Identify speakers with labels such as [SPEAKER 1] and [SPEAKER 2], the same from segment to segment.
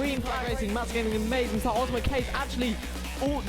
[SPEAKER 1] green flag racing. Matt's getting an amazing start. Ultimate Case actually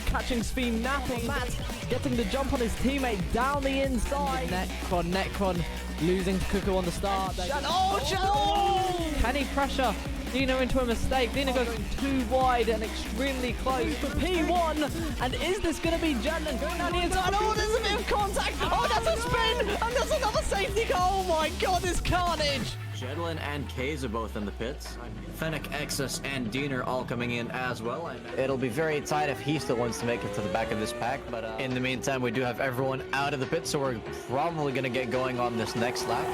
[SPEAKER 1] catching speed, napping. Matt getting the jump on his teammate down the inside. Necron losing to Cuckoo on the start. Can he pressure Dino into a mistake? Dino goes too wide and extremely close for P1. And is this going to be Jadlin going down the inside? Oh, there's a bit of contact. Oh, that's a spin. And there's another safety car. Oh my god, this carnage.
[SPEAKER 2] Jedlin and Kaze are both in the pits. Fennec, Exus, and Dean are all coming in as well. It'll be very tight if he still wants to make it to the back of this pack, but in the meantime, we do have everyone out of the pit, so we're probably going to get going on this next lap.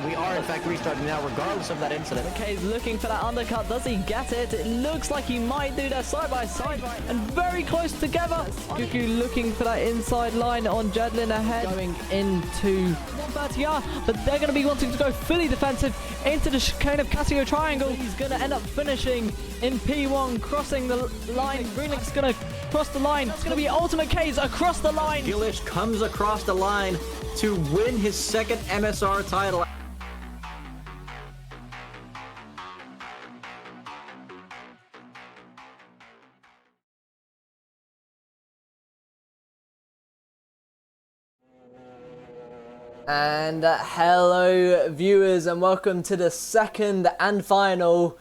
[SPEAKER 2] We are in fact restarting now regardless of that incident.
[SPEAKER 1] Okay, he's looking for that undercut. Does he get it? It looks like he might do that side by side and very close together. Cuckoo looking for that inside line on Jedlin ahead. Going into 130R, but they're going to be wanting to go fully defensive into the chicane of Casio Triangle. He's going to end up finishing in P1, crossing the line. Greenlink's going to cross the line. It's going to be Ultimate K's across the line.
[SPEAKER 2] Gilish comes across the line to win his second MSR title.
[SPEAKER 3] And hello viewers, and welcome to the second and final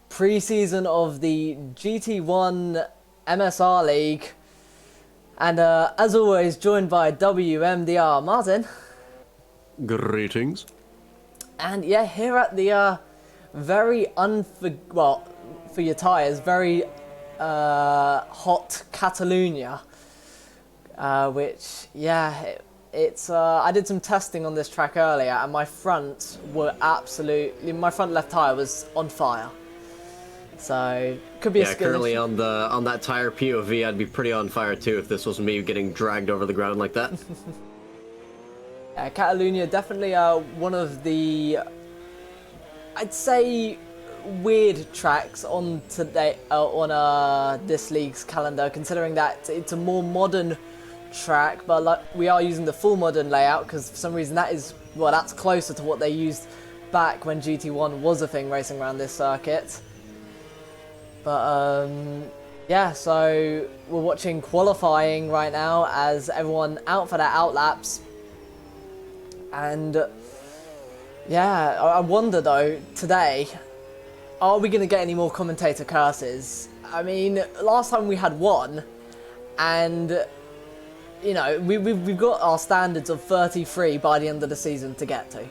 [SPEAKER 3] pre-season of the GT1 MSR League. And as always, joined by WMDR Martin.
[SPEAKER 4] Greetings.
[SPEAKER 3] And yeah, here at the very well, for your tyres, very hot Catalunya, which yeah. It's I did some testing on this track earlier, and my front left tire was on fire. So could be a skill
[SPEAKER 2] currently
[SPEAKER 3] issue.
[SPEAKER 2] on that tire POV, I'd be pretty on fire too if this was me getting dragged over the ground like that.
[SPEAKER 3] Catalunya definitely one of the, I'd say, weird tracks on today on this league's calendar, considering that it's a more modern track, but like, we are using the full modern layout because for some reason that's closer to what they used back when GT1 was a thing racing around this circuit. But yeah, so we're watching qualifying right now as everyone out for their outlaps, and yeah, I wonder though today, are we going to get any more commentator curses? I mean, last time we had one, and you know, we've got our standards of 33 by the end of the season to get to.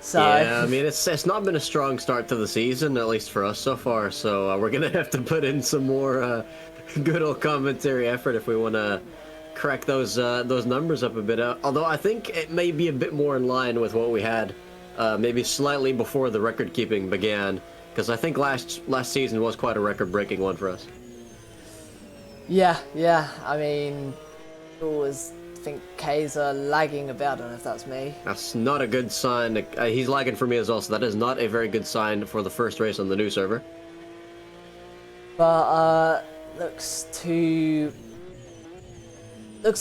[SPEAKER 3] So
[SPEAKER 2] yeah, I mean, it's not been a strong start to the season, at least for us so far. So we're gonna have to put in some more good old commentary effort if we want to crack those numbers up a bit. Although I think it may be a bit more in line with what we had, maybe slightly before the record keeping began, because I think last season was quite a record-breaking one for us.
[SPEAKER 3] Yeah. I mean, always think K's are lagging a bit. I don't know if that's me.
[SPEAKER 2] That's not a good sign. He's lagging for me as well, so that is not a very good sign for the first race on the new server.
[SPEAKER 3] But looks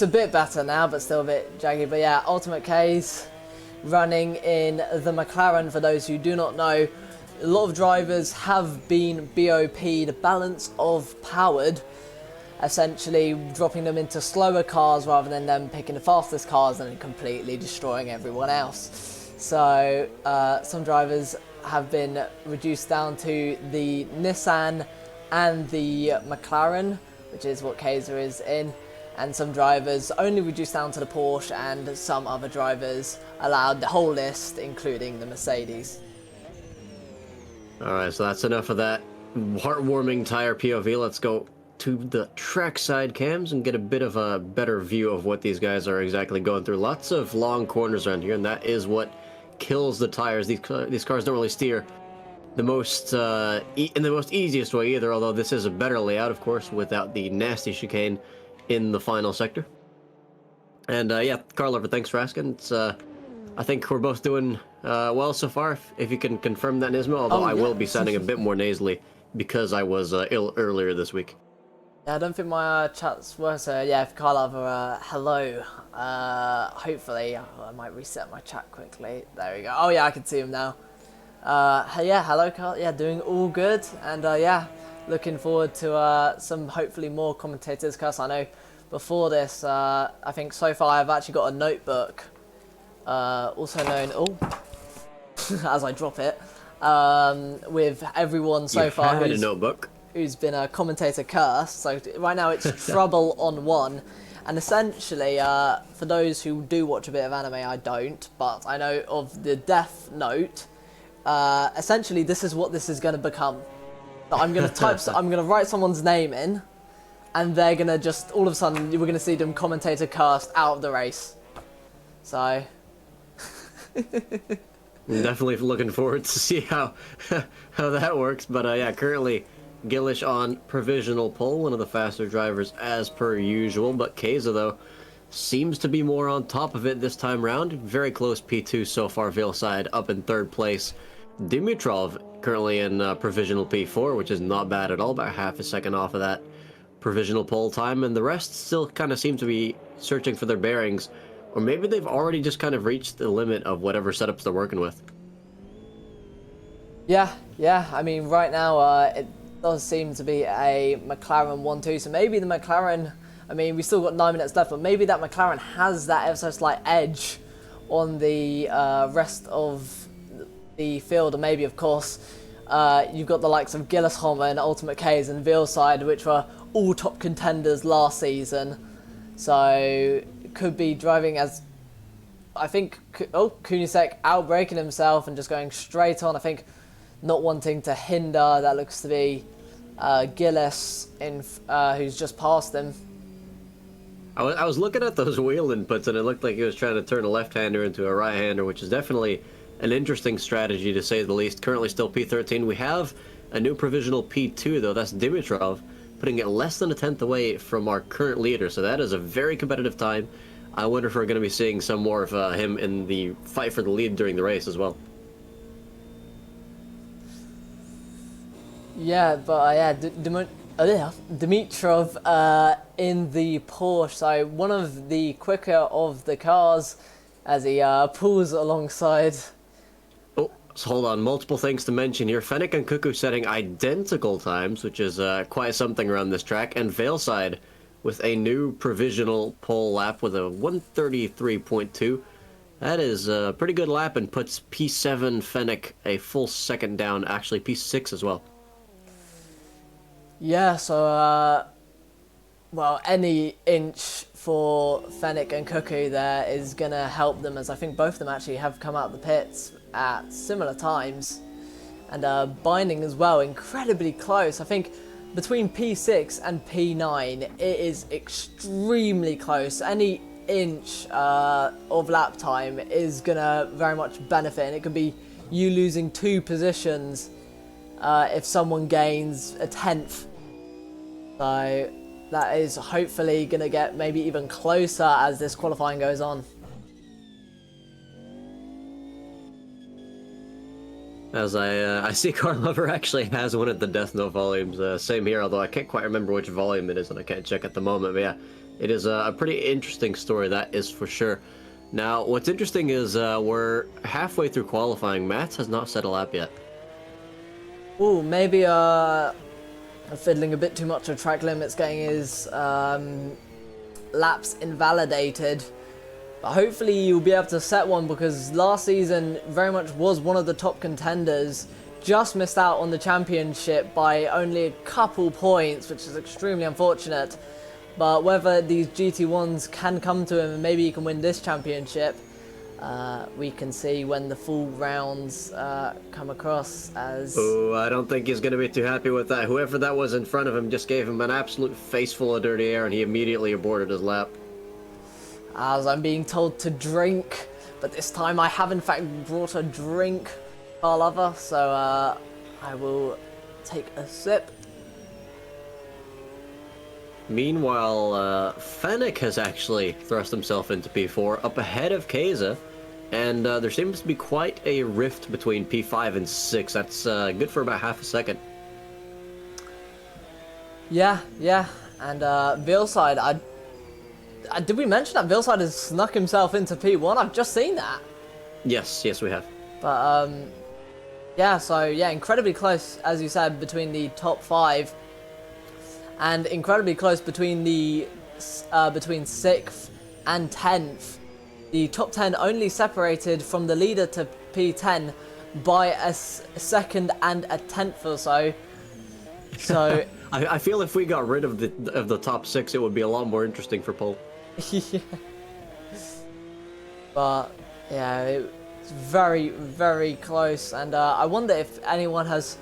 [SPEAKER 3] a bit better now, but still a bit jaggy. But yeah, Ultimate K's running in the McLaren. For those who do not know, a lot of drivers have been BOP'd, balance of powered, essentially dropping them into slower cars rather than them picking the fastest cars and completely destroying everyone else. So some drivers have been reduced down to the Nissan and the McLaren, which is what Kaiser is in, and some drivers only reduced down to the Porsche, and some other drivers allowed the whole list, including the Mercedes.
[SPEAKER 2] Alright, so that's enough of that heartwarming tire POV. Let's go to the trackside cams and get a bit of a better view of what these guys are exactly going through. Lots of long corners around here, and that is what kills the tires. These cars don't really steer the most in the most easiest way either, although this is a better layout, of course, without the nasty chicane in the final sector. And yeah, Car Lover, thanks for asking. It's I think we're both doing well so far, if you can confirm that, Nisma, although I will be sounding a bit more nasally because I was ill earlier this week.
[SPEAKER 3] Yeah, I don't think my chat's working. So yeah, if Carl hello. Hopefully, I might reset my chat quickly. There we go. Oh yeah, I can see him now. Yeah, hello Carl. Yeah, doing all good, and yeah, looking forward to some hopefully more commentators. Cause I know before this, I think so far I've actually got a notebook, also known as I drop it, with everyone so far
[SPEAKER 2] had a notebook.
[SPEAKER 3] who's been a commentator cursed. So right now it's Trouble on 1. And essentially, for those who do watch a bit of anime, I don't, but I know of the Death Note, essentially this is what this is going to become. So I'm going to I'm going to write someone's name in, and they're going to just, all of a sudden, we're going to see them commentator cast out of the race. So...
[SPEAKER 2] I'm definitely looking forward to see how that works, but yeah, currently Gillish on provisional pole, one of the faster drivers as per usual, but Keza though seems to be more on top of it this time round. Very close P2 so far, Veilside up in 3rd place. Dimitrov currently in provisional P4, which is not bad at all, about half a second off of that provisional pole time, and the rest still kind of seem to be searching for their bearings, or maybe they've already just kind of reached the limit of whatever setups they're working with.
[SPEAKER 3] Yeah, I mean, right now, it does seem to be a McLaren 1-2, so maybe the McLaren, I mean, we've still got 9 minutes left, but maybe that McLaren has that ever so slight edge on the rest of the field, and maybe, of course, you've got the likes of Gillis Homer and Ultimate K's and Veilside, which were all top contenders last season, so could be driving as, I think, Kunisek outbraking himself and just going straight on, I think, not wanting to hinder, that looks to be Gillis who's just passed him.
[SPEAKER 2] I was looking at those wheel inputs, and it looked like he was trying to turn a left-hander into a right-hander, which is definitely an interesting strategy, to say the least. Currently still P13. We have a new provisional P2, though. That's Dimitrov, putting it less than a tenth away from our current leader, so that is a very competitive time. I wonder if we're going to be seeing some more of him in the fight for the lead during the race as well.
[SPEAKER 3] Yeah, but yeah, Dimitrov in the Porsche, so one of the quicker of the cars as he pulls alongside.
[SPEAKER 2] Oh, so hold on, multiple things to mention here. Fennec and Cuckoo setting identical times, which is quite something around this track, and Veilside with a new provisional pole lap with a 133.2. That is a pretty good lap and puts P7 Fennec a full second down, actually P6 as well.
[SPEAKER 3] Yeah, so, well, any inch for Fennec and Cuckoo there is going to help them, as I think both of them actually have come out of the pits at similar times. And Binding as well, incredibly close. I think between P6 and P9, it is extremely close. Any inch of lap time is going to very much benefit, and it could be you losing 2 positions if someone gains a tenth. So that is hopefully going to get maybe even closer as this qualifying goes on.
[SPEAKER 2] As I see Car Lover actually has one of the Death Note volumes, same here, although I can't quite remember which volume it is and I can't check at the moment, but yeah, it is a pretty interesting story, that is for sure. Now, what's interesting is we're halfway through qualifying. Mats has not set a lap yet.
[SPEAKER 3] Ooh, maybe fiddling a bit too much with track limits, getting his laps invalidated. But hopefully you'll be able to set one, because last season very much was one of the top contenders. Just missed out on the championship by only a couple points, which is extremely unfortunate. But whether these GT1s can come to him and maybe he can win this championship, we can see when the full rounds come across. As
[SPEAKER 2] Oh, I don't think he's going to be too happy with that. Whoever that was in front of him just gave him an absolute face full of dirty air, and he immediately aborted his lap.
[SPEAKER 3] As I'm being told to drink, but this time I have in fact brought a drink, our lover, so I will take a sip.
[SPEAKER 2] Meanwhile, Fennec has actually thrust himself into P4, up ahead of Keza, and there seems to be quite a rift between P5 and 6. That's good for about half a second.
[SPEAKER 3] Yeah, And Veilside, did we mention that Veilside has snuck himself into P1? I've just seen that.
[SPEAKER 2] Yes, we have.
[SPEAKER 3] But yeah, so yeah, incredibly close, as you said, between the top 5, and incredibly close between the between 6th and 10th. The top 10 only separated from the leader to P10 by a second and a 10th or so. So
[SPEAKER 2] I feel if we got rid of the top 6, it would be a lot more interesting for Pole.
[SPEAKER 3] yeah. But yeah, it's very, very close, and I wonder if anyone has,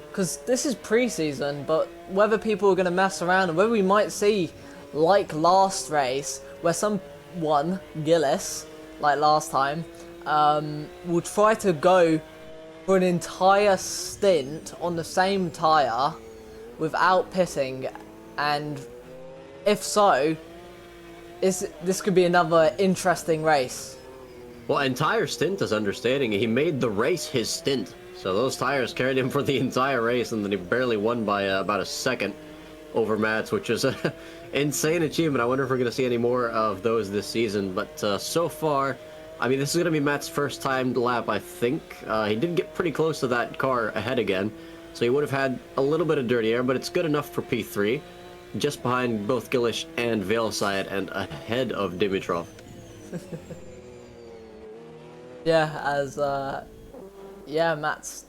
[SPEAKER 3] because this is pre-season, but whether people are going to mess around and whether we might see, like last race, where someone, Gillis, like last time, will try to go for an entire stint on the same tyre without pitting, and if so, this could be another interesting race.
[SPEAKER 2] Well, entire stint is understating. He made the race his stint. So those tires carried him for the entire race, and then he barely won by about a second over Mats, which is an insane achievement. I wonder if we're going to see any more of those this season. But so far, I mean, this is going to be Matt's first timed lap, I think. He did get pretty close to that car ahead again, so he would have had a little bit of dirty air, but it's good enough for P3, just behind both Gillish and Veilside, and ahead of Dimitrov.
[SPEAKER 3] Yeah, as yeah, Matt's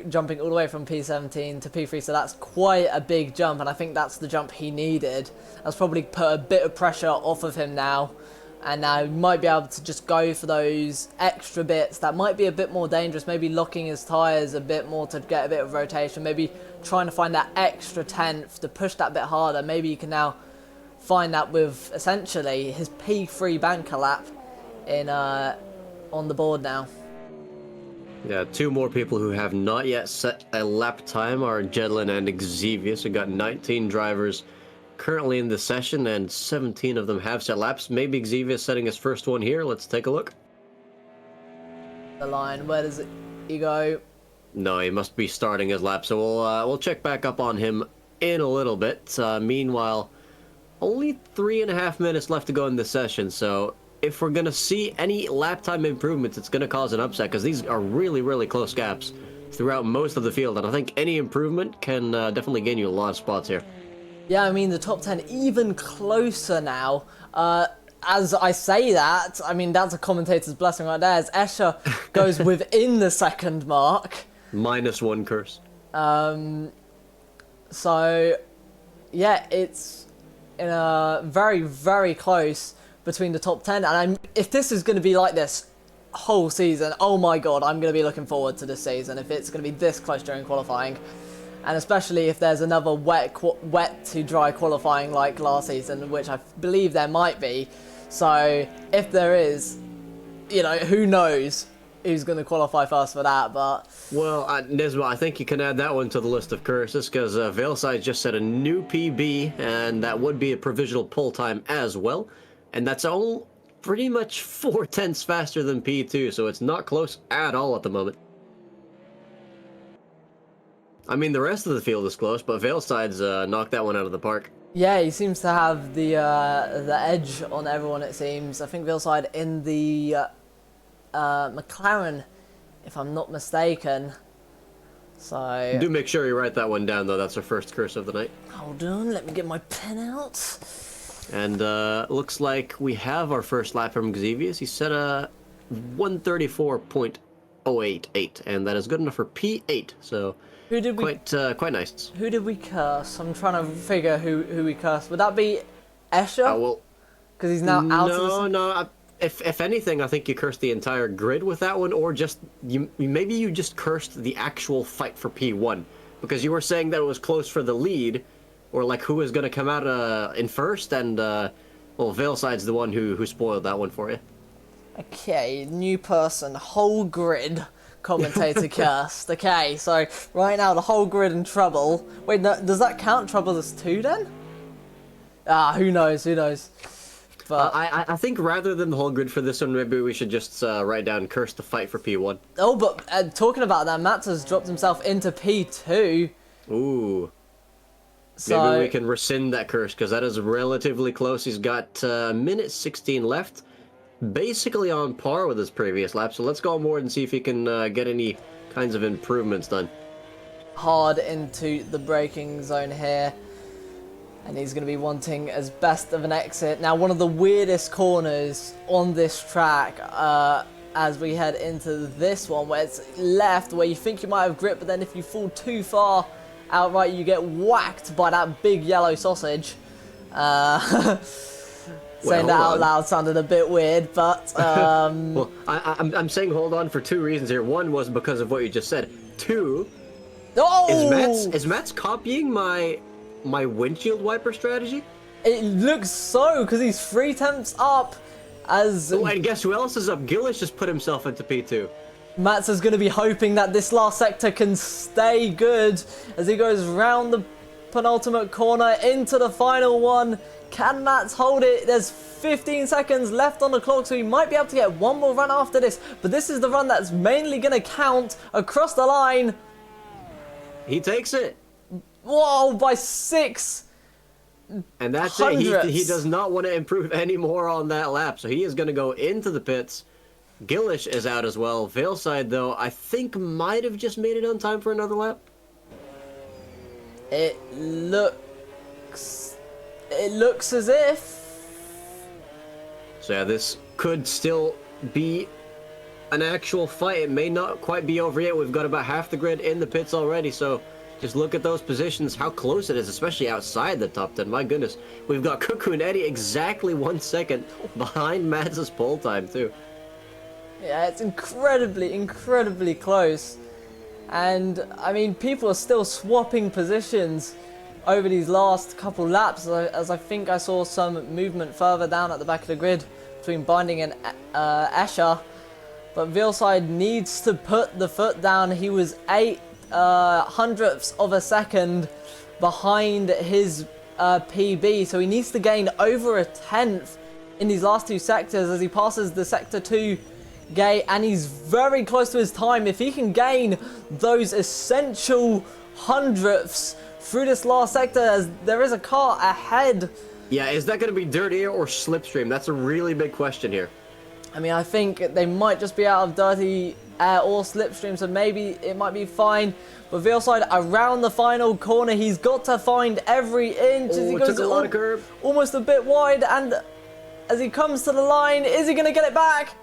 [SPEAKER 3] jumping all the way from P17 to P3, so that's quite a big jump, and I think that's the jump he needed. That's probably put a bit of pressure off of him now, and now he might be able to just go for those extra bits that might be a bit more dangerous, maybe locking his tyres a bit more to get a bit of rotation, maybe trying to find that extra 10th to push that bit harder. Maybe you can now find that with essentially his P3 banker lap in on the board now.
[SPEAKER 2] Yeah, 2 more people who have not yet set a lap time are Jedlin and Xevious. We've got 19 drivers currently in the session, and 17 of them have set laps. Maybe Xevious setting his first one here. Let's take a look.
[SPEAKER 3] The line, where does he go?
[SPEAKER 2] No, he must be starting his lap, so we'll check back up on him in a little bit. Meanwhile, only 3.5 minutes left to go in the session, so if we're going to see any lap time improvements, it's going to cause an upset, because these are really, really close gaps throughout most of the field, and I think any improvement can definitely gain you a lot of spots here.
[SPEAKER 3] Yeah, I mean, the top 10 even closer now. As I say that, I mean, that's a commentator's blessing right there, as Escher goes within the second mark.
[SPEAKER 2] -1 curse.
[SPEAKER 3] So, yeah, it's in a very, very close between the top 10, and if this is going to be like this whole season, oh my god, I'm going to be looking forward to this season if it's going to be this close during qualifying, and especially if there's another wet to dry qualifying like last season, which I believe there might be. So if there is, you know, who knows who's going to qualify first for that. But
[SPEAKER 2] well, Nisma, I think you can add that one to the list of curses, because Veilside just set a new PB, and that would be a provisional pull time as well. And that's all pretty much 4/10 faster than P2, so it's not close at all at the moment. I mean, the rest of the field is close, but Veilside's knocked that one out of the park.
[SPEAKER 3] yeah, he seems to have the edge on everyone, it seems. I think Veilside in the McLaren, if I'm not mistaken. So
[SPEAKER 2] Do make sure you write that one down, though. That's our first curse of the night.
[SPEAKER 3] hold on, let me get my pen out.
[SPEAKER 2] And looks like we have our first lap from Xevious. He set a 134.088, and that is good enough for P8. So
[SPEAKER 3] Who did we
[SPEAKER 2] quite nice.
[SPEAKER 3] Who did we curse? I'm trying to figure who we cursed. Would that be Escher?
[SPEAKER 2] Well,
[SPEAKER 3] Because he's now out of the...
[SPEAKER 2] No. If anything, I think you cursed the entire grid with that one, or just maybe you just cursed the actual fight for P1, because you were saying that it was close for the lead, or like who was going to come out in first, and well, Veilside's the one who spoiled that one for you.
[SPEAKER 3] Okay, new person, whole grid commentator cursed. Okay, so right now the whole grid in trouble. Wait, no, does that count trouble as 2 then? Who knows? But
[SPEAKER 2] I think rather than the whole grid for this one, maybe we should just write down curse the fight for P1.
[SPEAKER 3] oh, but talking about that, Matt has dropped himself into P2.
[SPEAKER 2] Ooh.
[SPEAKER 3] So
[SPEAKER 2] Maybe we can rescind that curse, because that is relatively close. He's got a minute 16 left, basically on par with his previous lap. So let's go on board and see if he can get any kinds of improvements done.
[SPEAKER 3] hard into the braking zone here, and he's going to be wanting as best of an exit. Now, one of the weirdest corners on this track as we head into this one, where it's left, where you think you might have grip, but then if you fall too far outright, you get whacked by that big yellow sausage. Saying that out loud sounded a bit weird, but
[SPEAKER 2] well, I'm saying hold on for two reasons here. One was because of what you just said. Two, is Matt's copying my windshield wiper strategy?
[SPEAKER 3] It looks so, because he's 3 tenths up.
[SPEAKER 2] Oh, and guess who else is up? Gillish just put himself into P2.
[SPEAKER 3] Mats is going to be hoping that this last sector can stay good as he goes round the penultimate corner into the final one. Can Mats hold it? There's 15 seconds left on the clock, so he might be able to get one more run after this. But this is the run that's mainly going to count across the line.
[SPEAKER 2] He takes it.
[SPEAKER 3] Whoa, by 6.
[SPEAKER 2] And that's it. He does not want to improve any more on that lap, so he is going to go into the pits. Gillish is out as well. Veilside, though, I think might have just made it on time for another lap.
[SPEAKER 3] It looks as if.
[SPEAKER 2] So yeah, this could still be an actual fight. It may not quite be over yet. We've got about half the grid in the pits already, so just look at those positions, how close it is, especially outside the top 10. My goodness. We've got Cuckoo and Eddie exactly 1 second behind Mads' pole time, too.
[SPEAKER 3] Yeah, it's incredibly close. And, I mean, people are still swapping positions over these last couple laps, as I think I saw some movement further down at the back of the grid between Binding and Escher. But Veilside needs to put the foot down. He was 8 hundredths of a second behind his PB, so he needs to gain over a tenth in these last 2 sectors as he passes the sector 2 gate, and he's very close to his time. If he can gain those essential hundredths through this last sector, as there is a car ahead.
[SPEAKER 2] Yeah, is that going to be Dirty Air or Slipstream? That's a really big question here.
[SPEAKER 3] I mean, I think they might just be out of Dirty Air or Slipstream, so maybe it might be fine. But Veilside around the final corner, he's got to find every inch as he goes almost a bit wide, and as he comes to the line, is he going to get it back?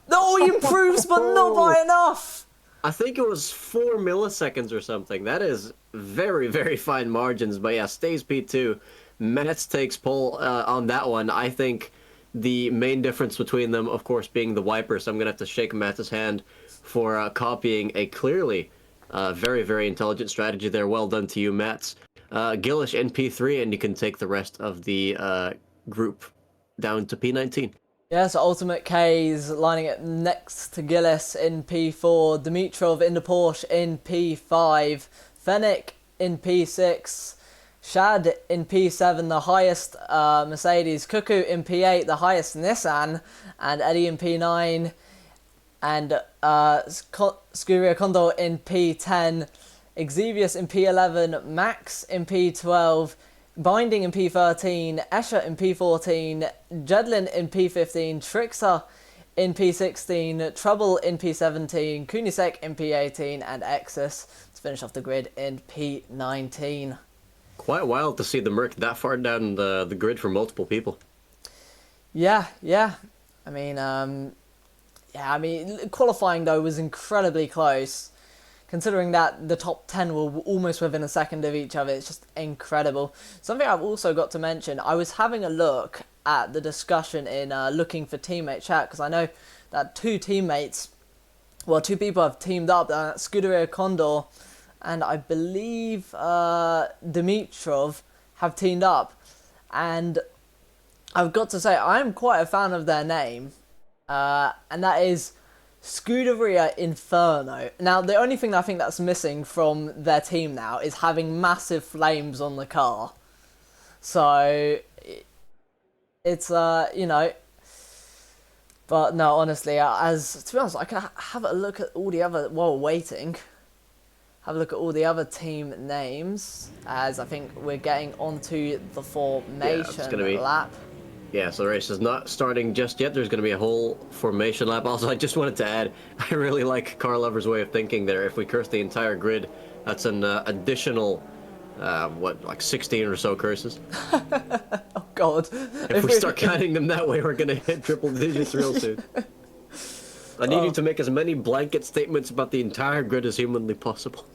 [SPEAKER 3] No, he improves, but not by enough.
[SPEAKER 2] I think it was 4 milliseconds or something. That is very fine margins. But yeah, stays P2. Mets takes pole on that one. I think the main difference between them, of course, being the wipers. So I'm going to have to shake Matt's hand for copying a clearly very intelligent strategy there. Well done to you, Mats. Gillish in P3, and you can take the rest of the group down to P19.
[SPEAKER 3] Yeah, so Ultimate K's lining it next to Gillis in P4, Dimitrov in the Porsche in P5, Fennec in P6, Shad in P7, the highest Mercedes, Cuckoo in P8, the highest Nissan, and Eddie in P9, and Scuria Condor in P10, Exevius in P11, Max in P12, Binding in P13, Escher in P14, Jedlin in P15, Trixer in P16, Trouble in P17, Kunisek in P18, and Exus to finish off the grid in P19.
[SPEAKER 2] Quite wild to see the Merc that far down the grid for multiple people.
[SPEAKER 3] Yeah. I mean, qualifying though was incredibly close. Considering that the top 10 were almost within a second of each other, it's just incredible. Something I've also got to mention, I was having a look at the discussion in looking for teammate chat, because I know that two people have teamed up, Scuderia Condor and I believe Dimitrov have teamed up. And I've got to say, I'm quite a fan of their name, and that is Scuderia Inferno. Now, the only thing I think that's missing from their team now is having massive flames on the car. So, it's, but no, honestly, to be honest, I can have a look at all the other, while waiting. have a look at all the other team names, as I think we're getting onto the formation lap.
[SPEAKER 2] Yeah, so the race is not starting just yet. There's going to be a whole formation lap. Also, I just wanted to add, I really like car lovers' way of thinking there. If we curse the entire grid, that's an additional, like 16 or so curses.
[SPEAKER 3] Oh, God.
[SPEAKER 2] If we start counting them that way, we're going to hit triple digits real soon. I need you to make as many blanket statements about the entire grid as humanly possible.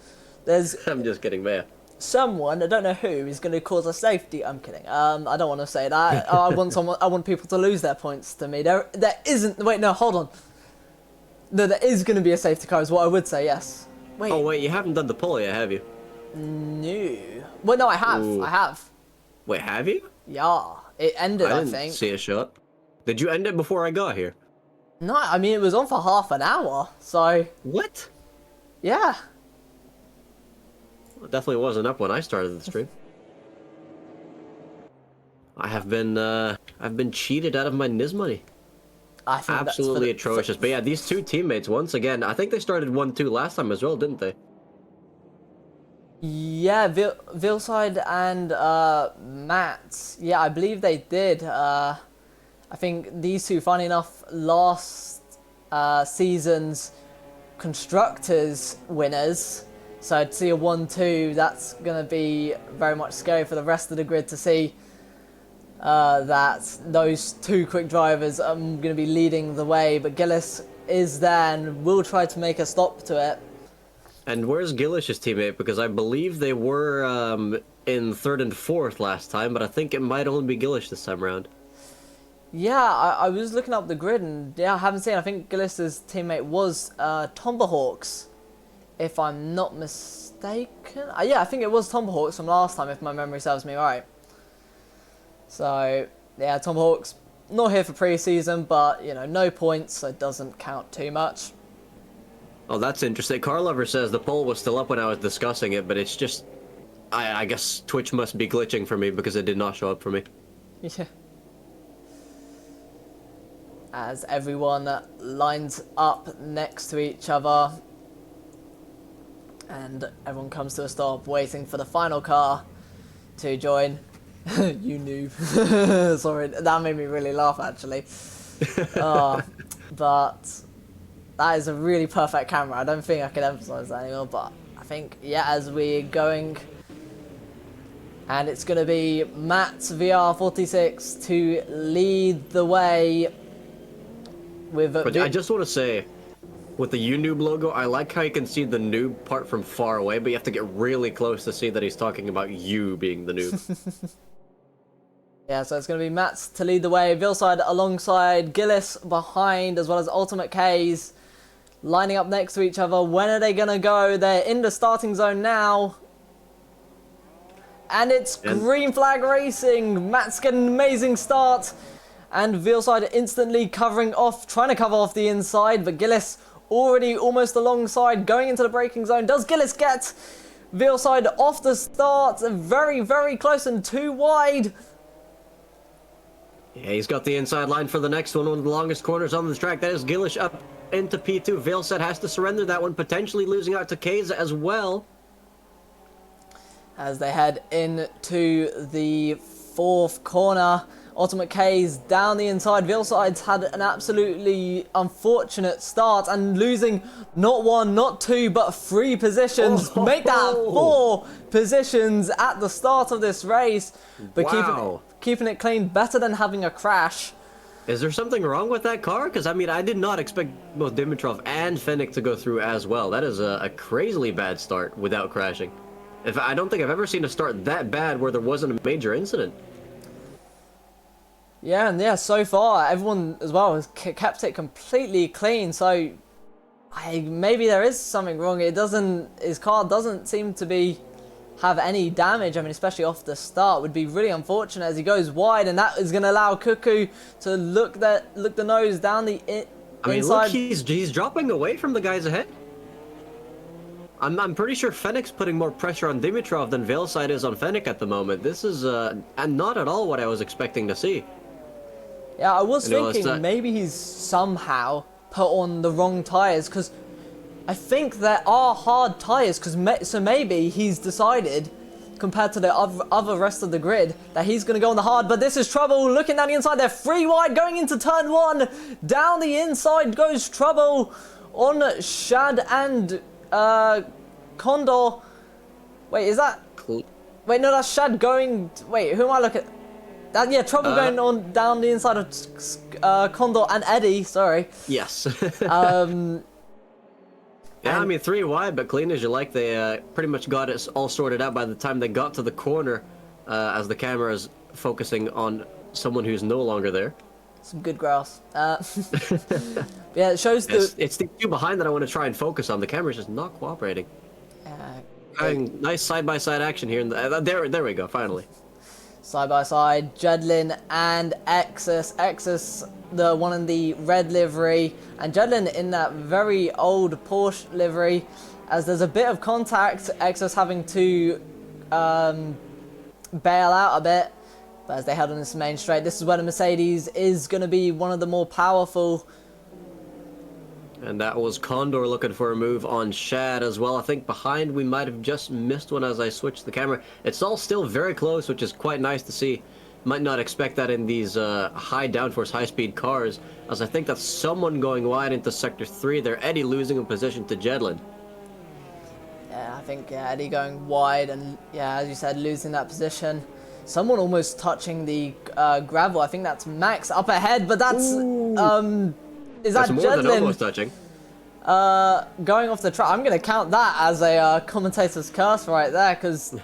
[SPEAKER 2] I'm just kidding, man.
[SPEAKER 3] Someone, I don't know who, is going to cause a safety. I'm kidding. I don't want to say that. I want people to lose their points to me. There isn't. Wait, no, hold on. No, there is going to be a safety car, is what I would say. Yes. Wait.
[SPEAKER 2] Oh wait, you haven't done the poll yet, have you?
[SPEAKER 3] No. Well, no, I have. Ooh. I have.
[SPEAKER 2] Wait, have you?
[SPEAKER 3] Yeah. It ended. I think.
[SPEAKER 2] Didn't see it show up. Did you end it before I got here?
[SPEAKER 3] No, I mean it was on for half an hour. So.
[SPEAKER 2] What?
[SPEAKER 3] Yeah.
[SPEAKER 2] It definitely wasn't up when I started the stream. I've been cheated out of my NIS money.
[SPEAKER 3] I think
[SPEAKER 2] absolutely atrocious. But yeah, these two teammates, once again, I think they started 1-2 last time as well, didn't they?
[SPEAKER 3] Yeah, Vilside and Matt. Yeah, I believe they did. I think these two, funny enough, last season's constructors winners. So to see a 1-2, that's going to be very much scary for the rest of the grid to see that those two quick drivers are going to be leading the way. But Gillis is there and will try to make a stop to it.
[SPEAKER 2] And where's Gillish's teammate? Because I believe they were in 3rd and 4th last time, but I think it might only be Gillish this time around.
[SPEAKER 3] Yeah, I was looking up the grid and yeah, I haven't seen. I think Gillis's teammate was Tomberhawks. If I'm not mistaken. Yeah, I think it was Tomberhawks from last time, if my memory serves me right. So, yeah, Tomberhawks, not here for pre-season, but, you know, no points, so it doesn't count too much.
[SPEAKER 2] Oh, that's interesting. Carlover says the poll was still up when I was discussing it, but it's just... I guess Twitch must be glitching for me because it did not show up for me.
[SPEAKER 3] Yeah. As everyone lines up next to each other. And everyone comes to a stop, waiting for the final car to join. You noob. Sorry, that made me really laugh, actually. But that is a really perfect camera. I don't think I can emphasize that anymore, but I think, yeah, as we're going... And it's going to be Matt's VR46 to lead the way with...
[SPEAKER 2] But I just want to say... With the YouNoob logo, I like how you can see the noob part from far away, but you have to get really close to see that he's talking about you being the noob.
[SPEAKER 3] Yeah, so it's going to be Matt's to lead the way, Vilside alongside, Gillis behind, as well as Ultimate K's lining up next to each other. When are they going to go? They're in the starting zone now. And it's green flag racing. Matt's getting an amazing start. And Vilside instantly covering off, trying to cover off the inside, but Gillis already almost alongside, going into the braking zone. Does Gillis get Vilside off the start? Very, very close and too wide.
[SPEAKER 2] Yeah, he's got the inside line for the next one of the longest corners on the track. That is Gillish up into P2. Vilside has to surrender that one, potentially losing out to Keza as well.
[SPEAKER 3] As they head into the 4th corner. Ultimate K's down the inside. Vilside's had an absolutely unfortunate start and losing not 1, not 2, but 3 positions. Make that 4 positions at the start of this race. But
[SPEAKER 2] wow.
[SPEAKER 3] keeping it clean, better than having a crash.
[SPEAKER 2] Is there something wrong with that car? Because, I mean, I did not expect both Dimitrov and Fennec to go through as well. That is a crazily bad start without crashing. I don't think I've ever seen a start that bad where there wasn't a major incident.
[SPEAKER 3] Yeah, and yeah, so far, everyone as well has kept it completely clean, so maybe there is something wrong. His car doesn't seem to have any damage. I mean, especially off the start, would be really unfortunate as he goes wide, and that is going to allow Cuckoo to look the nose down the inside.
[SPEAKER 2] I mean, look, he's dropping away from the guys ahead. I'm pretty sure Fennec's putting more pressure on Dimitrov than Vilside is on Fennec at the moment. This is not at all what I was expecting to see.
[SPEAKER 3] Yeah, I was thinking maybe he's somehow put on the wrong tyres, because I think there are hard tyres, because so maybe he's decided, compared to the other rest of the grid, that he's going to go on the hard. But this is trouble. Looking down the inside, they're 3 wide going into turn 1. Down the inside goes trouble on Shad and Condor. Wait, is that... Wait, no, that's Shad going... Wait, who am I looking at? That, yeah, trouble going on down the inside of Condor and Eddie, sorry.
[SPEAKER 2] Yes.
[SPEAKER 3] Yeah,
[SPEAKER 2] I mean, 3 wide, but clean as you like. They pretty much got it all sorted out by the time they got to the corner, as the camera is focusing on someone who's no longer there.
[SPEAKER 3] some good grass. Yeah, it shows the...
[SPEAKER 2] It's the 2 behind that I want to try and focus on. The camera's just not cooperating. Nice side-by-side action here. There we go, finally.
[SPEAKER 3] Side by side, Jedlin and Exus. Exus, the one in the red livery, and Jedlin in that very old Porsche livery. As there's a bit of contact, Exus having to bail out a bit. But as they head on this main straight, this is where the Mercedes is going to be one of the more powerful.
[SPEAKER 2] And that was Condor looking for a move on Shad as well. I think behind we might have just missed one as I switched the camera. It's all still very close, which is quite nice to see. Might not expect that in these high downforce, high-speed cars, as I think that's someone going wide into Sector 3 there. Eddie losing in position to Jedlin.
[SPEAKER 3] Yeah, I think Eddie going wide and, yeah, as you said, losing that position. Someone almost touching the gravel. I think that's Max up ahead, but that's... Is that
[SPEAKER 2] That's more than
[SPEAKER 3] Jedlin
[SPEAKER 2] almost touching.
[SPEAKER 3] going off the track? I'm going to count that as a commentator's curse right there, because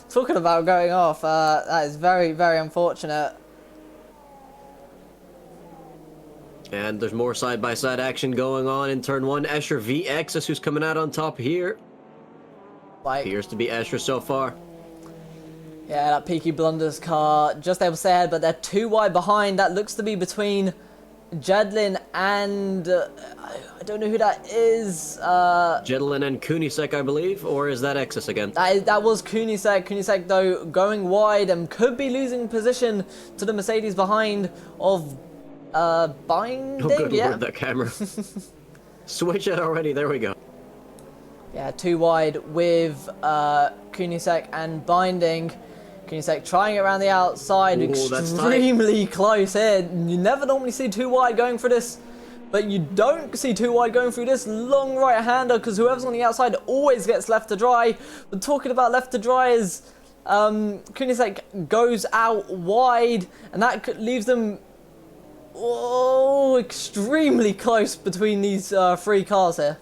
[SPEAKER 3] talking about going off, that is very, very unfortunate.
[SPEAKER 2] And there's more side-by-side action going on in turn 1. Escher v Exus, who's coming out on top here.
[SPEAKER 3] Like,
[SPEAKER 2] Appears to be Escher so far.
[SPEAKER 3] yeah, that Peaky Blunders car just able to stay ahead, but they're 2 wide behind. That looks to be between Jedlin and I don't know who that is.
[SPEAKER 2] Jedlin and Kunisek, I believe, or is that Exus again?
[SPEAKER 3] That was Kunisek. Kunisek, though, going wide and could be losing position to the Mercedes behind of Binding.
[SPEAKER 2] Oh, good
[SPEAKER 3] yeah.
[SPEAKER 2] lord, that camera. Switch it already, there we go.
[SPEAKER 3] Yeah, 2 wide with Kunisek and Binding. Kunisek trying it around the outside,
[SPEAKER 2] Ooh, that's
[SPEAKER 3] extremely close here. You never normally see 2 wide going for this, but you don't see 2 wide going through this long right-hander, because whoever's on the outside always gets left to dry. But talking about left to dry is Kunisek goes out wide, and that leaves them extremely close between these 3 cars here.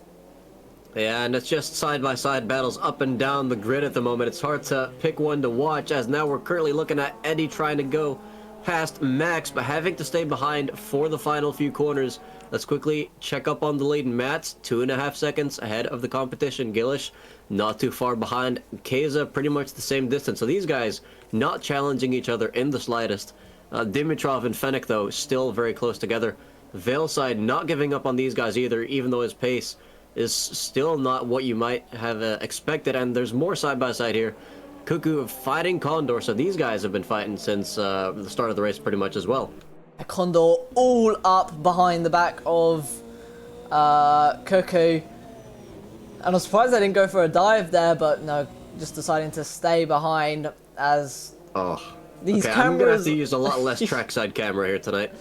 [SPEAKER 2] Yeah, and it's just side-by-side battles up and down the grid at the moment. It's hard to pick one to watch, as now we're currently looking at Eddie trying to go past Max, but having to stay behind for the final few corners. Let's quickly check up on the lead. Matt's 2.5 seconds ahead of the competition. Gillish not too far behind. Keza pretty much the same distance. So these guys not challenging each other in the slightest. Dimitrov and Fennec, though, still very close together. Veilside not giving up on these guys either, even though his pace is still not what you might have expected. And there's more side-by-side here. Cuckoo fighting Condor, so these guys have been fighting since the start of the race pretty much as well.
[SPEAKER 3] Condor all up behind the back of Cuckoo. And I'm surprised they didn't go for a dive there, but no, just deciding to stay behind as these cameras...
[SPEAKER 2] I'm going to have to use a lot less trackside camera here tonight.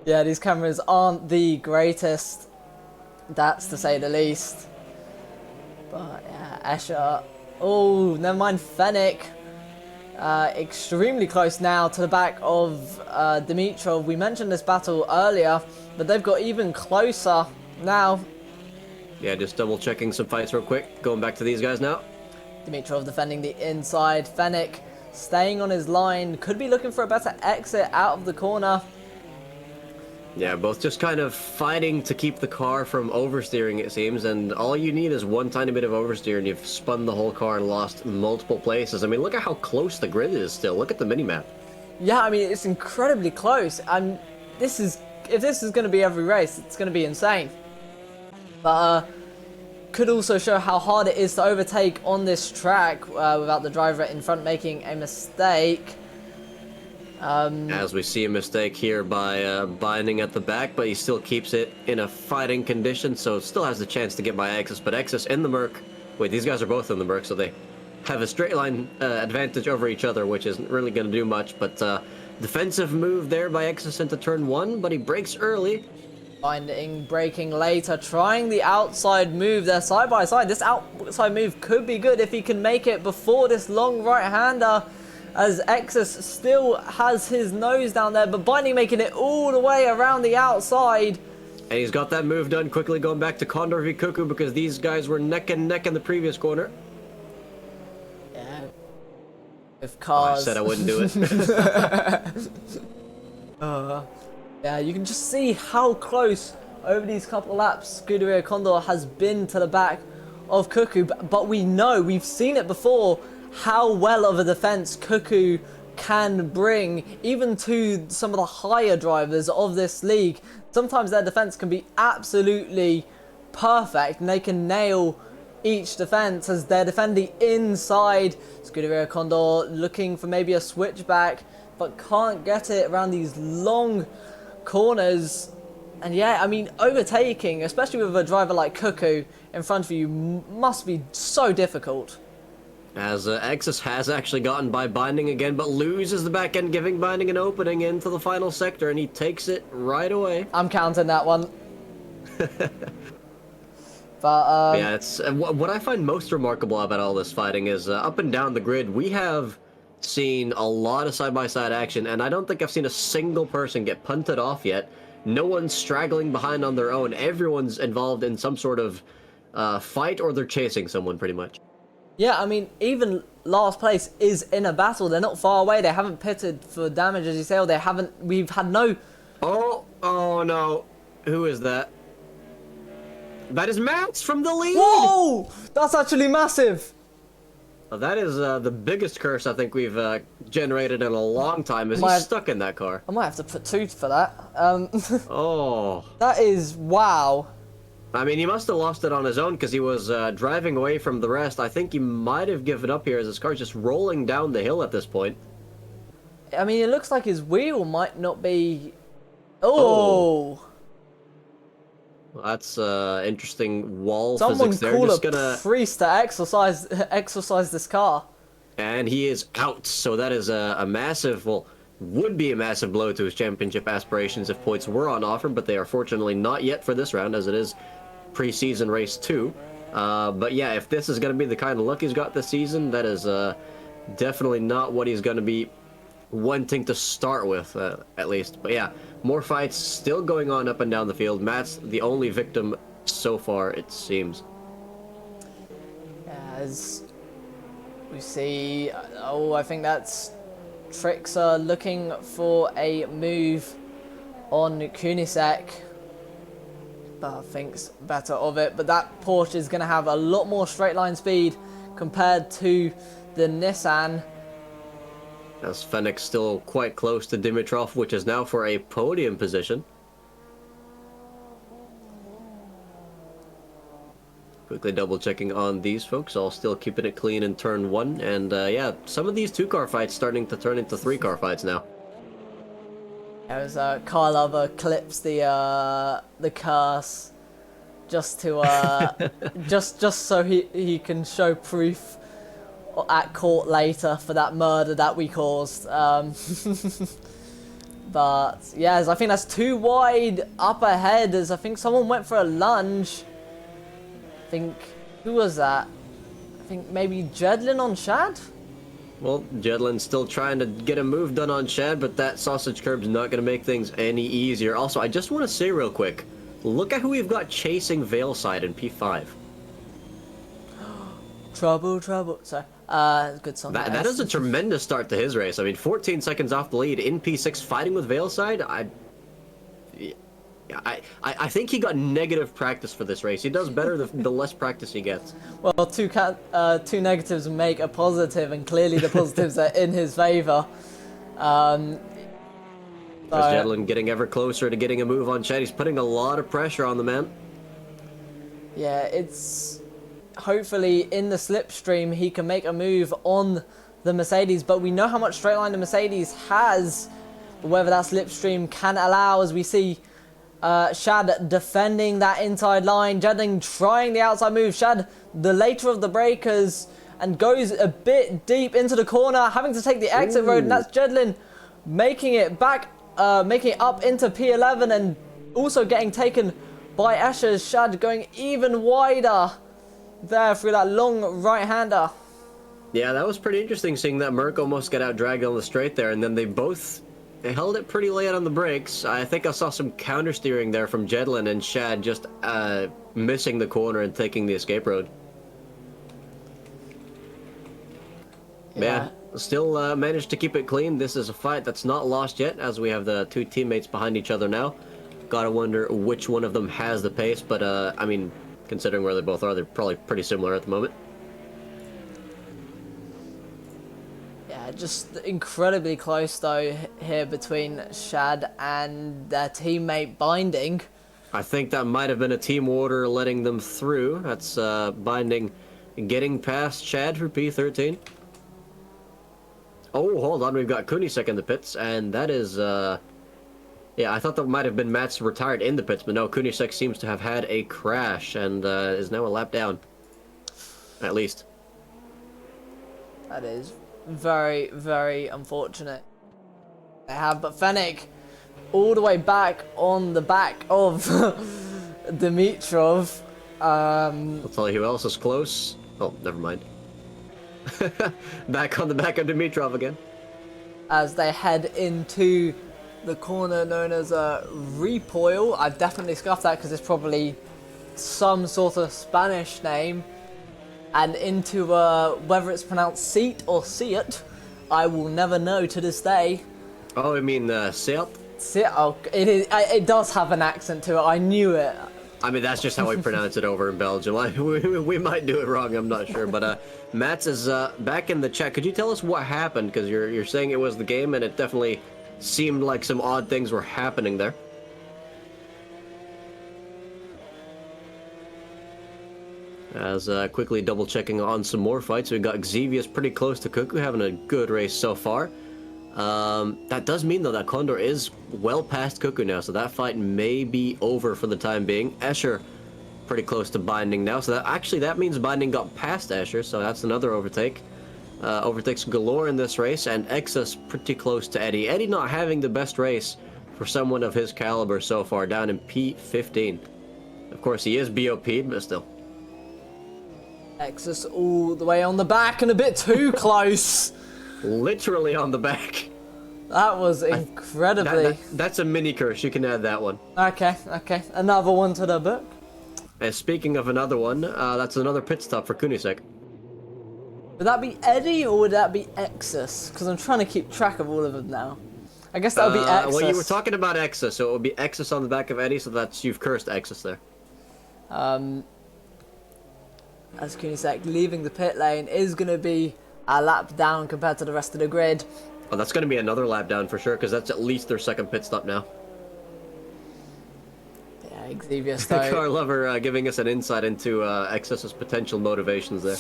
[SPEAKER 3] Yeah, these cameras aren't the greatest. That's to say the least. But yeah, Escher. Oh, never mind Fennec. Extremely close now to the back of Dimitrov. We mentioned this battle earlier, but they've got even closer now.
[SPEAKER 2] Yeah, just double checking some fights real quick. Going back to these guys now.
[SPEAKER 3] Dimitrov defending the inside. Fennec staying on his line. Could be looking for a better exit out of the corner.
[SPEAKER 2] Yeah, both just kind of fighting to keep the car from oversteering, it seems, and all you need is one tiny bit of oversteer and you've spun the whole car and lost multiple places. I mean, look at how close the grid is still. Look at the minimap.
[SPEAKER 3] Yeah, I mean, it's incredibly close, and if this is going to be every race, it's going to be insane. But could also show how hard it is to overtake on this track without the driver in front making a mistake.
[SPEAKER 2] As we see a mistake here by binding at the back, but he still keeps it in a fighting condition, so still has the chance to get by Exus. But Exus in the Merc. Wait, these guys are both in the Merc, so they have a straight line advantage over each other, which isn't really going to do much. But defensive move there by Exus into turn 1, but he breaks early.
[SPEAKER 3] Binding, breaking later, trying the outside move there side by side. This outside move could be good if he can make it before this long right-hander, as Exus still has his nose down there, but Binding making it all the way around the outside.
[SPEAKER 2] And he's got that move done, quickly going back to Condor v Cuckoo because these guys were neck and neck in the previous corner.
[SPEAKER 3] Yeah. With
[SPEAKER 2] Oh,
[SPEAKER 3] cars.
[SPEAKER 2] I said I wouldn't do it.
[SPEAKER 3] Yeah, you can just see how close over these couple of laps Scuderia Condor has been to the back of Cuckoo, but we know, we've seen it before, how well of a defense Cuckoo can bring even to some of the higher drivers of this league. Sometimes their defense can be absolutely perfect and they can nail each defense as they're defending inside. Scuderia Condor looking for maybe a switchback, but can't get it around these long corners. And yeah, I mean, overtaking, especially with a driver like Cuckoo in front of you, must be so difficult.
[SPEAKER 2] As Exus has actually gotten by Binding again, but loses the back end, giving Binding an opening into the final sector, and he takes it right away.
[SPEAKER 3] I'm counting that one. But
[SPEAKER 2] yeah, it's what I find most remarkable about all this fighting is up and down the grid, we have seen a lot of side-by-side action, and I don't think I've seen a single person get punted off yet. No one's straggling behind on their own. Everyone's involved in some sort of fight, or they're chasing someone, pretty much.
[SPEAKER 3] yeah, I mean, even last place is in a battle. They're not far away. They haven't pitted for damage, as you say, or they haven't. We've had no.
[SPEAKER 2] Oh no. Who is that? That is Mats from the lead!
[SPEAKER 3] Whoa! That's actually massive.
[SPEAKER 2] That is the biggest curse I think we've generated in a long time, is he's stuck in that car.
[SPEAKER 3] I might have to put 2 for that.
[SPEAKER 2] Oh.
[SPEAKER 3] That is, wow.
[SPEAKER 2] I mean, he must have lost it on his own because he was driving away from the rest. I think he might have given up here as his car's just rolling down the hill at this point.
[SPEAKER 3] I mean, it looks like his wheel might not be... Oh!
[SPEAKER 2] That's interesting wall
[SPEAKER 3] Someone
[SPEAKER 2] physics there.
[SPEAKER 3] call
[SPEAKER 2] Just
[SPEAKER 3] a
[SPEAKER 2] gonna...
[SPEAKER 3] priest to exercise this car.
[SPEAKER 2] And he is out, so that is a massive, well, would be a massive blow to his championship aspirations if points were on offer, but they are fortunately not yet for this round, as it is preseason race 2. But yeah, if this is going to be the kind of luck he's got this season, that is definitely not what he's going to be wanting to start with, at least. But yeah, more fights still going on up and down the field. Matt's the only victim so far, it seems.
[SPEAKER 3] As we see, oh, I think that's Trixer looking for a move on Kunisek, but thinks better of it. But that Porsche is going to have a lot more straight line speed compared to the Nissan.
[SPEAKER 2] As Fennec still quite close to Dimitrov, which is now for a podium position. Quickly double checking on these folks, all still keeping it clean in turn 1. And yeah, some of these 2-car fights starting to turn into 3-car fights now.
[SPEAKER 3] As Car Lover clips the curse just to just so he can show proof at court later for that murder that we caused. But yeah, I think that's too wide up ahead, as I think someone went for a lunge. I think, who was that? I think maybe Jedlin on Shad?
[SPEAKER 2] Well, Jedlin's still trying to get a move done on Shad, but that sausage curb's not going to make things any easier. Also, I just want to say real quick, look at who we've got chasing Veilside in P5.
[SPEAKER 3] Trouble, trouble. Sorry. Good song.
[SPEAKER 2] That is a tremendous start to his race. I mean, 14 seconds off the lead in P6, fighting with Veilside. I think he got negative practice for this race. He does better the less practice he gets.
[SPEAKER 3] Well, two negatives make a positive, and clearly the positives are in his favour.
[SPEAKER 2] As Jedlin getting ever closer to getting a move on Chad. He's putting a lot of pressure on the man.
[SPEAKER 3] Yeah, it's hopefully in the slipstream he can make a move on the Mercedes, but we know how much straight line the Mercedes has. Whether that slipstream can allow, as we see Shad defending that inside line, Jedlin trying the outside move. Shad, the later of the breakers, and goes a bit deep into the corner, having to take the exit road, and that's Jedlin making it back, making it up into P11, and also getting taken by Escher. Shad going even wider there through that long right-hander.
[SPEAKER 2] Yeah, that was pretty interesting seeing that Merc almost got out dragged on the straight there, and then they held it pretty late on the brakes. I think I saw some counter steering there from Jedlin, and Shad just missing the corner and taking the escape road. Yeah, still managed to keep it clean. This is a fight that's not lost yet, as we have the two teammates behind each other now. Gotta wonder which one of them has the pace, but I mean, considering where they both are, they're probably pretty similar at the moment.
[SPEAKER 3] Yeah, just incredibly close though here between Shad and their teammate Binding.
[SPEAKER 2] I think that might have been a team order letting them through. That's Binding getting past Shad for P13. Oh, hold on, we've got Kunisek in the pits, and that is, yeah, I thought that might have been Mats retired in the pits, but no, Kunisek seems to have had a crash, and is now a lap down, at least.
[SPEAKER 3] That is very, very unfortunate. They have, but Fennec all the way back on the back of Dimitrov.
[SPEAKER 2] I'll tell you who else is close. Oh, never mind. Back on the back of Dimitrov again.
[SPEAKER 3] As they head into the corner known as a Repoil. I've definitely scuffed that because it's probably some sort of Spanish name. And into whether it's pronounced seat or seat, I will never know to this day.
[SPEAKER 2] Oh, I mean Seat?
[SPEAKER 3] Seat, oh, it does have an accent to it, I knew it.
[SPEAKER 2] I mean, that's just how we pronounce it over in Belgium. We might do it wrong, I'm not sure. But Mats is back in the chat. Could you tell us what happened? Because you're saying it was the game, and it definitely seemed like some odd things were happening there. As quickly double checking on some more fights, we got Xevious pretty close to Cuckoo, having a good race so far. That does mean though that Condor is well past Cuckoo now, so that fight may be over for the time being. Escher pretty close to Binding now, so that means Binding got past Escher, so that's another overtake. Overtakes galore in this race, and Exus pretty close to Eddie. Eddie not having the best race for someone of his caliber so far, down in P15. Of course, he is BOP'd, but still.
[SPEAKER 3] Exus all the way on the back and a bit too close.
[SPEAKER 2] Literally on the back.
[SPEAKER 3] That was incredibly...
[SPEAKER 2] That's a mini curse, you can add that one.
[SPEAKER 3] Okay. Another one to the book.
[SPEAKER 2] And speaking of another one, that's another pit stop for Kunisek.
[SPEAKER 3] Would that be Eddie or would that be Exus? Because I'm trying to keep track of all of them now. I guess that would be Exus.
[SPEAKER 2] Well, you were talking about Exus, so it would be Exus on the back of Eddie, so you've cursed Exus there.
[SPEAKER 3] As Kunisek leaving the pit lane is going to be a lap down compared to the rest of the grid.
[SPEAKER 2] Oh, that's going to be another lap down for sure, because that's at least their second pit stop now.
[SPEAKER 3] Yeah, Xevious though.
[SPEAKER 2] Car Lover giving us an insight into Exus's potential motivations there.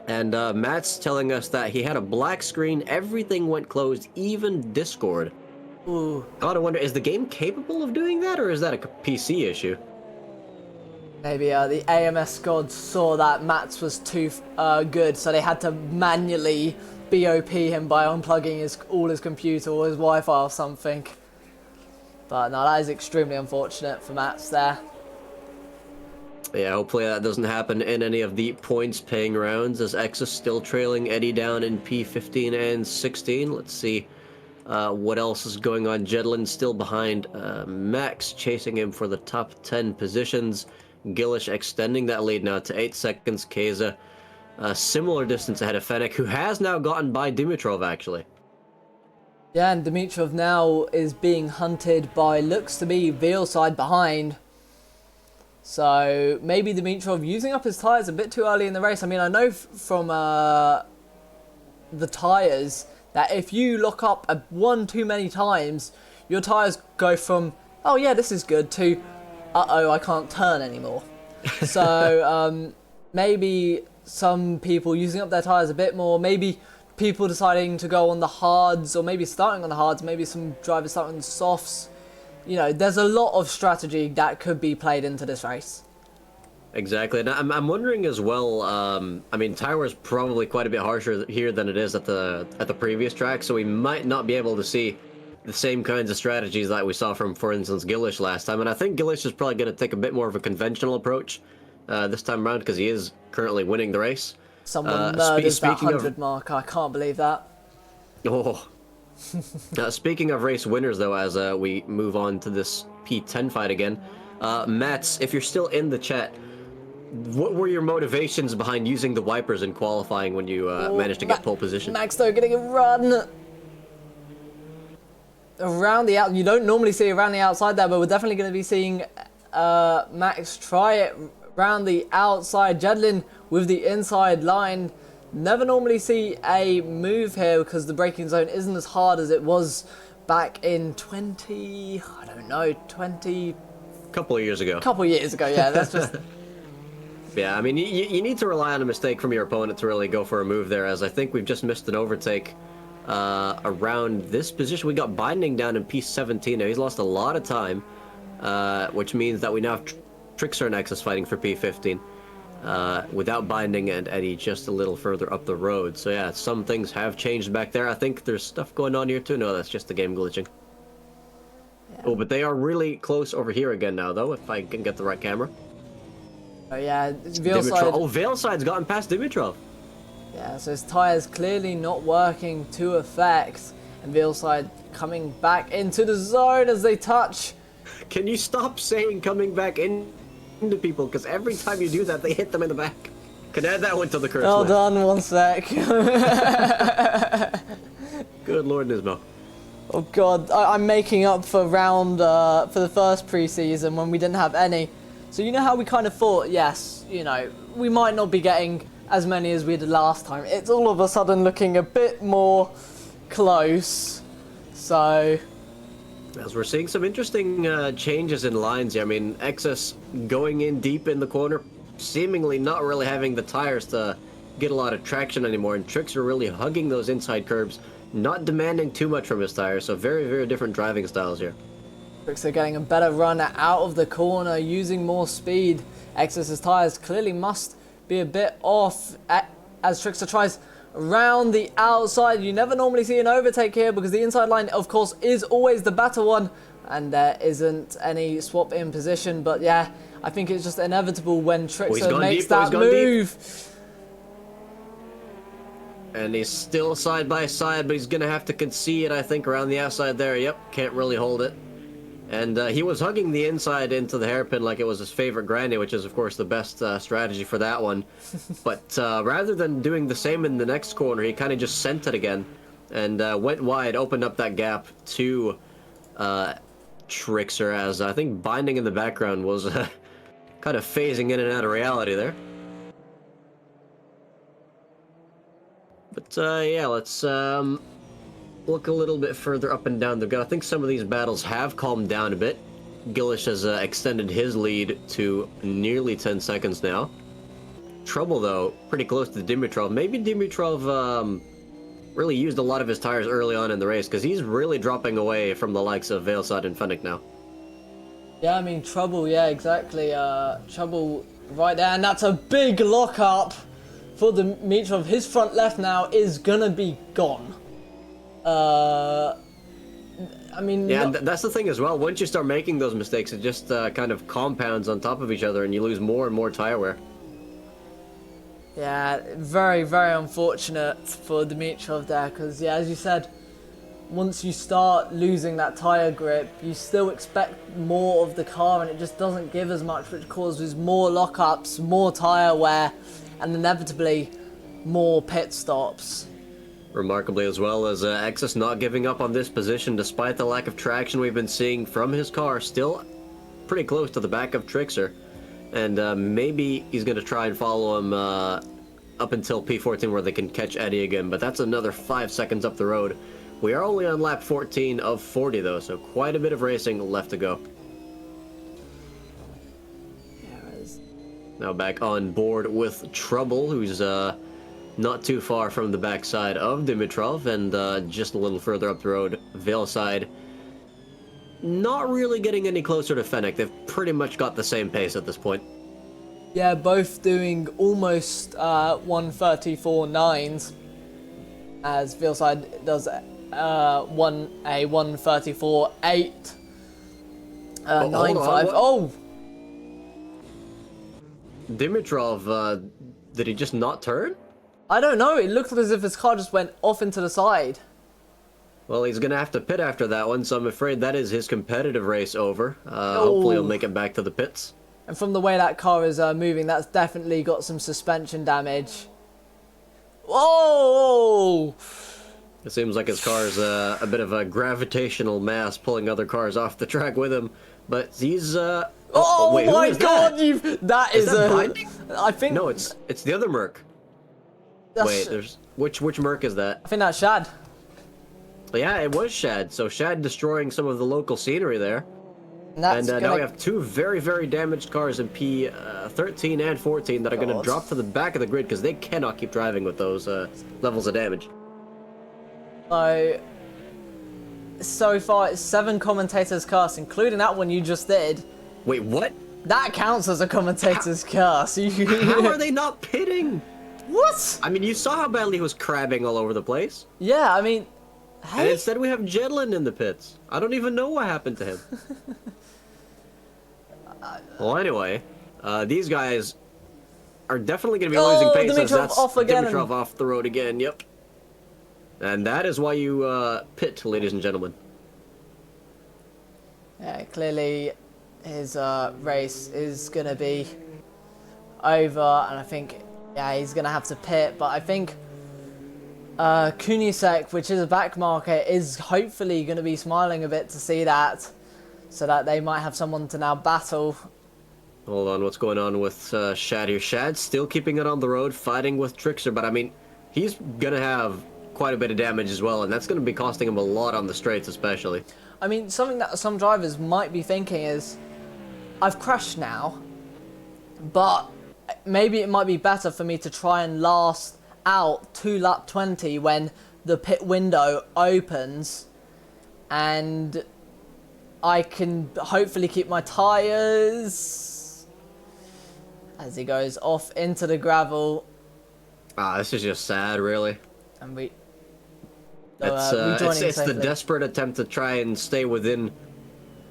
[SPEAKER 2] And Matt's telling us that he had a black screen, everything went closed, even Discord.
[SPEAKER 3] Ooh.
[SPEAKER 2] Gotta wonder, is the game capable of doing that, or is that a PC issue?
[SPEAKER 3] Maybe the AMS gods saw that Mats was too good, so they had to manually BOP him by unplugging all his computer or his Wi-Fi or something. But no, that is extremely unfortunate for Mats there.
[SPEAKER 2] Yeah, hopefully that doesn't happen in any of the points-paying rounds, as X is still trailing Eddie down in P15 and 16. Let's see what else is going on. Jedlin still behind Max, chasing him for the top 10 positions. Gillish extending that lead now to 8 seconds. Keza a similar distance ahead of Fennec, who has now gotten by Dimitrov, actually.
[SPEAKER 3] Yeah, and Dimitrov now is being hunted by, looks to be, Veilside behind. So maybe Dimitrov using up his tyres a bit too early in the race. I mean, I know from the tyres that if you lock up one too many times, your tyres go from, oh yeah, this is good, to, uh-oh, I can't turn anymore. So maybe some people using up their tyres a bit more, maybe people deciding to go on the hards, or maybe starting on the hards, maybe some drivers starting on the softs. You know, there's a lot of strategy that could be played into this race.
[SPEAKER 2] Exactly, and I'm wondering as well. I mean, tire wear is probably quite a bit harsher here than it is at the previous track, so we might not be able to see the same kinds of strategies that we saw from, for instance, Gillish last time. And I think Gillish is probably going to take a bit more of a conventional approach this time around because he is currently winning the race.
[SPEAKER 3] Someone murders that 100 mark. I can't believe that.
[SPEAKER 2] Oh. Speaking of race winners, though, as we move on to this P10 fight again, Mats, if you're still in the chat, what were your motivations behind using the wipers in qualifying when you managed to get pole position?
[SPEAKER 3] Max, though, getting a run around the out. You don't normally see around the outside there, but we're definitely going to be seeing Max try it around the outside. Jedlin with the inside line. Never normally see a move here because the braking zone isn't as hard as it was back in 20... I don't know, 20...
[SPEAKER 2] Couple of years ago.
[SPEAKER 3] Couple of years ago, yeah. That's just...
[SPEAKER 2] Yeah, I mean, you need to rely on a mistake from your opponent to really go for a move there, as I think we've just missed an overtake around this position. We got Binding down in P17 now. He's lost a lot of time, which means that we now have Trickster and Nexus fighting for P15 without Binding and Eddie just a little further up the road. So yeah, some things have changed back there. I think there's stuff going on here too. No, that's just the game glitching. Yeah. Oh, but they are really close over here again now, though, if I can get the right camera.
[SPEAKER 3] Oh yeah, Veilside.
[SPEAKER 2] Oh, Veilside's gotten past Dimitrov.
[SPEAKER 3] Yeah, so his tyres clearly not working to effect. And Veilside coming back into the zone as they touch.
[SPEAKER 2] Can you stop saying coming back into people? Because every time you do that, they hit them in the back. Can add that one to the curse
[SPEAKER 3] Well
[SPEAKER 2] list.
[SPEAKER 3] done, 1 sec.
[SPEAKER 2] Good Lord, Nismo.
[SPEAKER 3] Oh god, I'm making up for for the first preseason when we didn't have any. So you know how we kind of thought, yes, you know, we might not be getting as many as we did last time. It's all of a sudden looking a bit more close. So...
[SPEAKER 2] As we're seeing some interesting changes in lines here. I mean, Exus going in deep in the corner, seemingly not really having the tires to get a lot of traction anymore. And Tricks are really hugging those inside curbs, not demanding too much from his tires. So very, very different driving styles here.
[SPEAKER 3] Tricks are getting a better run out of the corner, using more speed. Exus's tyres clearly must be a bit off as Trickster tries around the outside. You never normally see an overtake here because the inside line, of course, is always the better one. And there isn't any swap in position. But yeah, I think it's just inevitable when Trickster makes that move.
[SPEAKER 2] And he's still side by side, but he's going to have to concede, I think, around the outside there. Yep, can't really hold it. And he was hugging the inside into the hairpin like it was his favorite granny, which is, of course, the best strategy for that one. But rather than doing the same in the next corner, he kind of just sent it again and went wide, opened up that gap to Trickster, as I think Binding in the background was kind of phasing in and out of reality there. But yeah, let's... look a little bit further up and down the grid. I think some of these battles have calmed down a bit. Gillish has extended his lead to nearly 10 seconds now. Trouble, though, pretty close to Dimitrov. Maybe Dimitrov really used a lot of his tires early on in the race, because he's really dropping away from the likes of Veilside and Fennick now.
[SPEAKER 3] Yeah, I mean, Trouble, yeah, exactly. Trouble right there, and that's a big lock-up for Dimitrov. His front left now is gonna be gone. I mean...
[SPEAKER 2] Yeah, and that's the thing as well. Once you start making those mistakes, it just kind of compounds on top of each other, and you lose more and more tire wear.
[SPEAKER 3] Yeah, very, very unfortunate for Dimitrov there, because, yeah, as you said, once you start losing that tire grip, you still expect more of the car, and it just doesn't give as much, which causes more lockups, more tire wear, and inevitably more pit stops.
[SPEAKER 2] Remarkably, as well, as Exus not giving up on this position despite the lack of traction we've been seeing from his car, still pretty close to the back of Trickster. And maybe he's going to try and follow him up until P14 where they can catch Eddie again, but that's another 5 seconds up the road. We are only on lap 14 of 40 though, so quite a bit of racing left to go. Now back on board with Trouble, who's not too far from the backside of Dimitrov, and just a little further up the road, Veilside. Not really getting any closer to Fennec. They've pretty much got the same pace at this point.
[SPEAKER 3] Yeah, both doing almost 134.9s, as Veilside does a 134.8. 9.5. Oh!
[SPEAKER 2] Dimitrov, did he just not turn?
[SPEAKER 3] I don't know. It looked as if his car just went off into the side.
[SPEAKER 2] Well, he's going to have to pit after that one, so I'm afraid that is his competitive race over. Hopefully he'll make it back to the pits.
[SPEAKER 3] And from the way that car is moving, that's definitely got some suspension damage. Whoa!
[SPEAKER 2] It seems like his car's a bit of a gravitational mass pulling other cars off the track with him. But he's...
[SPEAKER 3] Oh
[SPEAKER 2] wait,
[SPEAKER 3] my
[SPEAKER 2] who is
[SPEAKER 3] god!
[SPEAKER 2] that?
[SPEAKER 3] That
[SPEAKER 2] Is
[SPEAKER 3] is
[SPEAKER 2] that
[SPEAKER 3] a...
[SPEAKER 2] Binding?
[SPEAKER 3] I think...
[SPEAKER 2] No, it's the other Merc. Wait, there's... Which Merc is that?
[SPEAKER 3] I think that's Shad.
[SPEAKER 2] Yeah, it was Shad. So Shad destroying some of the local scenery there.
[SPEAKER 3] And
[SPEAKER 2] Now we have two very, very damaged cars in P13 and 14 that are going to drop to the back of the grid because they cannot keep driving with those levels of damage.
[SPEAKER 3] So far, it's 7 commentators' cars, including that one you just did.
[SPEAKER 2] Wait, what?
[SPEAKER 3] That counts as a commentator's car. So
[SPEAKER 2] How are they not pitting?
[SPEAKER 3] What?
[SPEAKER 2] I mean, you saw how badly he was crabbing all over the place.
[SPEAKER 3] Yeah, I mean...
[SPEAKER 2] And
[SPEAKER 3] Hey?
[SPEAKER 2] instead we have Jedlin in the pits. I don't even know what happened to him. Well, anyway, these guys are definitely going to be losing pace.
[SPEAKER 3] Dimitrov
[SPEAKER 2] That's
[SPEAKER 3] off again.
[SPEAKER 2] Dimitrov off the road again, yep. And that is why you pit, ladies and gentlemen.
[SPEAKER 3] Yeah, clearly his race is going to be over, and I think, yeah, he's going to have to pit, but I think Kunisek, which is a back market, is hopefully going to be smiling a bit to see that, so that they might have someone to now battle.
[SPEAKER 2] Hold on, what's going on with Shad here? Shad's still keeping it on the road, fighting with Trickster, but I mean, he's going to have quite a bit of damage as well, and that's going to be costing him a lot on the straights especially.
[SPEAKER 3] I mean, something that some drivers might be thinking is, I've crashed now, but maybe it might be better for me to try and last out to lap 20 when the pit window opens, and I can hopefully keep my tyres as he goes off into the gravel.
[SPEAKER 2] This is just sad, really.
[SPEAKER 3] And we...
[SPEAKER 2] It's the
[SPEAKER 3] safely.
[SPEAKER 2] desperate attempt to try and stay within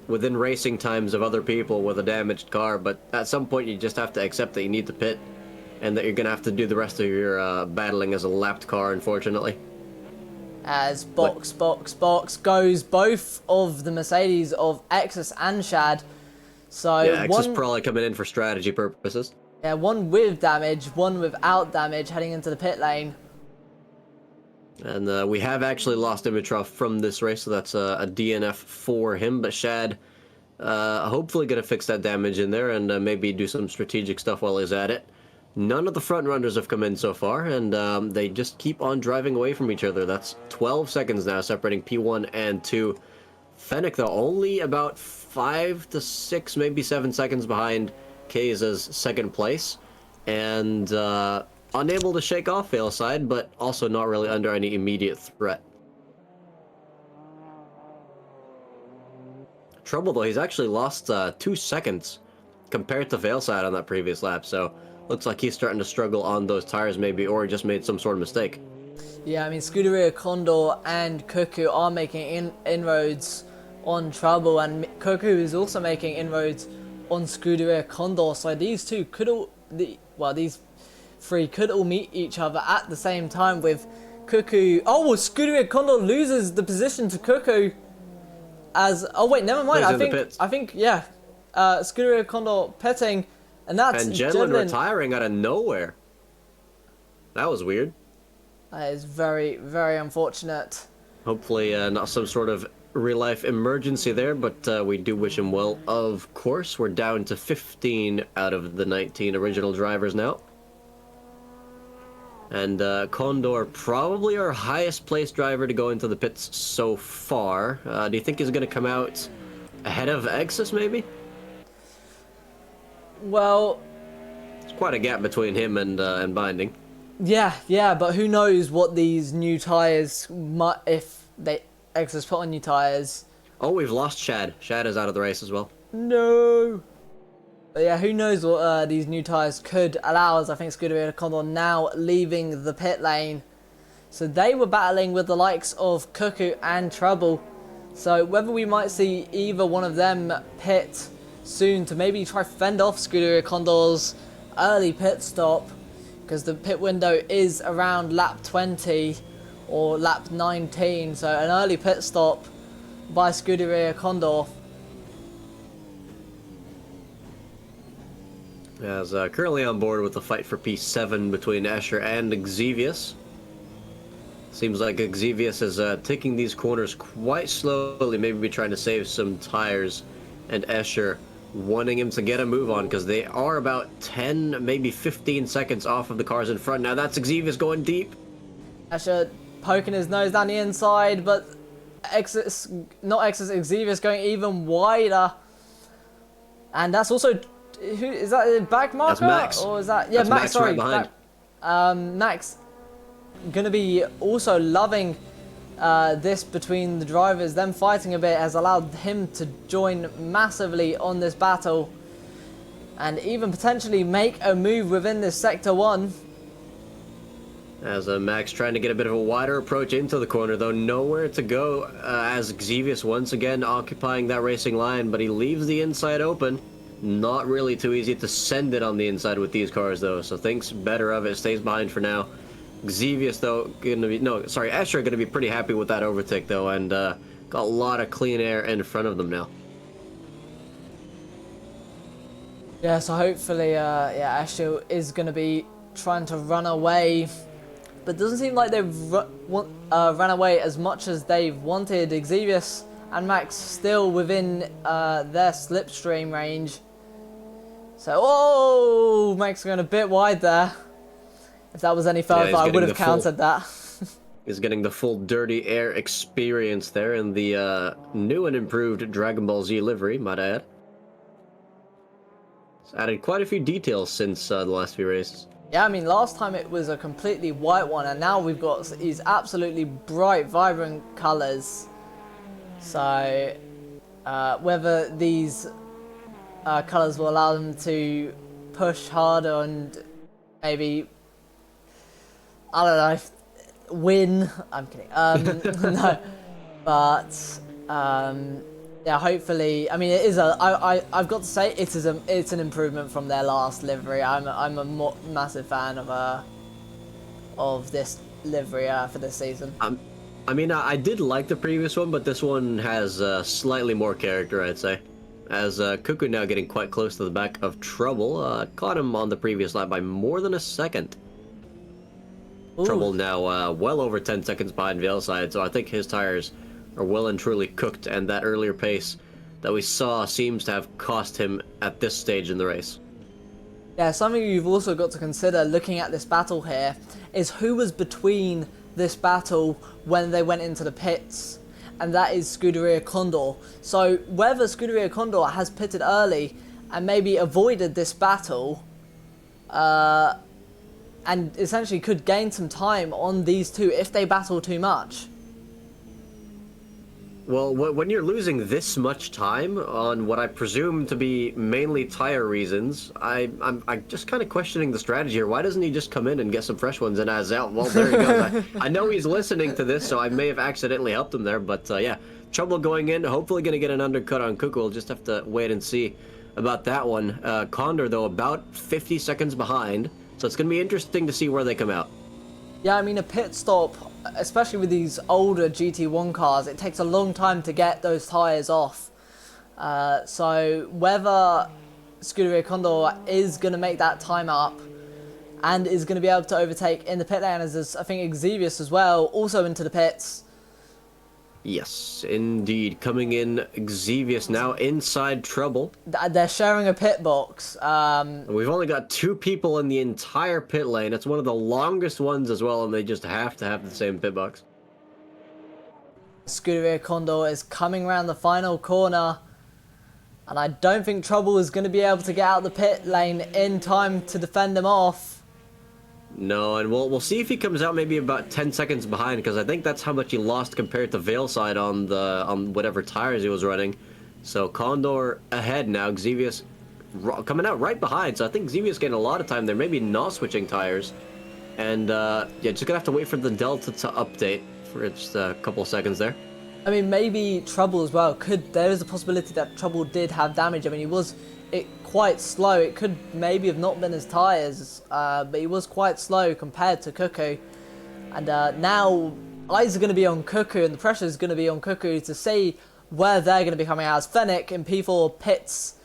[SPEAKER 2] racing times of other people with a damaged car, but at some point you just have to accept that you need to pit, and that you're going to have to do the rest of your battling as a lapped car, unfortunately.
[SPEAKER 3] As box goes both of the Mercedes of Exus and Shad. So
[SPEAKER 2] yeah, X is probably coming in for strategy purposes.
[SPEAKER 3] Yeah, one with damage, one without damage heading into the pit lane.
[SPEAKER 2] And we have actually lost Dimitrov from this race, so that's a DNF for him. But Shad hopefully going to fix that damage in there and maybe do some strategic stuff while he's at it. None of the front runners have come in so far, and they just keep on driving away from each other. That's 12 seconds now separating P1 and 2. Fennec, though, only about 5 to 6, maybe 7 seconds behind Keiza's second place. And unable to shake off Veilside, but also not really under any immediate threat. Trouble, though, he's actually lost 2 seconds compared to Veilside on that previous lap, so looks like he's starting to struggle on those tires maybe, or he just made some sort of mistake.
[SPEAKER 3] Yeah, I mean, Scuderia Condor and Cuckoo are making inroads on Trouble, and Cuckoo is also making inroads on Scuderia Condor, so these two could all... these three could all meet each other at the same time with Cuckoo... Oh, Scuderia Condor loses the position to Cuckoo as... Oh, wait, never mind. I think, yeah. Scuderia Condor pitting, and that's...
[SPEAKER 2] And Jedlin retiring out of nowhere. That was weird.
[SPEAKER 3] That is very, very unfortunate.
[SPEAKER 2] Hopefully not some sort of real-life emergency there, but we do wish him well, of course. We're down to 15 out of the 19 original drivers now. And Condor, probably our highest placed driver to go into the pits so far. Do you think he's going to come out ahead of Exus, maybe?
[SPEAKER 3] Well,
[SPEAKER 2] quite a gap between him and Binding.
[SPEAKER 3] Yeah, but who knows what these new tyres might, if they Exodus put on new tyres.
[SPEAKER 2] Oh, we've lost Shad. Shad is out of the race as well.
[SPEAKER 3] No. But yeah, who knows what these new tyres could allow us. I think Scuderia Condor now leaving the pit lane. So they were battling with the likes of Cuckoo and Trouble. So whether we might see either one of them pit soon to maybe try fend off Scuderia Condor's early pit stop, because the pit window is around lap 20 or lap 19, so an early pit stop by Scuderia Condor.
[SPEAKER 2] As currently on board with the fight for P7 between Escher and Xevious. Seems like Xevious is taking these corners quite slowly, maybe trying to save some tires, and Escher wanting him to get a move on because they are about 10, maybe 15 seconds off of the cars in front. Now that's Xevious going deep.
[SPEAKER 3] Escher poking his nose down the inside, but Xevious going even wider. And that's also, who is that, a back marker?
[SPEAKER 2] That's Max.
[SPEAKER 3] Or is that, yeah,
[SPEAKER 2] that's
[SPEAKER 3] Max, sorry.
[SPEAKER 2] Right behind.
[SPEAKER 3] Max going to be also loving this between the drivers. Them fighting a bit has allowed him to join massively on this battle and even potentially make a move within this Sector 1.
[SPEAKER 2] As Max trying to get a bit of a wider approach into the corner, though nowhere to go, as Xevious once again occupying that racing line, but he leaves the inside open. Not really too easy to send it on the inside with these cars, though, so thinks better of it, stays behind for now. Xevious, though, Escher gonna be pretty happy with that overtake, though, and got a lot of clean air in front of them now.
[SPEAKER 3] Yeah, so hopefully, Escher is gonna be trying to run away, but it doesn't seem like they've run away as much as they've wanted. Xevious and Max still within their slipstream range. So, oh, Max going a bit wide there. If that was any further, I would have countered that.
[SPEAKER 2] He's getting the full dirty air experience there in the new and improved Dragon Ball Z livery, might I add. It's added quite a few details since the last few races.
[SPEAKER 3] Yeah, I mean, last time it was a completely white one, and now we've got these absolutely bright, vibrant colours. So, whether these colours will allow them to push harder and maybe, I don't know, win. I'm kidding. No, but yeah, hopefully. I mean, it is a. I've got to say, it's an improvement from their last livery. I'm a massive fan of this livery for this season.
[SPEAKER 2] I mean, I did like the previous one, but this one has slightly more character, I'd say. As Cuckoo now getting quite close to the back of Trouble, caught him on the previous lap by more than a second. Ooh. Trouble now well over 10 seconds behind Veilside, so I think his tires are well and truly cooked, and that earlier pace that we saw seems to have cost him at this stage in the race.
[SPEAKER 3] Yeah, something you've also got to consider looking at this battle here is who was between this battle when they went into the pits, and that is Scuderia Condor. So whether Scuderia Condor has pitted early and maybe avoided this battle and essentially could gain some time on these two if they battle too much.
[SPEAKER 2] Well, when you're losing this much time on what I presume to be mainly tire reasons, I'm just kind of questioning the strategy here. Why doesn't he just come in and get some fresh ones in Azel? Well, there he goes. I know he's listening to this, so I may have accidentally helped him there, but yeah, Trouble going in, hopefully going to get an undercut on Cuckoo. We'll just have to wait and see about that one. Condor, though, about 50 seconds behind, so it's going to be interesting to see where they come out.
[SPEAKER 3] Yeah, I mean, a pit stop, especially with these older GT1 cars, it takes a long time to get those tyres off. So whether Scuderia Condor is going to make that time up and is going to be able to overtake in the pit lane, as I think Xevious as well, also into the pits.
[SPEAKER 2] Yes, indeed. Coming in, Xevious now inside Trouble.
[SPEAKER 3] They're sharing a pit box.
[SPEAKER 2] We've only got 2 people in the entire pit lane. It's one of the longest ones as well, and they just have to have the same pit box.
[SPEAKER 3] Scuderia Condor is coming around the final corner. And I don't think Trouble is going to be able to get out of the pit lane in time to defend them off.
[SPEAKER 2] No, and we'll see if he comes out maybe about 10 seconds behind, because I think that's how much he lost compared to Veilside on whatever tires he was running. So Condor ahead now, Xevious coming out right behind, so I think Xevious getting a lot of time there, maybe not switching tires. And yeah, just gonna have to wait for the Delta to update for just a couple of seconds there.
[SPEAKER 3] I mean, maybe Trouble as well. There is a possibility that Trouble did have damage. I mean, he was quite slow. It could maybe have not been his tyres, but he was quite slow compared to Cuckoo. And now eyes are going to be on Cuckoo, and the pressure is going to be on Cuckoo to see where they're going to be coming out. As Fennec in P4 pits.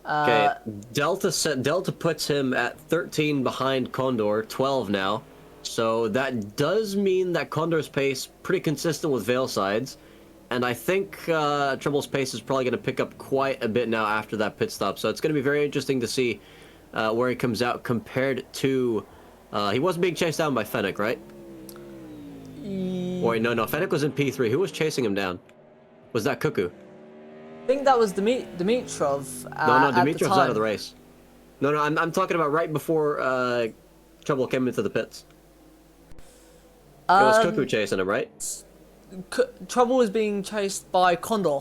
[SPEAKER 2] Okay, Delta puts him at 13 behind Condor, 12 now. So that does mean that Condor's pace pretty consistent with Veilside's. And I think Trouble's pace is probably going to pick up quite a bit now after that pit stop. So it's going to be very interesting to see where he comes out compared to... he wasn't being chased down by Fennec, right? Wait, no, Fennec was in P3. Who was chasing him down? Was that Cuckoo?
[SPEAKER 3] I think that was Dimitrov.
[SPEAKER 2] No, Dimitrov's out of the race. No, I'm talking about right before Trouble came into the pits. It was Cuckoo chasing him, right?
[SPEAKER 3] Trouble was being chased by Condor.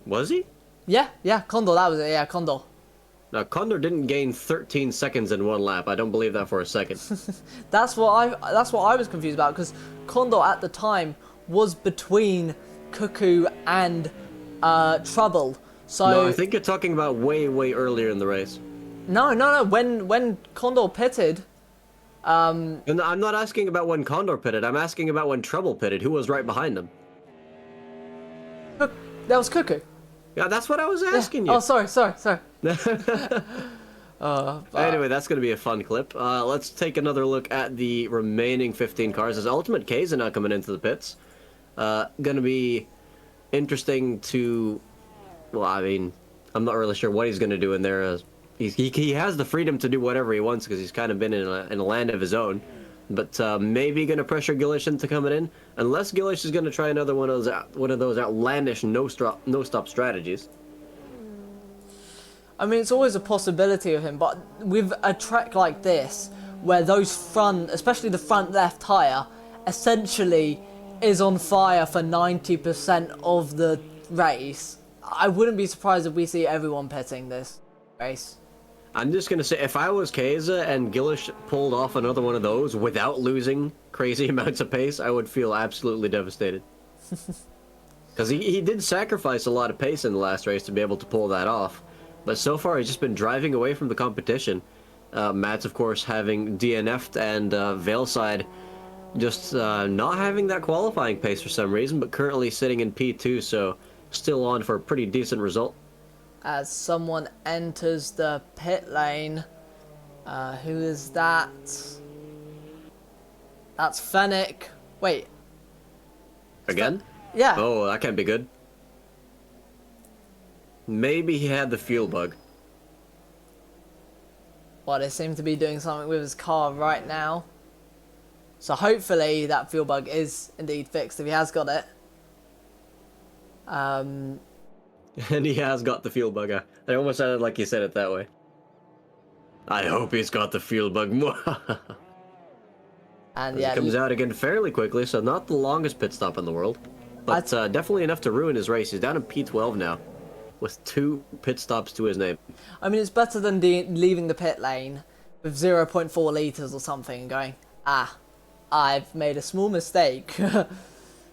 [SPEAKER 2] Was he?
[SPEAKER 3] Yeah, Condor, that was it, yeah, Condor.
[SPEAKER 2] No, Condor didn't gain 13 seconds in one lap. I don't believe that for a second.
[SPEAKER 3] That's what I was confused about, because Condor at the time was between Cuckoo and Trouble. So
[SPEAKER 2] No, I think you're talking about way earlier in the race.
[SPEAKER 3] No. When Condor pitted,
[SPEAKER 2] And I'm not asking about when Condor pitted. I'm asking about when Trouble pitted. Who was right behind him?
[SPEAKER 3] that was Cuckoo.
[SPEAKER 2] Yeah, that's what I was asking you.
[SPEAKER 3] Oh, sorry.
[SPEAKER 2] Anyway, that's going to be a fun clip. Let's take another look at the remaining 15 cars. As Ultimate K's are now coming into the pits. Going to be interesting to... Well, I mean, I'm not really sure what he's going to do in there. He has the freedom to do whatever he wants because he's kind of been in a land of his own. But maybe going to pressure Gillish into coming in, unless Gillish is going to try another one of those outlandish no-stop strategies.
[SPEAKER 3] I mean, it's always a possibility of him, but with a track like this, where those front, especially the front left tyre, essentially is on fire for 90% of the race, I wouldn't be surprised if we see everyone pitting this race.
[SPEAKER 2] I'm just going to say, if I was Keza and Gillish pulled off another one of those without losing crazy amounts of pace, I would feel absolutely devastated. Because he did sacrifice a lot of pace in the last race to be able to pull that off. But so far, he's just been driving away from the competition. Matt's, of course, having DNF'd, and Veilside just not having that qualifying pace for some reason, but currently sitting in P2, so still on for a pretty decent result.
[SPEAKER 3] As someone enters the pit lane, who is that? That's Fennec. Wait.
[SPEAKER 2] Again?
[SPEAKER 3] Yeah.
[SPEAKER 2] Oh, that can't be good. Maybe he had the fuel bug.
[SPEAKER 3] Well, they seem to be doing something with his car right now. So hopefully that fuel bug is indeed fixed if he has got it.
[SPEAKER 2] And he has got the fuel bug. I almost sounded like he said it that way. I hope he's got the fuel bug.
[SPEAKER 3] And yeah,
[SPEAKER 2] he comes out again fairly quickly, so not the longest pit stop in the world. But definitely enough to ruin his race. He's down in P12 now, with 2 pit stops to his name.
[SPEAKER 3] I mean, it's better than leaving the pit lane with 0.4 litres or something and going, I've made a small mistake.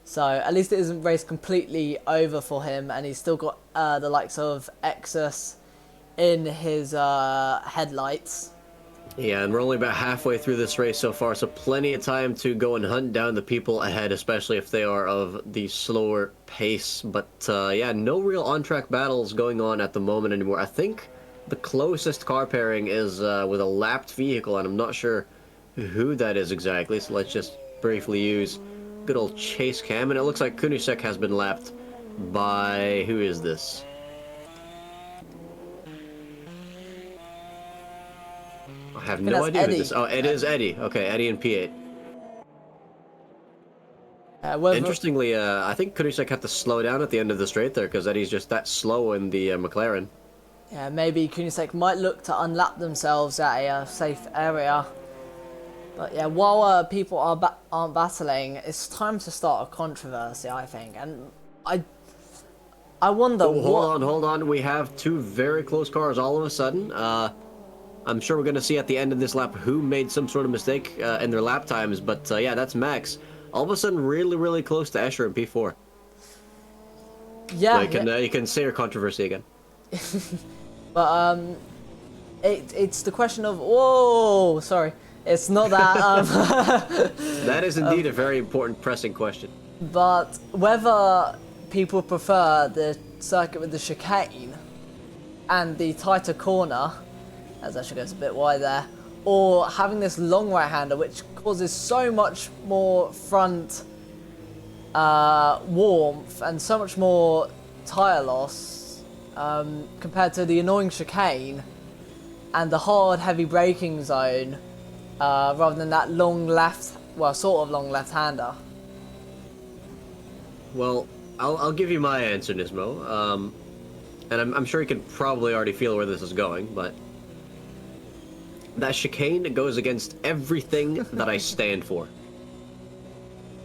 [SPEAKER 3] So at least it isn't race completely over for him, and he's still got the likes of Exus in his headlights.
[SPEAKER 2] Yeah, and we're only about halfway through this race so far, so plenty of time to go and hunt down the people ahead, especially if they are of the slower pace. But yeah, no real on-track battles going on at the moment anymore. I think the closest car pairing is with a lapped vehicle, and I'm not sure who that is exactly, so let's just briefly use good old chase cam, and it looks like Kunishek has been lapped by... who is this? I have no idea who this... Oh, it is Eddie. Okay, Eddie in P8. Interestingly, I think Kunisek had to slow down at the end of the straight there because Eddie's just that slow in the McLaren.
[SPEAKER 3] Yeah, maybe Kunisek might look to unlap themselves at a safe area. But yeah, while people aren't battling, it's time to start a controversy, I think. And I wonder
[SPEAKER 2] Hold on. We have two very close cars all of a sudden. I'm sure we're going to see at the end of this lap who made some sort of mistake in their lap times. But yeah, that's Max. All of a sudden, really, really close to Escher in P4.
[SPEAKER 3] Yeah,
[SPEAKER 2] so you can say your controversy again.
[SPEAKER 3] But it's the question of whoa, sorry, it's not that.
[SPEAKER 2] That is indeed a very important pressing question.
[SPEAKER 3] But whether people prefer the circuit with the chicane and the tighter corner, as Escher goes a bit wide there, or having this long right-hander which causes so much more front warmth and so much more tyre loss compared to the annoying chicane and the hard heavy braking zone rather than that long left, well, sort of long left-hander.
[SPEAKER 2] Well, I'll give you my answer, Nismo. And I'm sure you can probably already feel where this is going, but that chicane goes against everything that I stand for.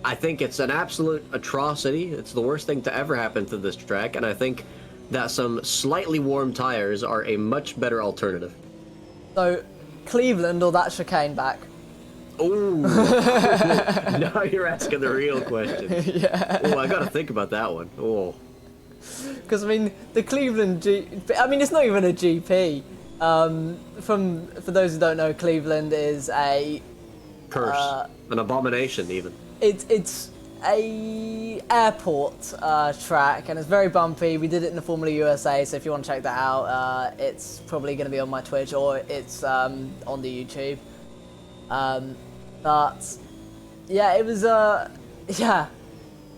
[SPEAKER 2] I think it's an absolute atrocity. It's the worst thing to ever happen to this track, and I think that some slightly warm tires are a much better alternative.
[SPEAKER 3] So, Cleveland or that chicane back?
[SPEAKER 2] Oh, now you're asking the real question.
[SPEAKER 3] Yeah.
[SPEAKER 2] Oh, I gotta think about that one. Oh.
[SPEAKER 3] Because, I mean, the Cleveland I mean, it's not even a GP. For those who don't know, Cleveland is a
[SPEAKER 2] Curse. An abomination, even.
[SPEAKER 3] It's a airport track, and it's very bumpy. We did it in the Formula USA, so if you want to check that out, it's probably going to be on my Twitch or it's on the YouTube. But yeah, it was yeah,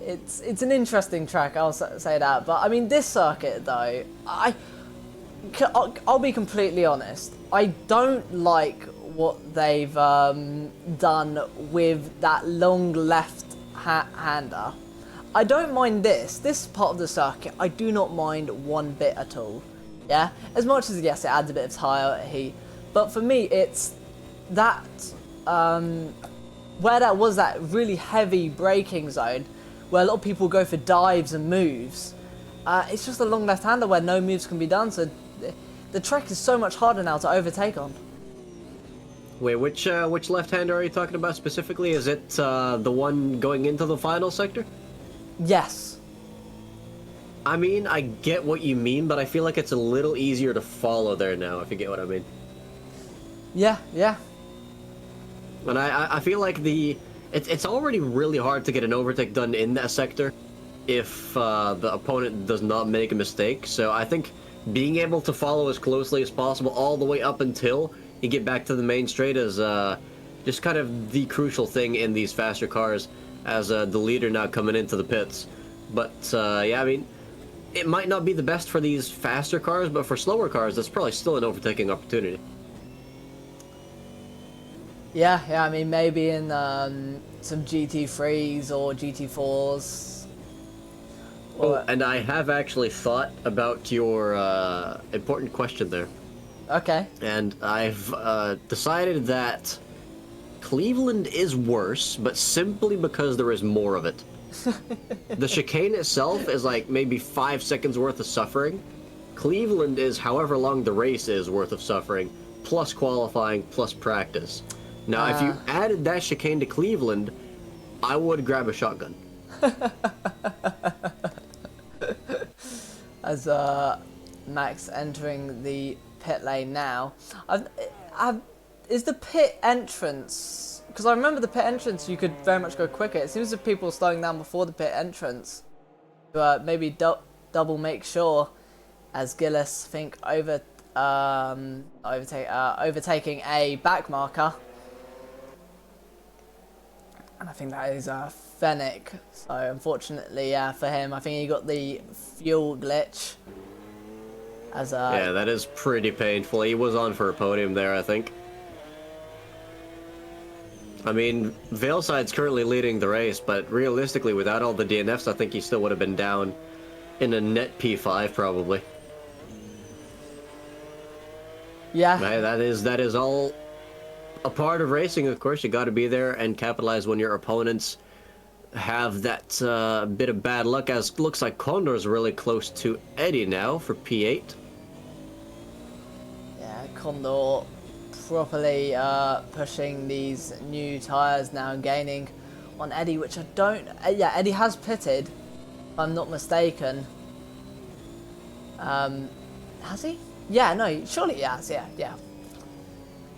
[SPEAKER 3] it's an interesting track. I'll say that. But I mean, this circuit though, I'll be completely honest. I don't like what they've done with that long left-hander. I don't mind this part of the circuit. I do not mind one bit at all. Yeah, as much as yes, it adds a bit of tyre heat, but for me, it's that where that was that really heavy braking zone, where a lot of people go for dives and moves. It's just a long left-hander where no moves can be done. So the track is so much harder now to overtake on.
[SPEAKER 2] Wait, which left-hander are you talking about specifically? Is it the one going into the final sector?
[SPEAKER 3] Yes.
[SPEAKER 2] I mean, I get what you mean, but I feel like it's a little easier to follow there now, if you get what I mean.
[SPEAKER 3] Yeah, yeah.
[SPEAKER 2] And I feel like it's already really hard to get an overtake done in that sector if the opponent does not make a mistake. So I think being able to follow as closely as possible all the way up until you get back to the main straight is just kind of the crucial thing in these faster cars as the leader now coming into the pits. But yeah, I mean, it might not be the best for these faster cars, but for slower cars, that's probably still an overtaking opportunity.
[SPEAKER 3] Yeah, I mean, maybe in some GT3s or GT4s.
[SPEAKER 2] Oh, and I have actually thought about your important question there.
[SPEAKER 3] Okay.
[SPEAKER 2] And I've decided that Cleveland is worse, but simply because there is more of it. The chicane itself is like maybe 5 seconds worth of suffering. Cleveland is however long the race is worth of suffering, plus qualifying, plus practice. Now, if you added that chicane to Cleveland, I would grab a shotgun.
[SPEAKER 3] As Max entering the pit lane now, is the pit entrance? Because I remember the pit entrance, you could very much go quicker. It seems that people are slowing down before the pit entrance. Maybe double make sure, as Gillis think overtaking a back marker. And I think that is Fennec. So unfortunately, for him, I think he got the fuel glitch. Yeah,
[SPEAKER 2] that is pretty painful. He was on for a podium there, I think. I mean, Veilside's currently leading the race, but realistically, without all the DNFs, I think he still would have been down in a net P5 probably.
[SPEAKER 3] Yeah.
[SPEAKER 2] Hey, that is all a part of racing, of course. You got to be there and capitalize when your opponents have that bit of bad luck, as looks like Condor's really close to Eddie now for P8.
[SPEAKER 3] Yeah, Condor properly pushing these new tyres now, gaining on Eddie, which I don't... yeah, Eddie has pitted, if I'm not mistaken. Has he? Yeah, no, surely he has, yeah.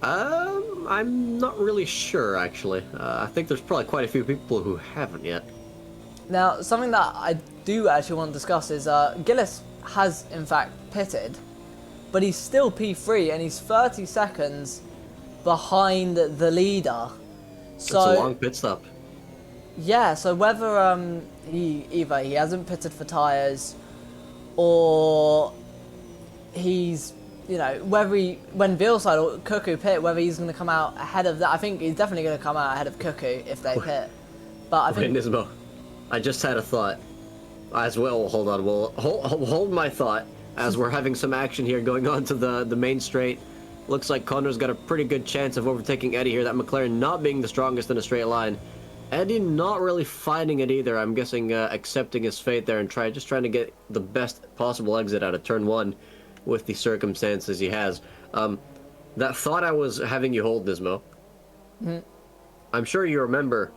[SPEAKER 2] I'm not really sure, actually. I think there's probably quite a few people who haven't yet.
[SPEAKER 3] Now, something that I do actually want to discuss is Gillis has, in fact, pitted, but he's still P3 and he's 30 seconds behind the leader. So,
[SPEAKER 2] it's a long pit stop.
[SPEAKER 3] Yeah, so whether either he hasn't pitted for tyres or he's, you know, whether when Veilside or Cuckoo pit, whether he's going to come out ahead of that. I think he's definitely going to come out ahead of Cuckoo if they pit. But I think...
[SPEAKER 2] Wait, Nismo, I just had a thought. As well, hold on, we'll hold my thought as we're having some action here going on to the main straight. Looks like Connor's got a pretty good chance of overtaking Eddie here, that McLaren not being the strongest in a straight line. Eddie not really fighting it either. I'm guessing accepting his fate there and just trying to get the best possible exit out of turn 1 with the circumstances he has. That thought I was having you hold, Nismo.
[SPEAKER 3] Mm-hmm.
[SPEAKER 2] I'm sure you remember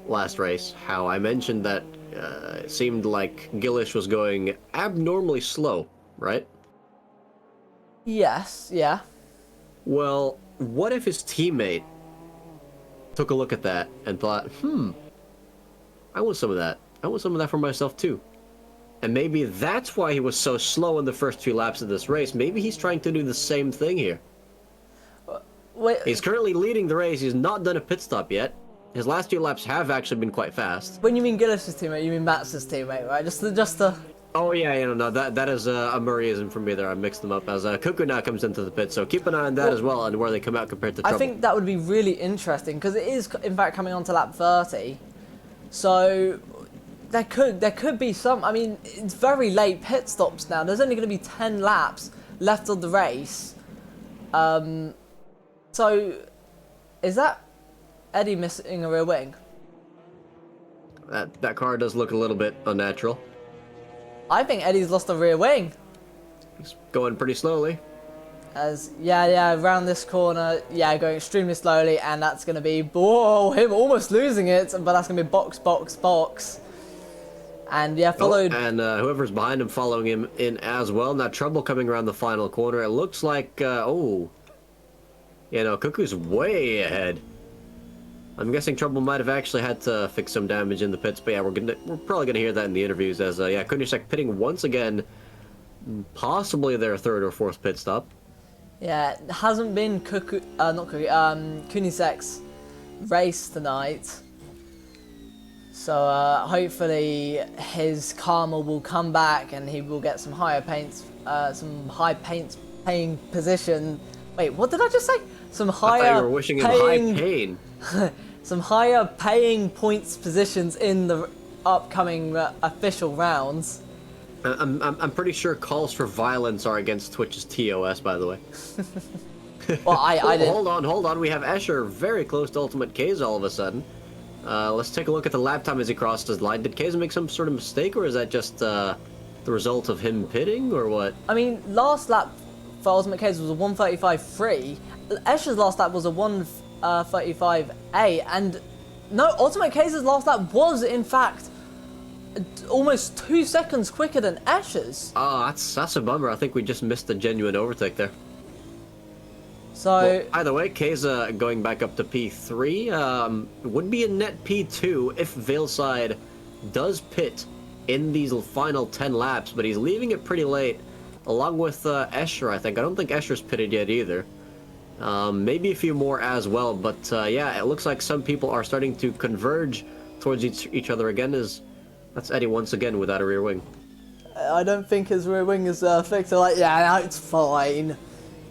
[SPEAKER 2] last race how I mentioned that it seemed like Gillish was going abnormally slow, right?
[SPEAKER 3] Yes, yeah.
[SPEAKER 2] Well, what if his teammate took a look at that and thought, I want some of that. I want some of that for myself too. And maybe that's why he was so slow in the first few laps of this race. Maybe he's trying to do the same thing here.
[SPEAKER 3] Wait,
[SPEAKER 2] He's currently leading the race. He's not done a pit stop yet. His last few laps have actually been quite fast.
[SPEAKER 3] when you mean Gillis's teammate, you mean Max's teammate, right? Just the...
[SPEAKER 2] Oh yeah, no, that is a Murrayism from me there. I mixed them up as Cuckoo now comes into the pit, so keep an eye on that as well and where they come out compared to Trouble.
[SPEAKER 3] I think that would be really interesting because it is, in fact, coming on to lap 30. So there could be some. I mean, it's very late pit stops now. There's only going to be 10 laps left of the race. So is that Eddie missing a rear wing?
[SPEAKER 2] That car does look a little bit unnatural.
[SPEAKER 3] I think Eddie's lost a rear wing.
[SPEAKER 2] He's going pretty slowly.
[SPEAKER 3] As around this corner, going extremely slowly, and that's going to be, whoa, him almost losing it, but that's going to be box. And followed.
[SPEAKER 2] Oh, and whoever's behind him following him in as well. Now Trouble coming around the final corner. It looks like, Cuckoo's way ahead. I'm guessing Trouble might have actually had to fix some damage in the pits, but yeah, we're probably gonna hear that in the interviews as Kunisek pitting once again, possibly their third or fourth pit stop.
[SPEAKER 3] Yeah, it hasn't been Kunisek's race tonight, so hopefully his karma will come back and he will get some higher paints, some high paints paying position. Wait, what did I just say? Some higher.
[SPEAKER 2] I thought you were wishing him high pain.
[SPEAKER 3] Some higher paying points positions in the upcoming official rounds.
[SPEAKER 2] I'm pretty sure calls for violence are against Twitch's TOS, by the way.
[SPEAKER 3] Well, I didn't.
[SPEAKER 2] Hold on. We have Escher very close to Ultimate K's all of a sudden. Let's take a look at the lap time as he crossed his line. Did K's make some sort of mistake, or is that just the result of him pitting, or what?
[SPEAKER 3] I mean, last lap for Ultimate K's was a 1:35.3. Escher's last lap was a 1:35.8, and no, Ultimate K's last lap was in fact almost 2 seconds quicker than Escher's.
[SPEAKER 2] Oh, that's a bummer. I think we just missed a genuine overtake there.
[SPEAKER 3] So
[SPEAKER 2] well, either way, Keza going back up to P3 would be a net P2 if Veilside does pit in these final 10 laps, but he's leaving it pretty late, along with Escher, I think. I don't think Escher's pitted yet either. Maybe a few more as well, but it looks like some people are starting to converge towards each other again. That's Eddie once again without a rear wing.
[SPEAKER 3] I don't think his rear wing is fixed. They're like, no, it's fine.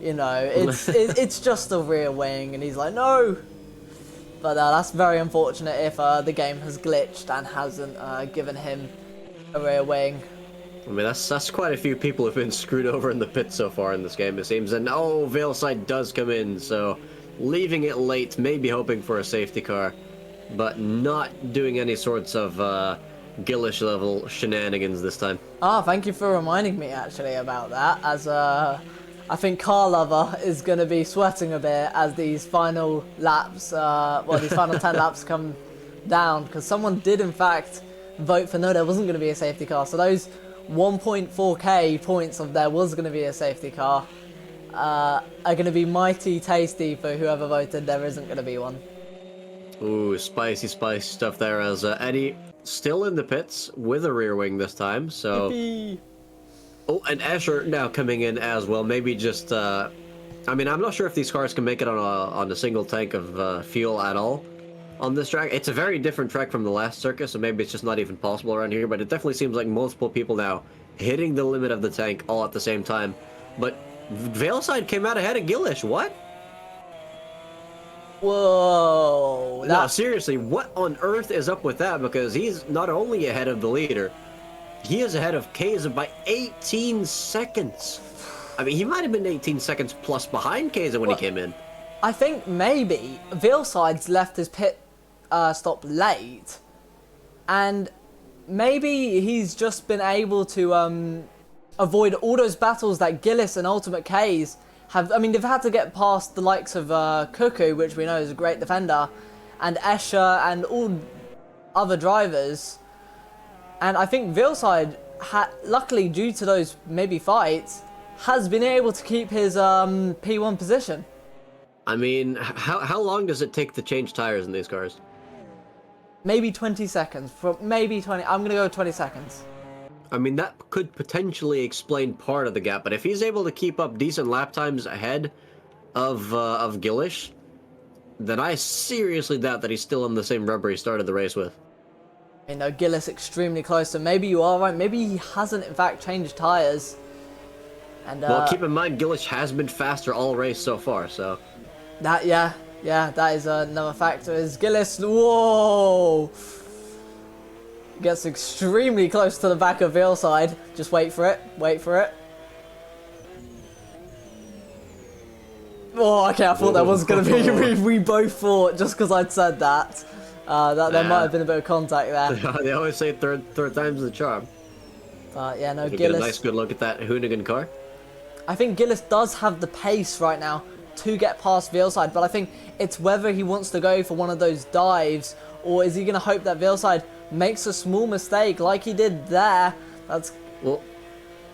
[SPEAKER 3] You know, it's just a rear wing, and he's like, no. But that's very unfortunate if the game has glitched and hasn't given him a rear wing.
[SPEAKER 2] I mean, that's quite a few people who've been screwed over in the pit so far in this game, it seems. And oh, Veilside does come in, so leaving it late, maybe hoping for a safety car, but not doing any sorts of Gillish level shenanigans this time.
[SPEAKER 3] Ah, thank you for reminding me actually about that, as I think Car Lover is going to be sweating a bit as these final laps, these final 10 laps come down, because someone did in fact vote for no, there wasn't going to be a safety car. So those 1.4k points of there was going to be a safety car are going to be mighty tasty for whoever voted there isn't going to be one.
[SPEAKER 2] Ooh, spicy stuff there as Eddie still in the pits with a rear wing this time, so...
[SPEAKER 3] Yippee.
[SPEAKER 2] Oh, and Escher now coming in as well, maybe just, I mean, I'm not sure if these cars can make it on a single tank of fuel at all on this track. It's a very different track from the last circuit, so maybe it's just not even possible around here, but it definitely seems like multiple people now hitting the limit of the tank all at the same time. But Veilside came out ahead of Gillish, what?
[SPEAKER 3] Whoa.
[SPEAKER 2] No, seriously, what on earth is up with that? Because he's not only ahead of the leader, he is ahead of Keza by 18 seconds. I mean, he might have been 18 seconds plus behind Keza when he came in.
[SPEAKER 3] I think maybe Veilside's left his pit stop late, and maybe he's just been able to avoid all those battles that Gillis and Ultimate K's have. I mean, they've had to get past the likes of Cuckoo, which we know is a great defender, and Escher and all other drivers. And I think Veilside, luckily due to those maybe fights, has been able to keep his P1 position.
[SPEAKER 2] I mean, how long does it take to change tires in these cars?
[SPEAKER 3] Maybe 20 seconds. Maybe 20. I'm going to go 20 seconds.
[SPEAKER 2] I mean, that could potentially explain part of the gap, but if he's able to keep up decent lap times ahead of Gillish, then I seriously doubt that he's still in the same rubber he started the race with.
[SPEAKER 3] You know, Gillis extremely close, so maybe you are right. Maybe he hasn't, in fact, changed tires. And
[SPEAKER 2] well, keep in mind, Gillish has been faster all race so far, so...
[SPEAKER 3] Yeah, that is another factor. Is Gillis, whoa, gets extremely close to the back of Veilside. Just wait for it. Oh, okay, I thought that was going to be, we both thought, just because I'd said that, that there might have been a bit of contact there.
[SPEAKER 2] They always say third time's the charm.
[SPEAKER 3] But yeah, no,
[SPEAKER 2] Gillis...
[SPEAKER 3] Gillis...
[SPEAKER 2] Get a nice good look at that Hoonigan car.
[SPEAKER 3] I think Gillis does have the pace right now to get past Veilside, but I think it's whether he wants to go for one of those dives, or is he going to hope that Veilside makes a small mistake like he did there. That's...
[SPEAKER 2] Well,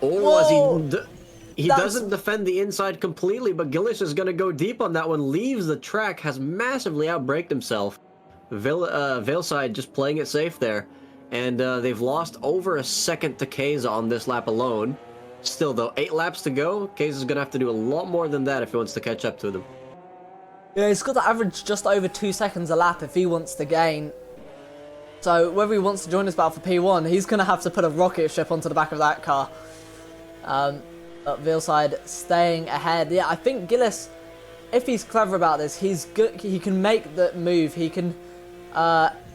[SPEAKER 2] or was he doesn't defend the inside completely, but Gillish is going to go deep on that one, leaves the track, has massively outbraked himself. Veilside just playing it safe there, and they've lost over a second to Keza on this lap alone. Still, though, 8 laps to go. Keza's going to have to do a lot more than that if he wants to catch up to them.
[SPEAKER 3] Yeah, he's got to average just over 2 seconds a lap if he wants to gain. So, whether he wants to join this battle for P1, he's going to have to put a rocket ship onto the back of that car. But Veilside staying ahead. Yeah, I think Gillis, if he's clever about this, he's good. He can make the move. He can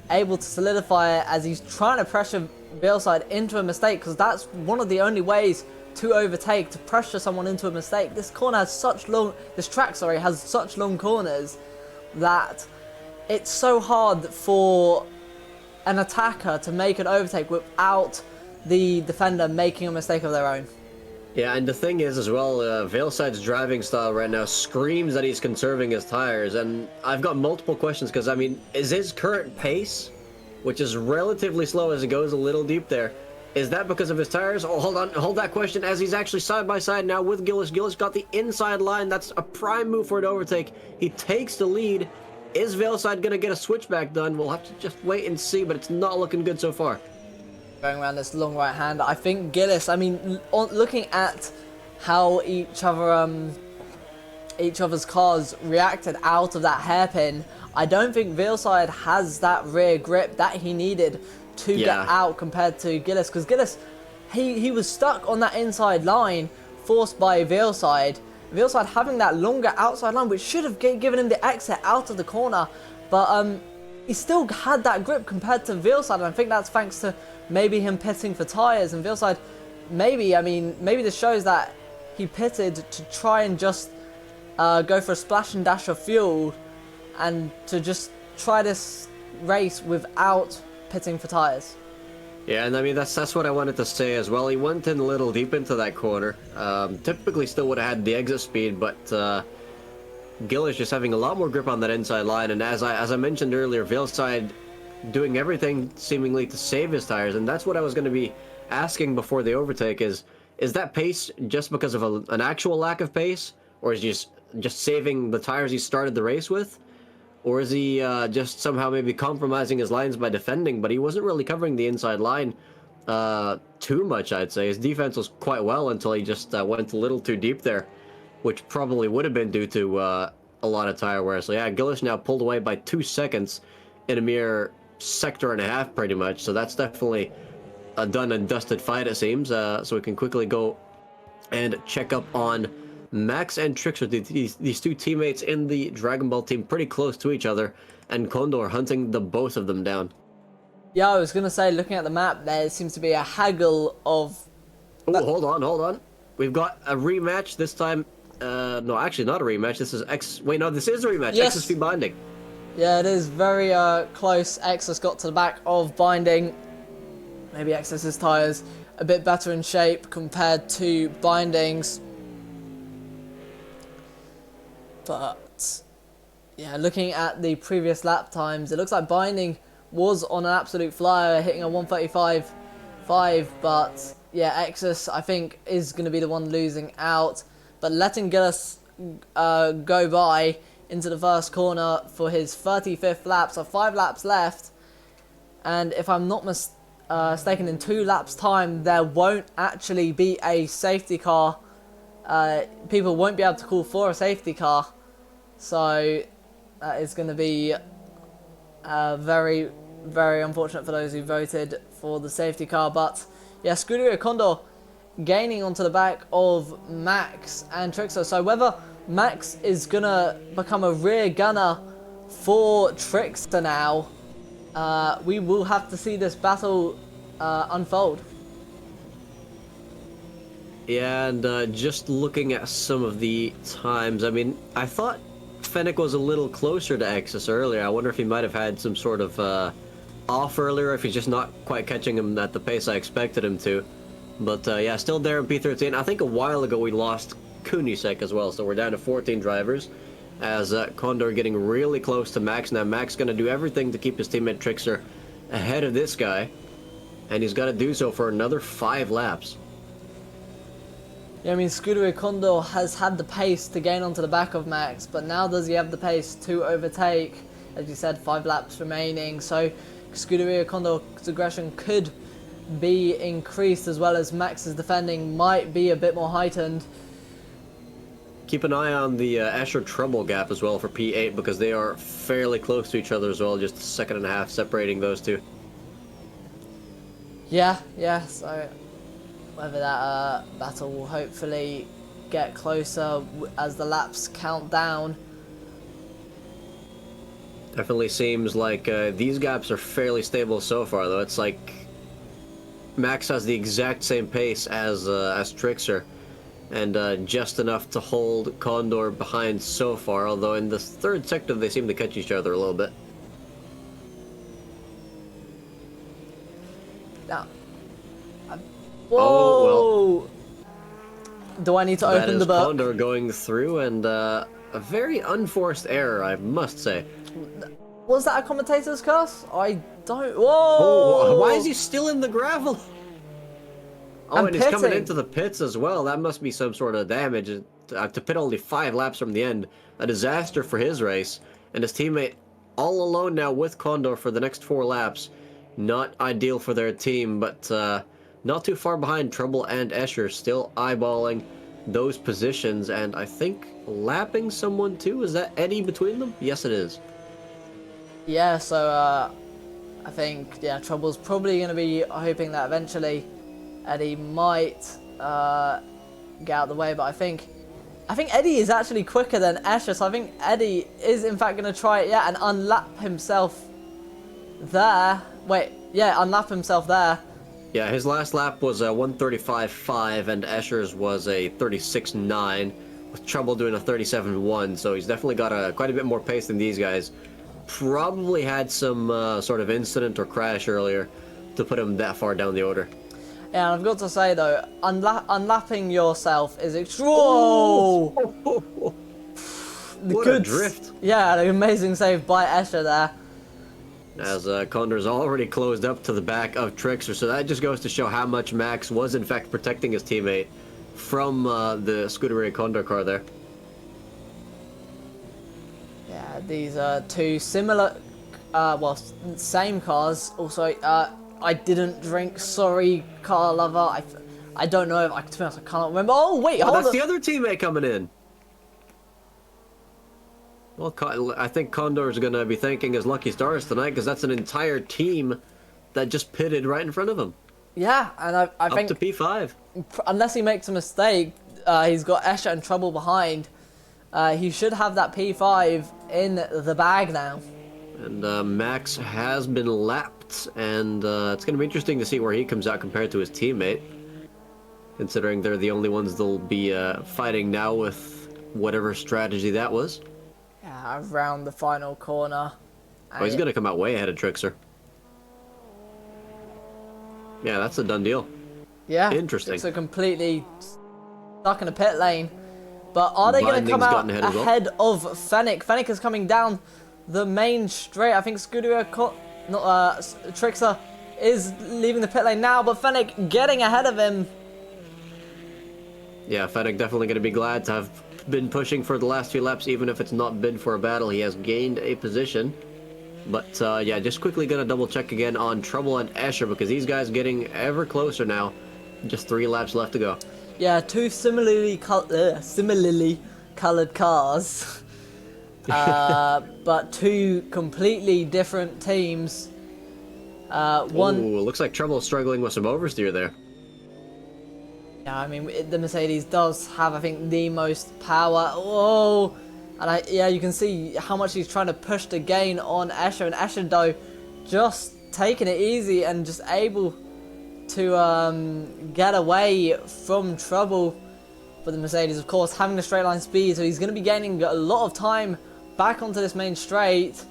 [SPEAKER 3] able to solidify it as he's trying to pressure Veilside into a mistake, because that's one of the only ways to overtake, to pressure someone into a mistake. This corner has such long, this track, sorry, has such long corners that it's so hard for an attacker to make an overtake without the defender making a mistake of their own.
[SPEAKER 2] Yeah, and the thing is as well, Veilside's driving style right now screams that he's conserving his tires, and I've got multiple questions, because I mean, is his current pace, which is relatively slow as it goes a little deep there, is that because of his tires? Oh, hold on, hold that question, as he's actually side by side now with Gillish. Gillish got the inside line. That's a prime move for an overtake. He takes the lead. Is Veilside going to get a switchback done? We'll have to just wait and see, but it's not looking good so far.
[SPEAKER 3] Going around this long right hand, I think Gillis, I mean, looking at how each other's cars reacted out of that hairpin, I don't think Veilside has that rear grip that he needed to get out compared to Gillis, because Gillis, he was stuck on that inside line forced by Veilside. Veilside having that longer outside line, which should have given him the exit out of the corner, But he still had that grip compared to Veilside, and I think that's thanks to maybe him pitting for tyres. And Veilside, maybe this shows that he pitted to try and just go for a splash and dash of fuel, and to just try this race without pitting for tyres.
[SPEAKER 2] Yeah, and I mean, that's what I wanted to say as well. He went in a little deep into that corner. Typically still would have had the exit speed, but Gill is just having a lot more grip on that inside line. And as I mentioned earlier, Veilside doing everything seemingly to save his tires. And that's what I was going to be asking before the overtake is that pace just because of an actual lack of pace? Or is he just saving the tires he started the race with? Or is he just somehow maybe compromising his lines by defending? But he wasn't really covering the inside line too much, I'd say. His defense was quite well until he just went a little too deep there, which probably would have been due to a lot of tire wear. So yeah, Gillish now pulled away by 2 seconds in a mere sector and a half, pretty much. So that's definitely a done and dusted fight, it seems. So we can quickly go and check up on Max and Trickster, these two teammates in the Dragon Ball team, pretty close to each other, and Condor hunting the both of them down.
[SPEAKER 3] Yeah, I was going to say, looking at the map, there seems to be a haggle of...
[SPEAKER 2] Oh, hold on. We've got a rematch this time. No, actually not a rematch. This is Wait, no, this is a rematch.
[SPEAKER 3] Yes.
[SPEAKER 2] XSP Binding.
[SPEAKER 3] Yeah, it is very close. Exus got to the back of Binding. Maybe Exus's tyres a bit better in shape compared to Binding's. But yeah, looking at the previous lap times, it looks like Binding was on an absolute flyer, hitting a 1:35.5. But yeah, Exus, I think, is going to be the one losing out. But letting Gillis go by into the first corner for his 35th lap, so 5 laps left. And if I'm not mistaken, in 2 laps' time, there won't actually be a safety car. People won't be able to call for a safety car. So that is going to be very, very unfortunate for those who voted for the safety car. But yeah, Scuderia Condor gaining onto the back of Max and Trickster. So whether Max is going to become a rear gunner for Trickster now, we will have to see this battle unfold.
[SPEAKER 2] Yeah, and just looking at some of the times, I mean, I thought Fennec was a little closer to Exus earlier. I wonder if he might have had some sort of off earlier, if he's just not quite catching him at the pace I expected him to. But yeah, still there in P13. I think a while ago we lost Kunisek as well, so we're down to 14 drivers. As Condor getting really close to Max. Now Max going to do everything to keep his teammate Trickster ahead of this guy. And he's got to do so for another 5 laps.
[SPEAKER 3] Yeah, I mean, Scuderia Condor has had the pace to gain onto the back of Max, but now does he have the pace to overtake? As you said, 5 laps remaining, so Scuderia Condor's aggression could be increased, as well as Max's defending might be a bit more heightened.
[SPEAKER 2] Keep an eye on the Escher Trouble gap as well for P8, because they are fairly close to each other as well, just a second and a half separating those two.
[SPEAKER 3] Yeah, so whether that battle will hopefully get closer as the laps count down.
[SPEAKER 2] Definitely seems like these gaps are fairly stable so far, though. It's like Max has the exact same pace as Trickster, and just enough to hold Condor behind so far, although in the 3rd sector they seem to catch each other a little bit.
[SPEAKER 3] Now, whoa!
[SPEAKER 2] Oh, well.
[SPEAKER 3] Do I need to open the book?
[SPEAKER 2] Condor going through, and a very unforced error, I must say.
[SPEAKER 3] Was that a commentator's curse? I don't... Whoa!
[SPEAKER 2] Oh, why is he still in the gravel? Oh, and he's coming
[SPEAKER 3] pitting
[SPEAKER 2] into the pits as well. That must be some sort of damage. To pit only 5 laps from the end. A disaster for his race. And his teammate all alone now with Condor for the next 4 laps. Not ideal for their team, but not too far behind Trouble and Escher. Still eyeballing those positions, and I think lapping someone too. Is that Eddie between them? Yes, it is.
[SPEAKER 3] Yeah, so I think, yeah, Trouble's probably going to be hoping that eventually Eddie might get out of the way, but I think I think Eddie is actually quicker than Escher, so I think Eddie is in fact going to try it, yeah, and unlap himself there. Wait, yeah, unlap himself there.
[SPEAKER 2] Yeah, his last lap was a 1:35.5, and Escher's was a 36.9, with Trouble doing a 37.1. So he's definitely got quite a bit more pace than these guys. Probably had some sort of incident or crash earlier to put him that far down the order.
[SPEAKER 3] Yeah, and I've got to say though, unlapping yourself is Whoa!
[SPEAKER 2] What a drift!
[SPEAKER 3] Yeah, an amazing save by Escher there.
[SPEAKER 2] As Condor's already closed up to the back of Trickster, so that just goes to show how much Max was in fact protecting his teammate from the Scuderia Condor car there.
[SPEAKER 3] Yeah, these are two similar, well, same cars. Also, I didn't drink. Sorry, car lover. I don't know if to be honest, I can't remember. Oh wait, hold on.
[SPEAKER 2] That's the other teammate coming in. Well, I think Condor's going to be thanking his lucky stars tonight, because that's an entire team that just pitted right in front of him.
[SPEAKER 3] Yeah, and I think...
[SPEAKER 2] Up to P5.
[SPEAKER 3] Unless he makes a mistake, he's got Escher and Trouble behind. He should have that P5 in the bag now.
[SPEAKER 2] And Max has been lapped, and it's going to be interesting to see where he comes out compared to his teammate, considering they're the only ones that'll be fighting now with whatever strategy that was.
[SPEAKER 3] Yeah, around the final corner.
[SPEAKER 2] Oh, he's going to come out way ahead of Trickster. Yeah, that's a done deal.
[SPEAKER 3] Yeah.
[SPEAKER 2] Interesting.
[SPEAKER 3] So completely stuck in a pit lane. But are they going to come out ahead of Fennec? Fennec is coming down the main straight. I think Trickster is leaving the pit lane now, but Fennec getting ahead of him.
[SPEAKER 2] Yeah, Fennec definitely going to be glad to have been pushing for the last few laps, even if it's not been for a battle. He has gained a position. But yeah, just quickly going to double check again on Trouble and Escher, because these guys getting ever closer now. Just 3 laps left to go.
[SPEAKER 3] Yeah, two similarly colored cars. But two completely different teams. One.
[SPEAKER 2] Ooh, looks like Trouble's struggling with some oversteer there.
[SPEAKER 3] Yeah, I mean, the Mercedes does have, I think, the most power. Whoa! And yeah, you can see how much he's trying to push the gain on Escher. And Escher, though, just taking it easy and just able to get away from Trouble. But the Mercedes, of course, having the straight line speed, so he's going to be gaining a lot of time back onto this main straight.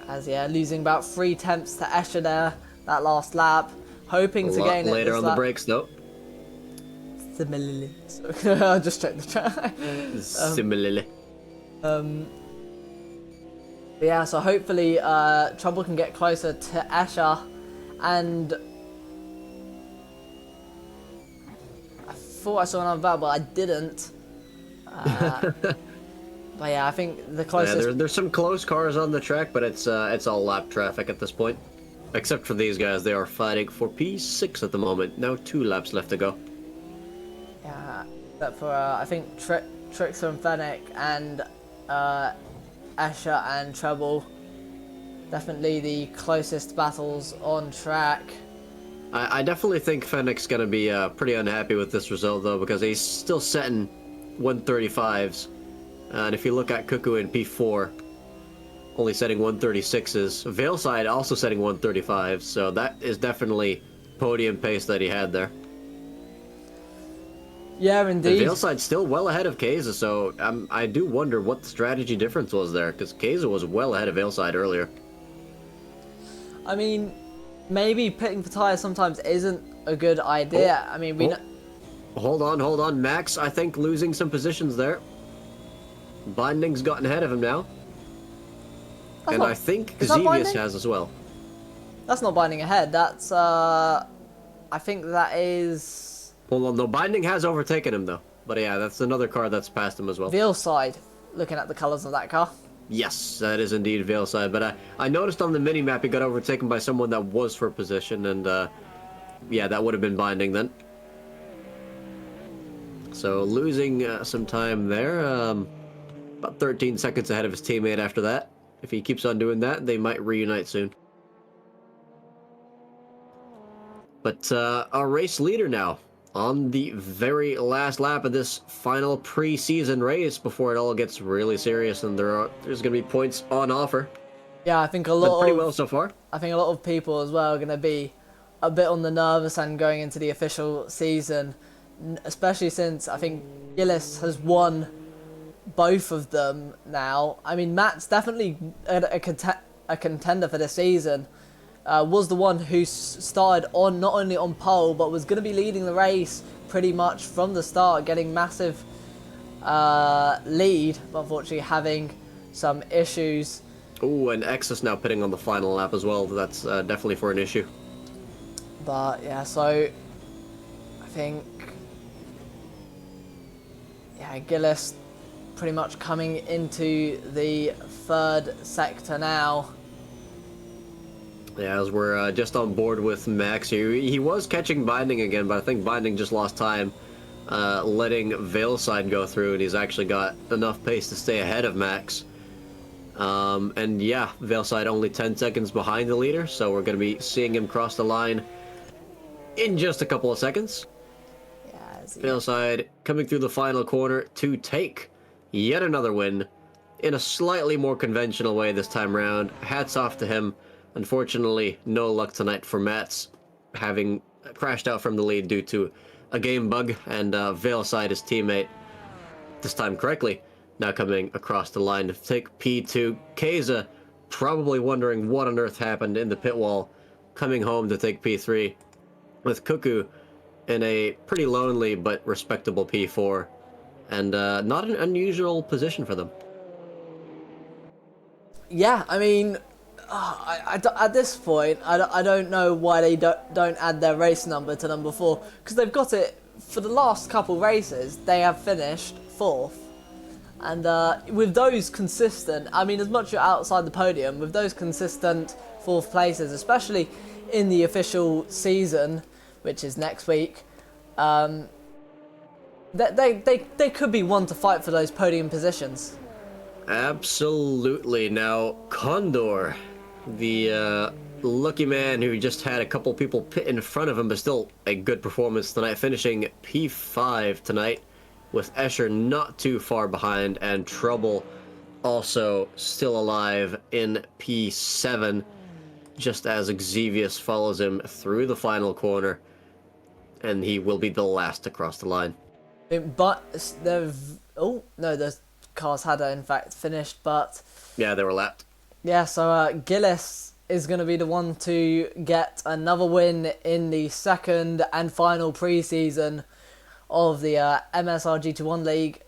[SPEAKER 3] As, yeah, losing about 3 tenths to Escher there, that last lap. Hoping to gain it
[SPEAKER 2] later on the brakes, though.
[SPEAKER 3] Similarly. I'll just check the track.
[SPEAKER 2] Similarly.
[SPEAKER 3] Yeah, so hopefully Trouble can get closer to Escher. And I thought I saw another battle, but I didn't. But yeah, I think the closest...
[SPEAKER 2] Yeah, there's some close cars on the track, but it's all lap traffic at this point. Except for these guys, they are fighting for P6 at the moment. Now 2 laps left to go.
[SPEAKER 3] Yeah, except for I think Trickster and Fennec and Escher and Trouble. Definitely the closest battles on track.
[SPEAKER 2] I definitely think Fennec's going to be pretty unhappy with this result, though, because he's still setting 135s. And if you look at Cuckoo in P4, only setting 136s. Veilside also setting 135s, so that is definitely podium pace that he had there.
[SPEAKER 3] Yeah, indeed.
[SPEAKER 2] Veilside's still well ahead of Keza, so I do wonder what the strategy difference was there, because Keza was well ahead of Veilside earlier.
[SPEAKER 3] I mean, maybe pitting for tyres sometimes isn't a good idea. I mean, we know...
[SPEAKER 2] Hold on. Max, I think, losing some positions there. Binding's gotten ahead of him now. And I think Xevious has as well.
[SPEAKER 3] That's not Binding ahead. That's, I think that is...
[SPEAKER 2] Hold on, no, Binding has overtaken him, though. But yeah, that's another car that's passed him as well.
[SPEAKER 3] Veilside, looking at the colours of that car.
[SPEAKER 2] Yes, that is indeed Veilside. But I noticed on the mini-map he got overtaken by someone that was for position, and yeah, that would have been Binding then. So losing some time there. About 13 seconds ahead of his teammate after that. If he keeps on doing that, they might reunite soon. But our race leader now on the very last lap of this final preseason race before it all gets really serious, and there's going to be points on offer.
[SPEAKER 3] Yeah, I think a
[SPEAKER 2] Done
[SPEAKER 3] lot
[SPEAKER 2] pretty
[SPEAKER 3] of
[SPEAKER 2] well so far.
[SPEAKER 3] I think a lot of people as well are going to be a bit on the nervous end going into the official season, especially since I think Gillis has won both of them now. I mean, Matt's definitely a contender for this season. Was the one who started on not only on pole but was going to be leading the race pretty much from the start, getting massive lead, but unfortunately having some issues.
[SPEAKER 2] Oh, and X is now pitting on the final lap as well. That's definitely for an issue.
[SPEAKER 3] But yeah, so I think Gillis pretty much coming into the third sector now.
[SPEAKER 2] Yeah, as we're just on board with Max here. He was catching Binding again, but I think Binding just lost time letting Veilside go through, and he's actually got enough pace to stay ahead of Max. And yeah, Veilside only 10 seconds behind the leader, so we're going to be seeing him cross the line in just a couple of seconds.
[SPEAKER 3] Yeah,
[SPEAKER 2] Veilside coming through the final corner to take yet another win in a slightly more conventional way this time round. Hats off to him. Unfortunately, no luck tonight for Mats, having crashed out from the lead due to a game bug, and Veilside, his teammate, this time correctly, now coming across the line to take P2. Keza probably wondering what on earth happened in the pit wall, coming home to take P3, with Cuckoo in a pretty lonely but respectable P4, and not an unusual position for them.
[SPEAKER 3] Yeah, I mean, at this point, I don't know why they don't add their race number to number 4, because they've got it for the last couple races. They have finished 4th, and with those consistent, I mean, as much as you're outside the podium, with those consistent 4th places, especially in the official season, which is next week, they could be one to fight for those podium positions.
[SPEAKER 2] Absolutely. Now, Condor, the lucky man who just had a couple people pit in front of him, but still a good performance tonight, finishing P5 tonight, with Escher not too far behind, and Trouble also still alive in P7, just as Xevious follows him through the final corner, and he will be the last to cross the line.
[SPEAKER 3] But the cars had in fact finished, but
[SPEAKER 2] yeah, they were lapped.
[SPEAKER 3] Yeah, so Gillis is going to be the one to get another win in the second and final preseason of the MSR GT1 League.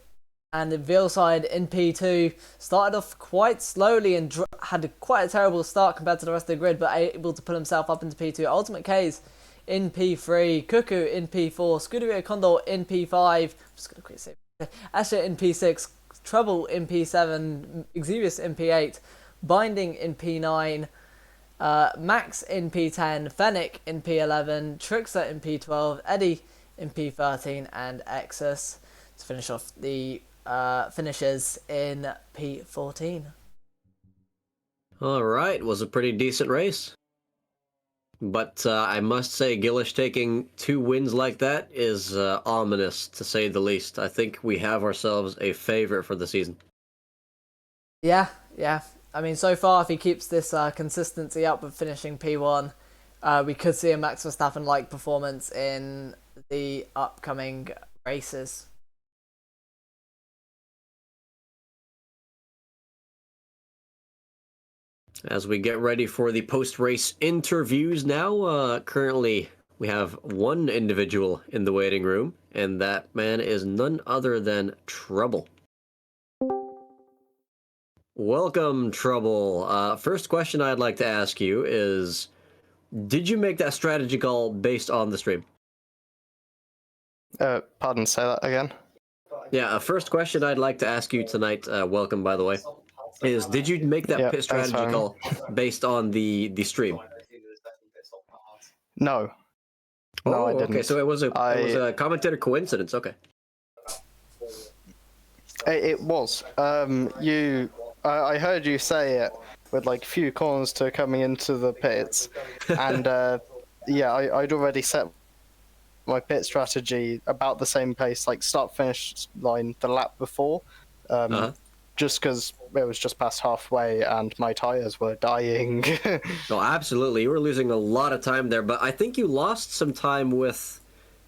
[SPEAKER 3] And Veilside in P2 started off quite slowly and had quite a terrible start compared to the rest of the grid, but able to put himself up into P2. Ultimate K's in P3, Cuckoo in P4, Scuderia Condor in P5, I'm just going to quickly say, Escher in P6, Trouble in P7, Xevious in P8, Binding in P9, Max in P10, Fennec in P11, Trickster in P12, Eddie in P13, and Exus to finish off the finishes in P14.
[SPEAKER 2] Alright, was a pretty decent race. But I must say, Gillish taking 2 wins like that is ominous, to say the least. I think we have ourselves a favorite for the season.
[SPEAKER 3] Yeah. I mean, so far, if he keeps this consistency up with finishing P1, we could see a Max Verstappen-like performance in the upcoming races.
[SPEAKER 2] As we get ready for the post-race interviews now, currently we have one individual in the waiting room, and that man is none other than Trouble. Welcome, Trouble. First question I'd like to ask you is, did you make that strategy call based on the stream?
[SPEAKER 5] Pardon, say that again?
[SPEAKER 2] Yeah, first question I'd like to ask you tonight, welcome by the way, is did you make that pit strategy call based on the stream?
[SPEAKER 5] No. No, I didn't.
[SPEAKER 2] Okay, so it was a commentator coincidence, okay.
[SPEAKER 5] It was. I heard you say it with like few corners to coming into the pits, and yeah, I'd already set my pit strategy about the same pace, like start-finish line the lap before, just because it was just past halfway and my tires were dying.
[SPEAKER 2] No, absolutely. You were losing a lot of time there, but I think you lost some time with,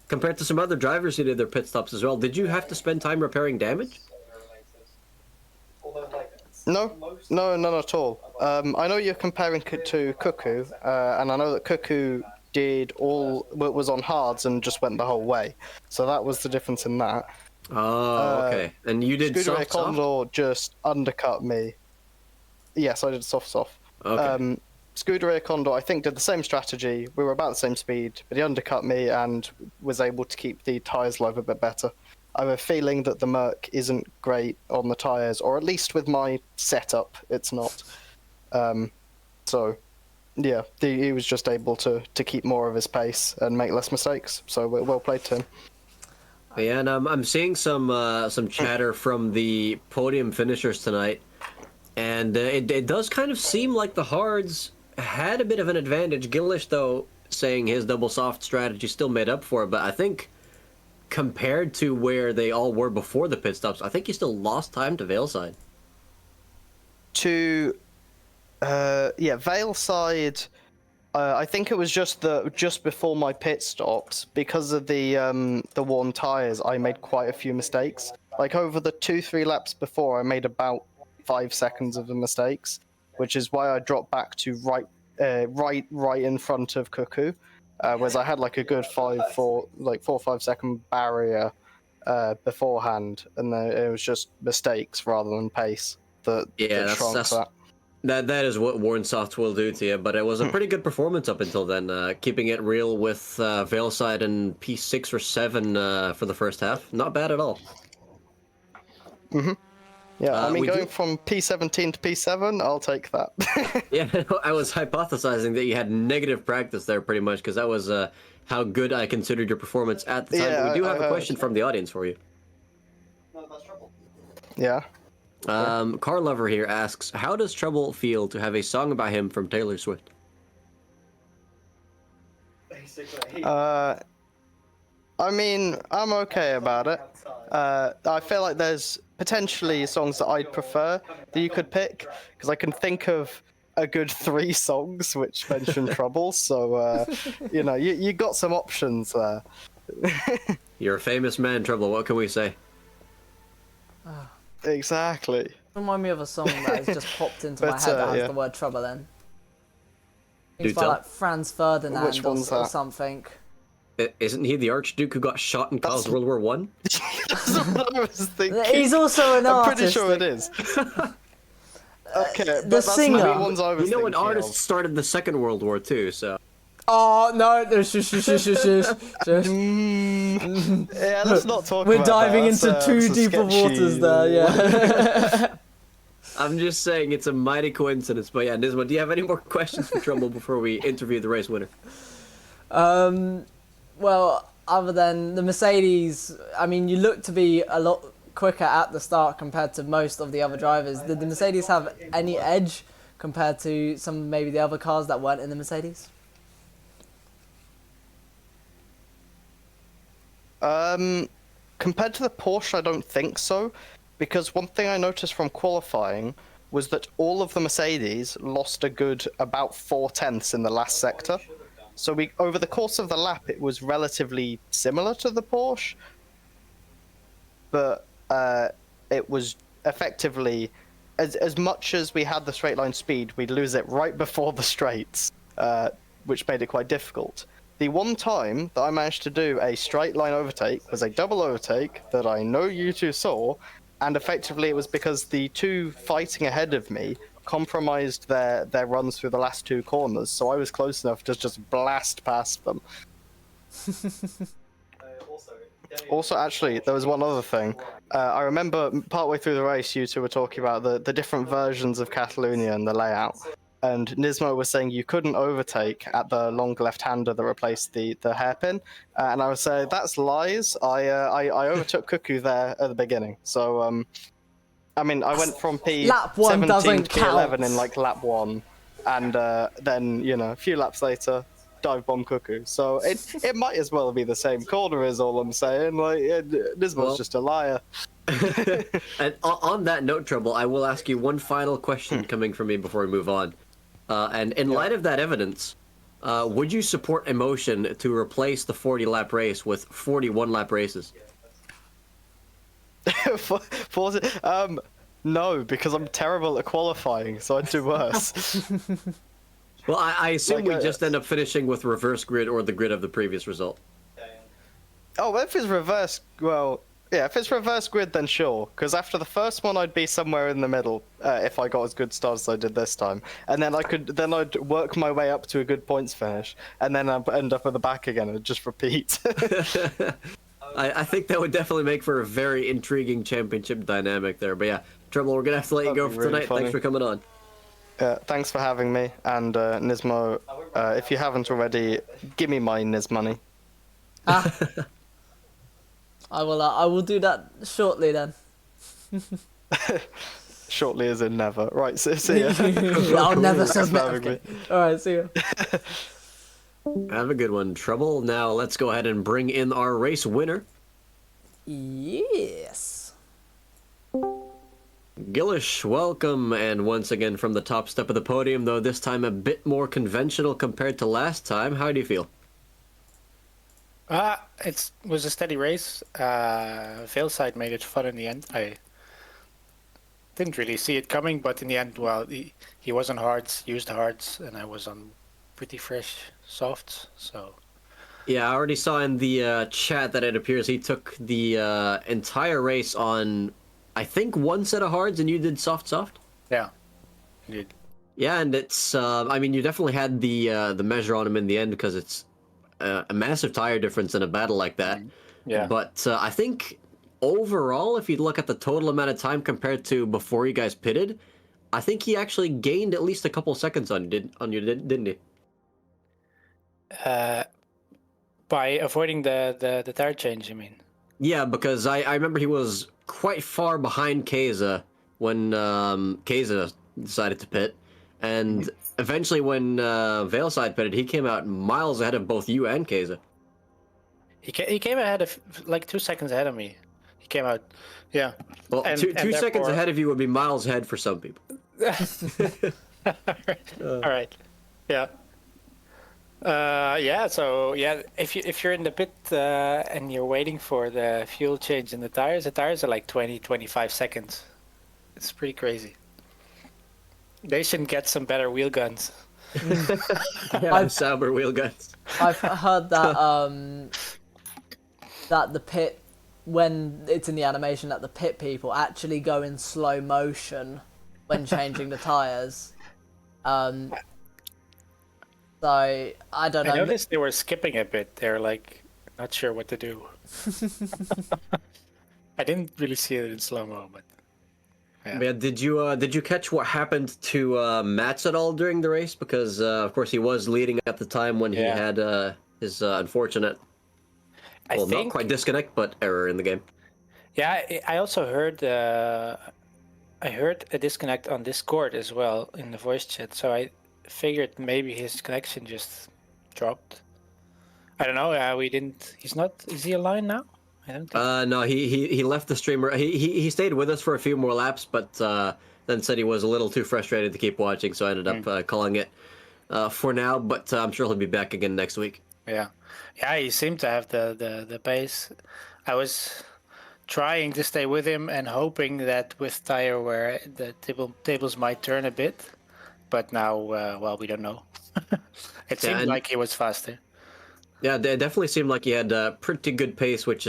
[SPEAKER 2] compared to some other drivers who did their pit stops as well. Did you have to spend time repairing damage?
[SPEAKER 5] No, none at all. I know you're comparing it to Cuckoo, and I know that Cuckoo was on hards and just went the whole way. So that was the difference in that.
[SPEAKER 2] Oh, okay. And you did
[SPEAKER 5] Scooter
[SPEAKER 2] soft?
[SPEAKER 5] Condor just undercut me. Yes, I did soft.
[SPEAKER 2] Okay.
[SPEAKER 5] Scooter Condor, I think, did the same strategy. We were about the same speed, but he undercut me and was able to keep the tyres live a bit better. I have a feeling that the Merc isn't great on the tyres, or at least with my setup, it's not. So, yeah, he was just able to keep more of his pace and make less mistakes. So, well played to him.
[SPEAKER 2] Yeah, and I'm seeing some chatter from the podium finishers tonight, and it does kind of seem like the hards had a bit of an advantage. Gillish, though, saying his double soft strategy still made up for it, but I think compared to where they all were before the pit stops, I think he still lost time to Veilside.
[SPEAKER 5] Veilside, I think it was just before my pit stops, because of the worn tires, I made quite a few mistakes. Like over the 2-3 laps before, I made about 5 seconds of the mistakes, which is why I dropped back to right in front of Cuckoo, whereas I had like a good 4 or 5 second barrier beforehand, and then it was just mistakes rather than pace that shrunk that.
[SPEAKER 2] That is what worn soft will do to you, but it was a pretty good performance up until then, keeping it real with Veilside and P6 or 7 for the first half. Not bad at all.
[SPEAKER 5] Yeah, I mean, going from P17 to P7, I'll take that.
[SPEAKER 2] Yeah, I was hypothesizing that you had negative practice there pretty much, because that was how good I considered your performance at the time.
[SPEAKER 5] Yeah,
[SPEAKER 2] but we do have
[SPEAKER 5] I
[SPEAKER 2] a question from the audience for you.
[SPEAKER 5] Yeah.
[SPEAKER 2] Car Lover here asks, how does Trouble feel to have a song about him from Taylor Swift?
[SPEAKER 5] I mean, I'm okay about it. I feel like there's potentially songs that I'd prefer that you could pick, because I can think of a good 3 songs which mention Trouble, so, you got some options there.
[SPEAKER 2] You're a famous man, Trouble, what can we say?
[SPEAKER 5] Exactly.
[SPEAKER 3] Remind me of a song that has just popped into my head that has the word trouble in. It's by like Franz Ferdinand
[SPEAKER 5] Which one's
[SPEAKER 3] or
[SPEAKER 5] that?
[SPEAKER 3] something.
[SPEAKER 2] Isn't he the Archduke who got shot in Kyle's World War One?
[SPEAKER 5] That's what I was thinking.
[SPEAKER 3] He's also an artist.
[SPEAKER 5] I'm pretty sure it is. Okay, but
[SPEAKER 3] the singer.
[SPEAKER 5] The ones I was
[SPEAKER 2] an artist
[SPEAKER 5] of.
[SPEAKER 2] started the Second World War too, so.
[SPEAKER 3] Oh no! Shush.
[SPEAKER 5] Yeah, let's not talk
[SPEAKER 3] We're
[SPEAKER 5] about
[SPEAKER 3] diving
[SPEAKER 5] that.
[SPEAKER 3] into too deeper waters there, yeah.
[SPEAKER 2] I'm just saying it's a mighty coincidence, but yeah, Nisma, do you have any more questions for Trouble before we interview the race winner?
[SPEAKER 3] Well, other than the Mercedes, I mean, you look to be a lot quicker at the start compared to most of the other drivers. Did the Mercedes have any edge compared to some maybe the other cars that weren't in the Mercedes?
[SPEAKER 5] Compared to the Porsche, I don't think so, because one thing I noticed from qualifying was that all of the Mercedes lost a good about 4/10 in the last sector. So over the course of the lap, it was relatively similar to the Porsche, but it was effectively, as much as we had the straight line speed, we'd lose it right before the straights, which made it quite difficult. The one time that I managed to do a straight line overtake was a double overtake that I know you two saw, and effectively it was because the two fighting ahead of me compromised their runs through the last 2 corners, so I was close enough to just blast past them. Also, actually, there was one other thing. I remember partway through the race, you two were talking about the different versions of Catalunya and the layout. And Nismo was saying you couldn't overtake at the long left-hander that replaced the hairpin. And I was saying, that's lies. I overtook Cuckoo there at the beginning. So, I mean, I went from P17 to P11 in like lap 1. And then, a few laps later, dive bomb Cuckoo. So it might as well be the same corner, is all I'm saying. Like, Nismo's just a liar.
[SPEAKER 2] And on that note, Trouble, I will ask you one final question coming from me before we move on. And in light of that evidence, would you support Emotion to replace the 40-lap race with 41-lap races?
[SPEAKER 5] No, because I'm terrible at qualifying, so I'd do worse.
[SPEAKER 2] Well, I assume
[SPEAKER 5] Like,
[SPEAKER 2] we just end up finishing with reverse grid or the grid of the previous result.
[SPEAKER 5] Oh, if it's reverse, well, yeah, if it's reverse grid, then sure. Because after the first one, I'd be somewhere in the middle if I got as good stars as I did this time, and then I'd work my way up to a good points finish, and then I'd end up at the back again and just repeat.
[SPEAKER 2] I think that would definitely make for a very intriguing championship dynamic there. But yeah, Trouble, we're gonna have to let you go
[SPEAKER 5] That'd
[SPEAKER 2] for
[SPEAKER 5] be really
[SPEAKER 2] tonight.
[SPEAKER 5] funny.
[SPEAKER 2] Thanks for coming on.
[SPEAKER 5] Thanks for having me, and Nismo, if you haven't already, give me my Nis money.
[SPEAKER 3] I will do that shortly then.
[SPEAKER 5] Shortly as in never. Right, see ya.
[SPEAKER 3] I'll never
[SPEAKER 5] Thanks for
[SPEAKER 3] submit.
[SPEAKER 5] having
[SPEAKER 3] Okay. Alright, see ya.
[SPEAKER 2] Have a good one, Trouble. Now let's go ahead and bring in our race winner.
[SPEAKER 3] Yes.
[SPEAKER 2] Gillish, welcome, and once again from the top step of the podium, though this time a bit more conventional compared to last time. How do you feel?
[SPEAKER 6] It was a steady race. Veilside made it fun in the end. I didn't really see it coming, but in the end, well, he was on hards, used hards, and I was on pretty fresh softs, so...
[SPEAKER 2] Yeah, I already saw in the chat that it appears he took the entire race on, I think, one set of hards, and you did soft.
[SPEAKER 6] Yeah, indeed.
[SPEAKER 2] Yeah, and it's, I mean, you definitely had the measure on him in the end because it's a massive tire difference in a battle like that.
[SPEAKER 6] Yeah.
[SPEAKER 2] But I think overall, if you look at the total amount of time compared to before you guys pitted, I think he actually gained at least a couple seconds on you, didn't he?
[SPEAKER 6] By avoiding the tire change, you mean?
[SPEAKER 2] Yeah, because I remember he was quite far behind Keza when Keza decided to pit, and eventually when Veilside pitted, he came out miles ahead of both you and Keza.
[SPEAKER 6] He came ahead of, like, 2 seconds ahead of me. He came out, yeah.
[SPEAKER 2] Well,
[SPEAKER 6] And-
[SPEAKER 2] two
[SPEAKER 6] and
[SPEAKER 2] seconds
[SPEAKER 6] therefore-
[SPEAKER 2] ahead of you would be miles ahead for some people.
[SPEAKER 6] All right. Yeah. Yeah. So yeah, if you're in the pit and you're waiting for the fuel change in the tires are like 20-25 seconds. It's pretty crazy. They should get some better wheel guns.
[SPEAKER 2] Yeah, Sauber wheel guns.
[SPEAKER 3] I've heard that that the pit, when it's in the animation, that the pit people actually go in slow motion when changing the tires. So I don't know.
[SPEAKER 6] I noticed they were skipping a bit. They're like not sure what to do. I didn't really see it in slow mo, but
[SPEAKER 2] Yeah, did you catch what happened to Mats at all during the race? Because of course he was leading at the time when he had his unfortunate, well, not quite disconnect, but error in the game.
[SPEAKER 6] Yeah, I also heard I heard a disconnect on Discord as well in the voice chat. So I figured maybe his connection just dropped. I don't know. We didn't. He's not. Is he aligned now? I don't think.
[SPEAKER 2] No, he left the streamer. He stayed with us for a few more laps, but then said he was a little too frustrated to keep watching, so I ended up calling it for now. But I'm sure he'll be back again next week.
[SPEAKER 6] Yeah, he seemed to have the pace. I was trying to stay with him and hoping that with tire wear the tables might turn a bit, but now well, we don't know. It seemed like he was faster.
[SPEAKER 2] Yeah, it definitely seemed like he had a pretty good pace, which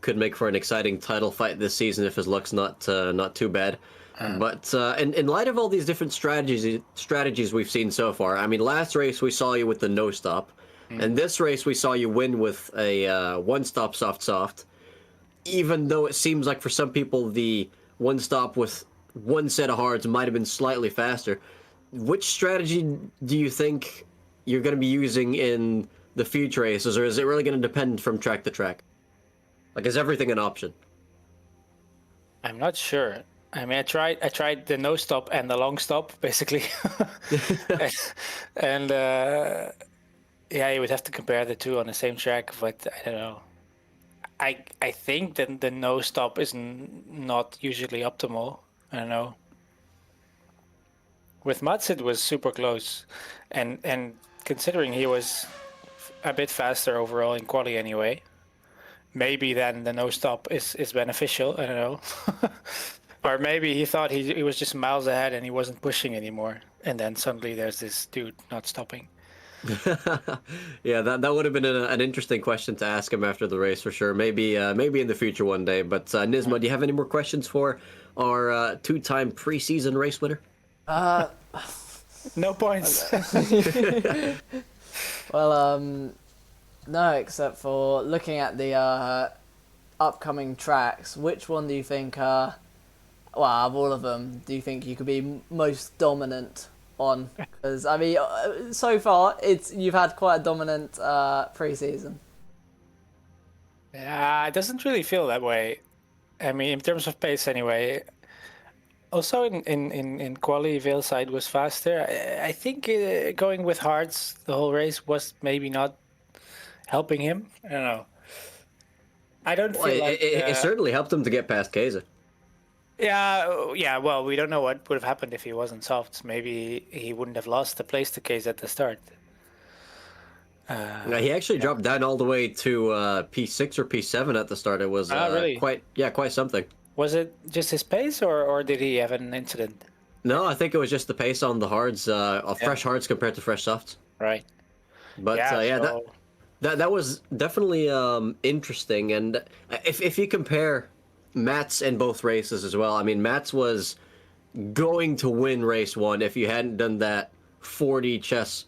[SPEAKER 2] could make for an exciting title fight this season if his luck's not too bad. But in light of all these different strategies we've seen so far, I mean, last race we saw you with the no stop, and this race we saw you win with a one stop soft. Even though it seems like for some people the one stop with one set of hards might have been slightly faster, which strategy do you think you're going to be using in the future races, or is it really going to depend from track to track? Like, is everything an option?
[SPEAKER 6] I'm not sure. I mean, I tried the no stop and the long stop basically, and Yeah, you would have to compare the two on the same track, but I don't know. I think that the no stop is not usually optimal. I don't know. With Mats, it was super close, and considering he was a bit faster overall in quali anyway, maybe then the no stop is beneficial. I don't know. Or maybe he thought he was just miles ahead and he wasn't pushing anymore, and then suddenly there's this dude not stopping.
[SPEAKER 2] Yeah, that would have been an interesting question to ask him after the race for sure. Maybe in the future one day. But Nisma, do you have any more questions for our two-time preseason race winner?
[SPEAKER 6] No points.
[SPEAKER 3] Well, no, except for looking at the upcoming tracks, which one do you think, well, of all of them, do you think you could be most dominant on? Because, I mean, so far, you've had quite a dominant preseason.
[SPEAKER 6] Yeah, it doesn't really feel that way. I mean, in terms of pace anyway. Also, in quali, Veilside was faster. I think going with hards the whole race was maybe not helping him. I don't know. I don't
[SPEAKER 2] Well,
[SPEAKER 6] feel like
[SPEAKER 2] it certainly helped him to get past Keza.
[SPEAKER 6] yeah. Well, we don't know what would have happened if he wasn't soft. Maybe he wouldn't have lost the place to Case at the start.
[SPEAKER 2] Yeah, he actually dropped down all the way to P6 or P7 at the start. It was
[SPEAKER 6] really?
[SPEAKER 2] quite something.
[SPEAKER 6] Was it just his pace, or did he have an incident?
[SPEAKER 2] No, I think it was just the pace on the hards, fresh hards compared to fresh softs.
[SPEAKER 6] Right.
[SPEAKER 2] But
[SPEAKER 6] so...
[SPEAKER 2] that was definitely interesting. And if you compare Mats in both races as well, I mean, Mats was going to win race one if you hadn't done that 40 chess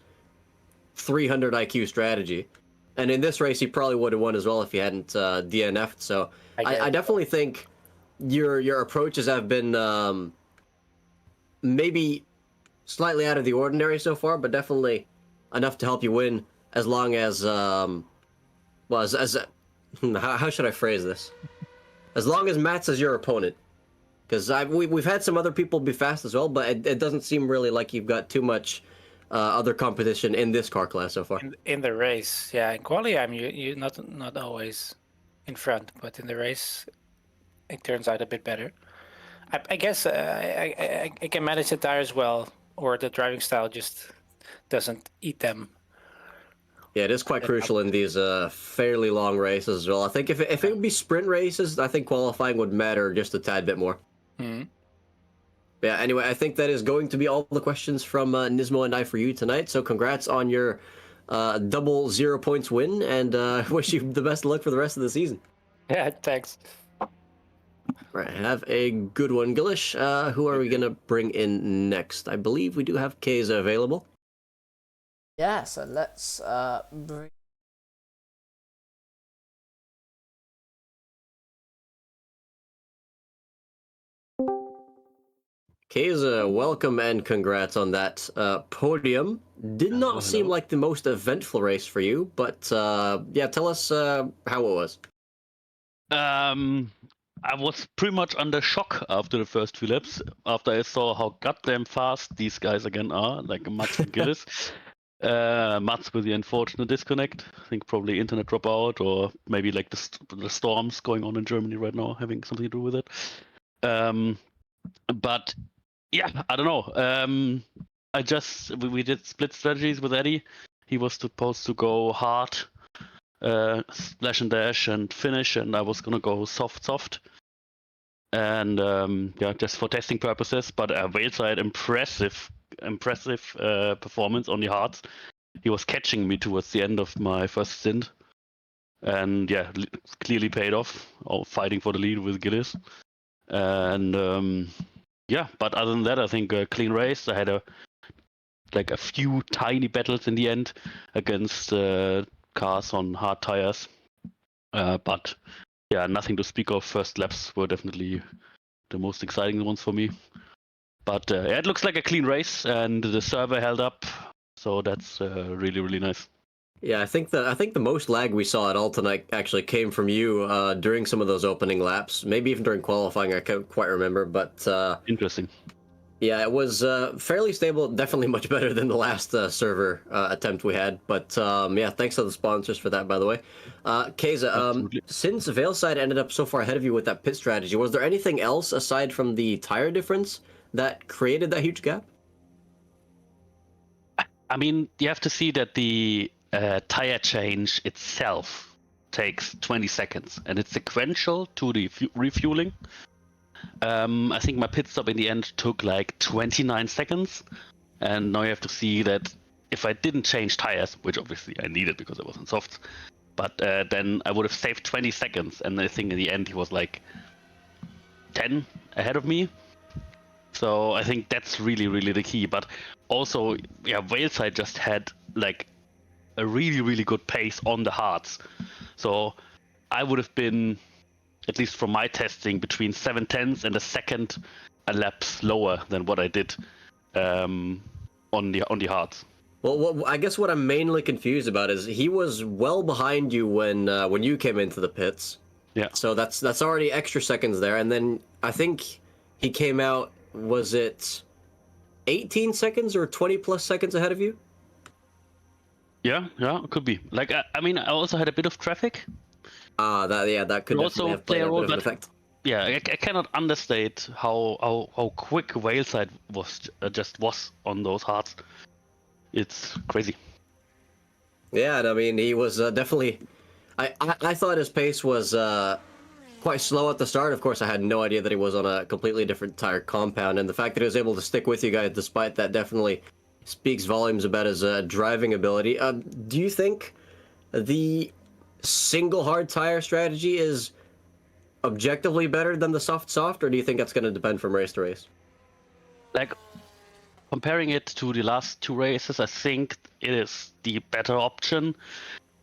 [SPEAKER 2] 300 IQ strategy. And in this race, he probably would have won as well if he hadn't DNF'd. So I definitely think your approaches have been maybe slightly out of the ordinary so far, but definitely enough to help you win. As long as how should I phrase this? As long as Mats is your opponent, because we've had some other people be fast as well, but it doesn't seem really like you've got too much other competition in this car class so far.
[SPEAKER 6] In the race, yeah. In quali, I'm you not always in front, but in the race, it turns out a bit better. I guess I can manage the tires well, or the driving style just doesn't eat them.
[SPEAKER 2] Yeah, it is quite crucial in these fairly long races as well. I think if it would be sprint races, I think qualifying would matter just a tad bit more.
[SPEAKER 6] Mm-hmm.
[SPEAKER 2] Yeah, anyway, I think that is going to be all the questions from Nismo and I for you tonight. So congrats on your double 0 points win, and wish you the best of luck for the rest of the season.
[SPEAKER 6] Yeah, thanks.
[SPEAKER 2] Right, have a good one, Gillish. Who are we going to bring in next? I believe we do have Keza available.
[SPEAKER 3] Yeah, so let's bring...
[SPEAKER 2] Keza, welcome and congrats on that podium. Did not seem like the most eventful race for you, but yeah, tell us how it was.
[SPEAKER 7] I was pretty much under shock after the first few laps, after I saw how goddamn fast these guys again are, like Mats and Gillis. Mats with the unfortunate disconnect. I think probably internet dropout, or maybe like the storms going on in Germany right now having something to do with it. But yeah, I don't know. We did split strategies with Eddie. He was supposed to go hard, splash and dash and finish, and I was gonna go soft. And yeah, just for testing purposes. But Veilside, impressive performance on the hards. He was catching me towards the end of my first stint, and yeah, clearly paid off. Fighting for the lead with Gillis, and yeah. But other than that, I think a clean race. I had a few tiny battles in the end against cars on hard tires, but yeah, nothing to speak of. First laps were definitely the most exciting ones for me. But yeah, it looks like a clean race, and the server held up, so that's really, really nice.
[SPEAKER 2] Yeah, I think the most lag we saw at all tonight actually came from you during some of those opening laps. Maybe even during qualifying, I can't quite remember. But
[SPEAKER 7] interesting.
[SPEAKER 2] Yeah, it was fairly stable. Definitely much better than the last server attempt we had. But yeah, thanks to the sponsors for that, by the way. Keza,
[SPEAKER 7] Absolutely.
[SPEAKER 2] since Veilside ended up so far ahead of you with that pit strategy, was there anything else aside from the tire difference that created that huge gap?
[SPEAKER 7] I mean, you have to see that the tire change itself takes 20 seconds, and it's sequential to the refueling. I think my pit stop in the end took like 29 seconds, and now you have to see that if I didn't change tires, which obviously I needed because I was on softs, but then I would have saved 20 seconds, and I think in the end he was like 10 ahead of me. So I think that's really, really the key. But also, yeah, Whaleside just had like a really, really good pace on the hards. So I would have been, at least from my testing, between 7/10 and a second a lap slower than what I did on the hards.
[SPEAKER 2] Well, I guess what I'm mainly confused about is he was well behind you when you came into the pits.
[SPEAKER 7] Yeah.
[SPEAKER 2] So that's already extra seconds there, and then I think he came out. Was it 18 seconds or 20 plus seconds ahead of you?
[SPEAKER 7] Yeah, it could be. Like, I mean, I also had a bit of traffic.
[SPEAKER 2] That could
[SPEAKER 7] Could
[SPEAKER 2] definitely
[SPEAKER 7] also
[SPEAKER 2] have
[SPEAKER 7] play
[SPEAKER 2] played
[SPEAKER 7] a
[SPEAKER 2] a
[SPEAKER 7] role,
[SPEAKER 2] bit of an
[SPEAKER 7] but
[SPEAKER 2] effect.
[SPEAKER 7] yeah, I cannot understate how quick Whaleside was on those hards. It's crazy.
[SPEAKER 2] Yeah, and I mean, he was definitely. I thought his pace was quite slow at the start. Of course, I had no idea that he was on a completely different tire compound, and the fact that he was able to stick with you guys despite that definitely speaks volumes about his driving ability. Do you think the single hard tire strategy is objectively better than the soft, or do you think that's going to depend from race to race?
[SPEAKER 7] Like, comparing it to the last two races, I think it is the better option,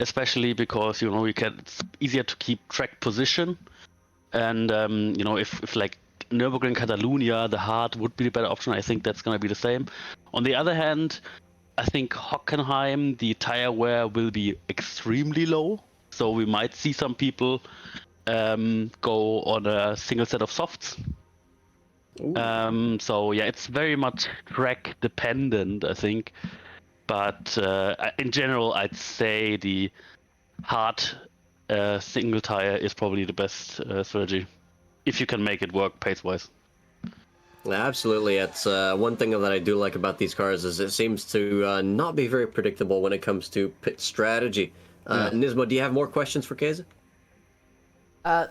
[SPEAKER 7] especially because it's easier to keep track position, and if like Nürburgring Catalunya, the hard would be the better option. I think that's going to be the same. On the other hand, I think Hockenheim, the tire wear will be extremely low, so we might see some people go on a single set of softs. So yeah, it's very much track dependent, I think. But in general, I'd say the hard single tire is probably the best strategy, if you can make it work pace-wise.
[SPEAKER 2] Absolutely. It's one thing that I do like about these cars is it seems to not be very predictable when it comes to pit strategy. Nismo, do you have more questions for Keza?
[SPEAKER 3] Car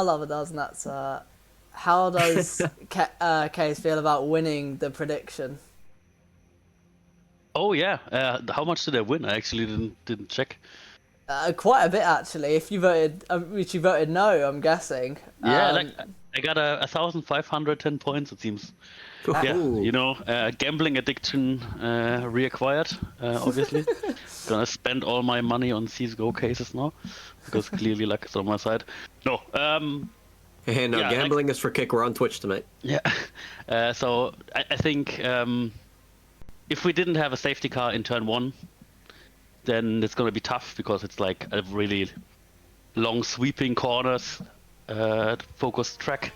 [SPEAKER 3] Lover does, and that's how does Case feel about winning the prediction?
[SPEAKER 7] Oh yeah, how much did I win? I actually didn't check.
[SPEAKER 3] Quite a bit actually. If you voted, which you voted no, I'm guessing.
[SPEAKER 7] Yeah, I got 1,510 points. It seems. Yeah, gambling addiction reacquired. Obviously, gonna spend all my money on CS:GO cases now because clearly luck is on my side. No,
[SPEAKER 2] Hey, no, gambling is for kick. We're on Twitch tonight.
[SPEAKER 7] Yeah, so I think if we didn't have a safety car in turn 1, then it's gonna be tough because it's like a really long sweeping corners focused track.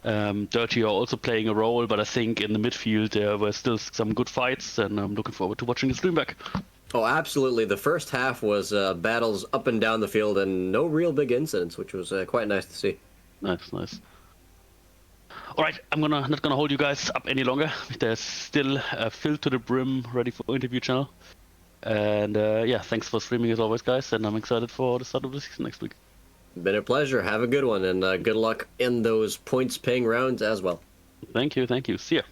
[SPEAKER 7] Dirty are also playing a role, but I think in the midfield there were still some good fights, and I'm looking forward to watching the stream back.
[SPEAKER 2] Oh, absolutely. The first half was battles up and down the field and no real big incidents, which was quite nice to see.
[SPEAKER 7] Nice. All right, I'm not gonna hold you guys up any longer. There's still a fill to the brim ready for interview channel, and yeah, thanks for streaming as always, guys, and I'm excited for the start of the season next week.
[SPEAKER 2] Been a pleasure. Have a good one, and good luck in those points-paying rounds as well.
[SPEAKER 7] Thank you. See ya.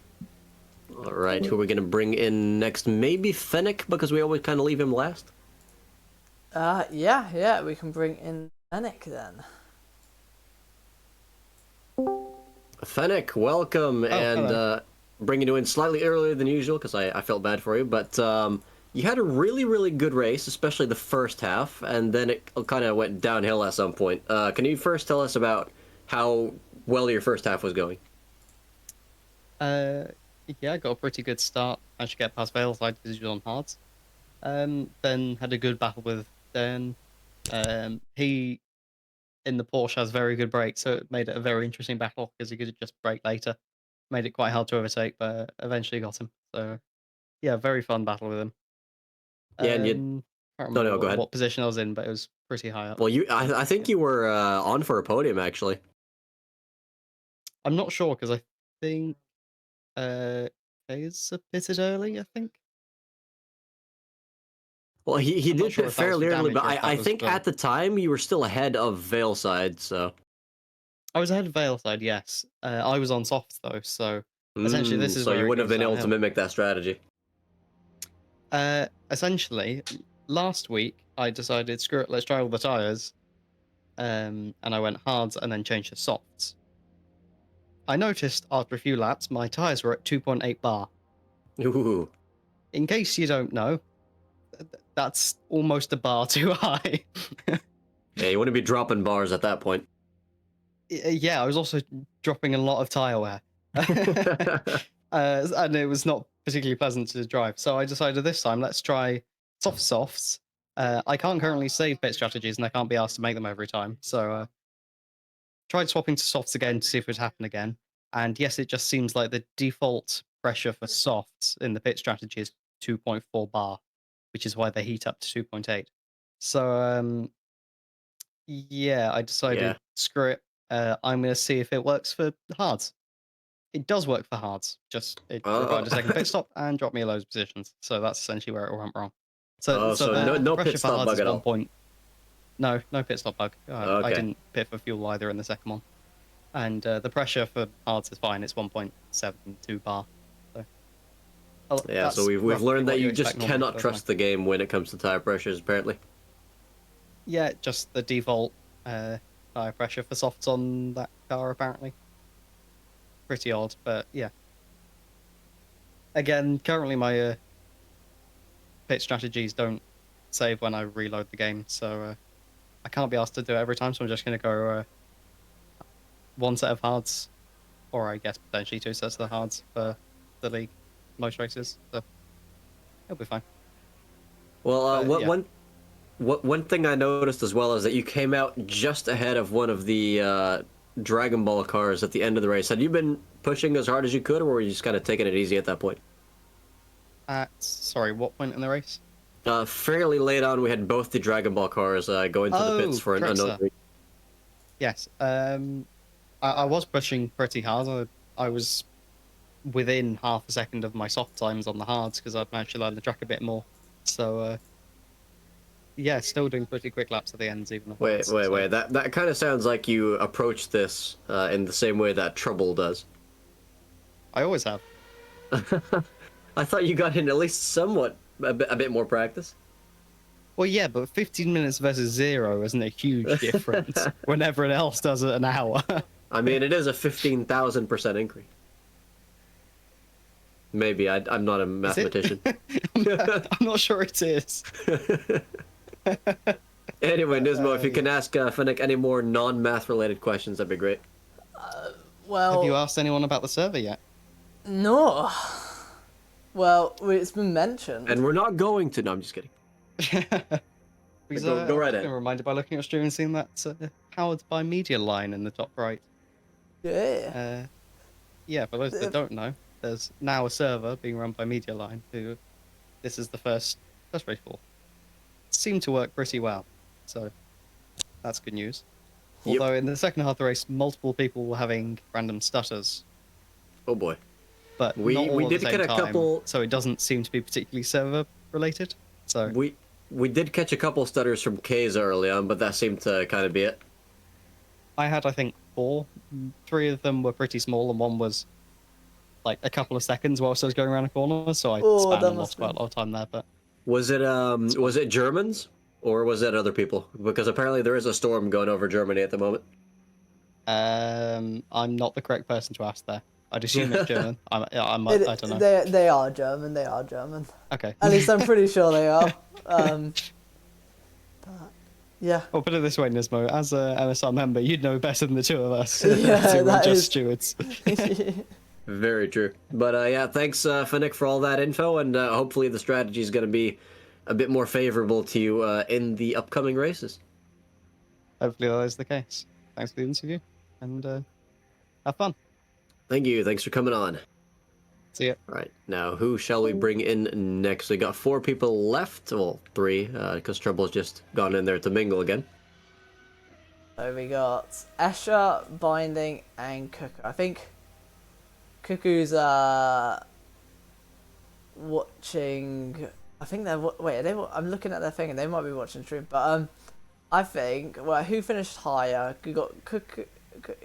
[SPEAKER 2] All right, who are we going to bring in next? Maybe Fennec, because we always kind of leave him last?
[SPEAKER 3] Yeah, we can bring in Fennec then.
[SPEAKER 2] Fennec, welcome, and bringing you in slightly earlier than usual, because I felt bad for you, but you had a really, really good race, especially the first half, and then it kind of went downhill at some point. Can you first tell us about how well your first half was going?
[SPEAKER 8] Yeah, I got a pretty good start. Managed to get past Veilside because he was on hards. Then had a good battle with Dan. He in the Porsche has very good brakes, so it made it a very interesting battle because he could just brake later. Made it quite hard to overtake, but eventually got him. So yeah, very fun battle with him.
[SPEAKER 2] Yeah, and you.
[SPEAKER 8] Can't
[SPEAKER 2] No,
[SPEAKER 8] remember
[SPEAKER 2] no, go ahead.
[SPEAKER 8] what position I was in, but it was pretty high up.
[SPEAKER 2] Well, I think you were on for a podium actually.
[SPEAKER 8] I'm not sure because I think Hayes pitted early. I think.
[SPEAKER 2] Well, he
[SPEAKER 8] I'm not
[SPEAKER 2] did
[SPEAKER 8] sure
[SPEAKER 2] pit
[SPEAKER 8] if that was for
[SPEAKER 2] fairly early,
[SPEAKER 8] damage
[SPEAKER 2] but
[SPEAKER 8] or if that
[SPEAKER 2] I
[SPEAKER 8] was
[SPEAKER 2] think
[SPEAKER 8] for-
[SPEAKER 2] at the time you were still ahead of Veilside, so.
[SPEAKER 8] I was ahead of Veilside, yes. I was on softs though, so essentially this is
[SPEAKER 2] so
[SPEAKER 8] where
[SPEAKER 2] you
[SPEAKER 8] it
[SPEAKER 2] wouldn't have
[SPEAKER 8] goes
[SPEAKER 2] been able to
[SPEAKER 8] downhill.
[SPEAKER 2] mimic that strategy.
[SPEAKER 8] Essentially, last week I decided, screw it, let's try all the tires, and I went hards and then changed to softs. I noticed after a few laps my tires were at 2.8 bar.
[SPEAKER 2] Ooh.
[SPEAKER 8] In case you don't know, that's almost a bar too high.
[SPEAKER 2] Yeah, you wouldn't be dropping bars at that point.
[SPEAKER 8] Yeah, I was also dropping a lot of tire wear. And it was not particularly pleasant to drive. So I decided this time, let's try softs. I can't currently save pit strategies and I can't be asked to make them every time. So tried swapping to softs again to see if it would happen again. And yes, it just seems like the default pressure for softs in the pit strategy is 2.4 bar, which is why they heat up to 2.8. So yeah, I decided, screw it. I'm going to see if it works for hards. It does work for hards. Just it required a second pit stop and dropped me a loads of positions. So that's essentially where it all went wrong. So
[SPEAKER 2] no
[SPEAKER 8] pressure
[SPEAKER 2] pit
[SPEAKER 8] for
[SPEAKER 2] stop
[SPEAKER 8] hards
[SPEAKER 2] bug
[SPEAKER 8] is
[SPEAKER 2] at
[SPEAKER 8] 1
[SPEAKER 2] all.
[SPEAKER 8] point. No pit stop bug. I
[SPEAKER 2] Okay.
[SPEAKER 8] didn't pit for fuel either in the second one. And the pressure for hards is fine. It's 1.72 bar. So
[SPEAKER 2] Yeah, so we've
[SPEAKER 8] roughly
[SPEAKER 2] learned
[SPEAKER 8] what
[SPEAKER 2] that you
[SPEAKER 8] expect
[SPEAKER 2] just
[SPEAKER 8] normally
[SPEAKER 2] cannot
[SPEAKER 8] for
[SPEAKER 2] trust the game when it comes to tire pressures, apparently.
[SPEAKER 8] Yeah, just the default tire pressure for softs on that car, apparently. Pretty odd, but yeah. Again, currently my pit strategies don't save when I reload the game, so I can't be asked to do it every time, so I'm just going to go one set of hards, or I guess potentially 2 sets of the hards for the league, most races, so it'll be fine.
[SPEAKER 2] Well,
[SPEAKER 8] yeah.
[SPEAKER 2] one thing I noticed as well is that you came out just ahead of one of the Dragon Ball cars at the end of the race. Had you been pushing as hard as you could, or were you just kind of taking it easy at that point?
[SPEAKER 8] Sorry, what point in the race?
[SPEAKER 2] Fairly late on, we had both the Dragon Ball cars going to the pits for an unknown reason.
[SPEAKER 8] Yes, I was pushing pretty hard. I was within half a second of my soft times on the hards because I'd managed to learn the track a bit more. So yeah, still doing pretty quick laps at the ends, even.
[SPEAKER 2] Wait. That kind of sounds like you approach this in the same way that Trouble does.
[SPEAKER 8] I always have.
[SPEAKER 2] I thought you got in at least somewhat a bit more practice.
[SPEAKER 8] Well, yeah, but 15 minutes versus 0 isn't a huge difference when everyone else does it an hour.
[SPEAKER 2] I mean, it is a 15,000% increase. Maybe I'm not a mathematician.
[SPEAKER 8] I'm not sure it is.
[SPEAKER 2] Anyway, Nismo, if you can ask Finnick any more non-math related questions, that'd be great.
[SPEAKER 3] Well,
[SPEAKER 8] Have you asked anyone about the server yet?
[SPEAKER 3] no. Well, it's been mentioned.
[SPEAKER 2] And we're not going to. No, I'm just kidding.
[SPEAKER 8] Because,
[SPEAKER 2] Go right
[SPEAKER 8] I've
[SPEAKER 2] ahead.
[SPEAKER 8] been reminded by looking at stream and seeing that powered by Media line in the top right.
[SPEAKER 3] Yeah.
[SPEAKER 8] Yeah, for those that don't know, there's now a server being run by Media line who this is the first race for. Seemed to work pretty well, so that's good news.
[SPEAKER 2] Yep.
[SPEAKER 8] Although in the second half of the race, multiple people were having random stutters,
[SPEAKER 2] Oh boy.
[SPEAKER 8] but
[SPEAKER 2] We
[SPEAKER 8] not all at
[SPEAKER 2] did
[SPEAKER 8] the same
[SPEAKER 2] get a
[SPEAKER 8] time,
[SPEAKER 2] couple-
[SPEAKER 8] so it doesn't seem to be particularly server related. So
[SPEAKER 2] We did catch a couple stutters from K's early on, but that seemed to kind of be it.
[SPEAKER 8] I had, I think, 4. 3 of them were pretty small, and one was like a couple of seconds whilst I was going around a corner, so I spammed
[SPEAKER 3] that
[SPEAKER 8] and
[SPEAKER 3] must
[SPEAKER 8] lost quite a lot of time there. But
[SPEAKER 2] Was it Germans or was it other people? Because apparently there is a storm going over Germany at the moment.
[SPEAKER 8] I'm not the correct person to ask there. I'd assume it's German. I don't know.
[SPEAKER 3] They are German. They are German.
[SPEAKER 8] Okay.
[SPEAKER 3] At least I'm pretty sure they are. But yeah.
[SPEAKER 8] Well, put it this way, Nismo. As a MSR member, you'd know better than the two of us.
[SPEAKER 3] Yeah,
[SPEAKER 8] So we're
[SPEAKER 3] that
[SPEAKER 8] just
[SPEAKER 3] is-
[SPEAKER 8] stewards.
[SPEAKER 2] Very true. But yeah, thanks Finnick for all that info, and hopefully the strategy is going to be a bit more favorable to you in the upcoming races.
[SPEAKER 8] hopefully that is the case. Thanks for the interview, and have fun.
[SPEAKER 2] Thank you. Thanks for coming on.
[SPEAKER 8] See ya.
[SPEAKER 2] All right, now who shall we bring in next? We got 4 people left. Well, 3, because Trouble's just gone in there to mingle again.
[SPEAKER 3] So we got Escher, Binding, and Cuckoo. I think Cuckoo's watching. I think they're wait. Are they? I'm looking at their thing, and they might be watching stream. But I think who finished higher? We got Cuckoo.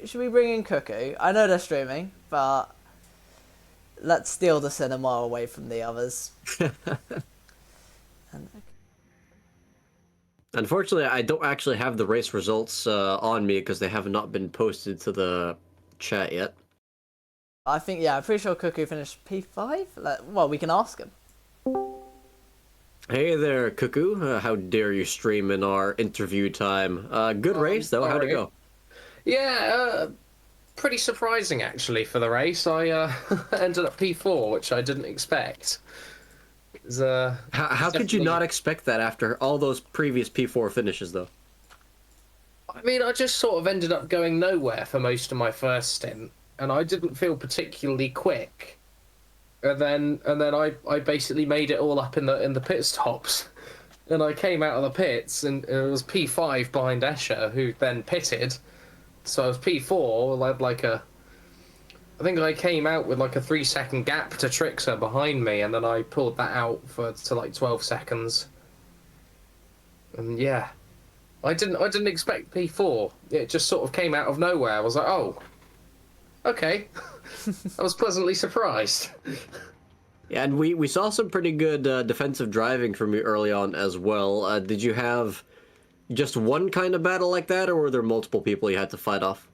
[SPEAKER 3] Should we bring in Cuckoo? I know they're streaming, but let's steal the cinema away from the others.
[SPEAKER 2] Unfortunately, I don't actually have the race results on me because they have not been posted to the chat yet.
[SPEAKER 3] I think, yeah, I'm pretty sure Cuckoo finished P5. Well, we can ask him.
[SPEAKER 2] Hey there, Cuckoo. How dare you stream in our interview time? Good race, though. How'd it go?
[SPEAKER 9] Yeah, pretty surprising, actually, for the race. I ended up P4, which I didn't expect.
[SPEAKER 2] How could you not expect that after all those previous P4 finishes, though?
[SPEAKER 9] I mean, I just sort of ended up going nowhere for most of my first stint, and I didn't feel particularly quick. And then I basically made it all up in the pit stops, and I came out of the pits, and it was P5 behind Escher, who then pitted. So I was P4. I had I think I came out with like a 3-second gap to Trixer behind me, and then I pulled that out to like 12 seconds. And yeah, I didn't expect P4. It just sort of came out of nowhere. I was like, oh, okay. I was pleasantly surprised.
[SPEAKER 2] Yeah, and we saw some pretty good defensive driving from you early on as well. Did you have just one kind of battle like that, or were there multiple people you had to fight off?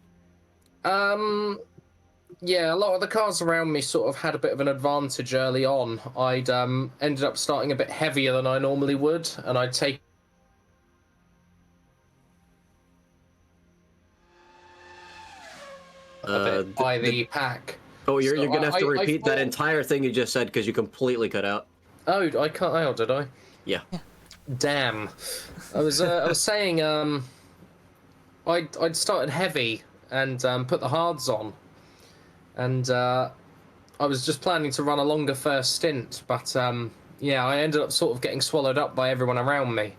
[SPEAKER 9] Yeah, a lot of the cars around me sort of had a bit of an advantage early on. I'd ended up starting a bit heavier than I normally would, and I'd take by the pack.
[SPEAKER 2] Oh, you're
[SPEAKER 9] So
[SPEAKER 2] going to have to
[SPEAKER 9] I
[SPEAKER 2] repeat that
[SPEAKER 9] thought-
[SPEAKER 2] entire thing you just said because you completely cut out.
[SPEAKER 9] Oh, I can't. Oh, did I?
[SPEAKER 2] Yeah.
[SPEAKER 9] Damn. I was saying I'd started heavy and put the hards on, and I was just planning to run a longer first stint, but yeah, I ended up sort of getting swallowed up by everyone around me,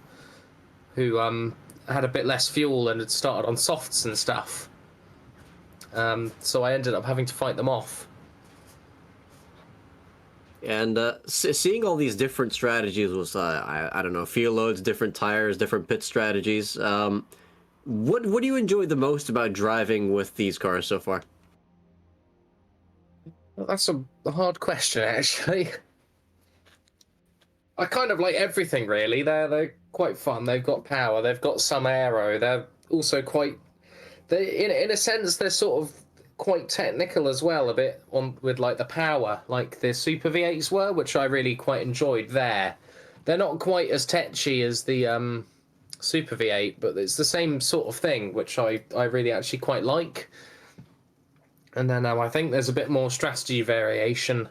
[SPEAKER 9] who had a bit less fuel and had started on softs and stuff. So I ended up having to fight them off.
[SPEAKER 2] And seeing all these different strategies was, I don't know, fuel loads, different tires, different pit strategies. What do you enjoy the most about driving with these cars so far?
[SPEAKER 9] Well, that's a hard question, actually. I kind of like everything, really. They're quite fun. They've got power. They've got some aero. They're also quite... in a sense, they're sort of quite technical as well, a bit with like the power, like the Super V8s were, which I really quite enjoyed there. They're not quite as tetchy as the Super V8, but it's the same sort of thing, which I really actually quite like. And then I think there's a bit more strategy variation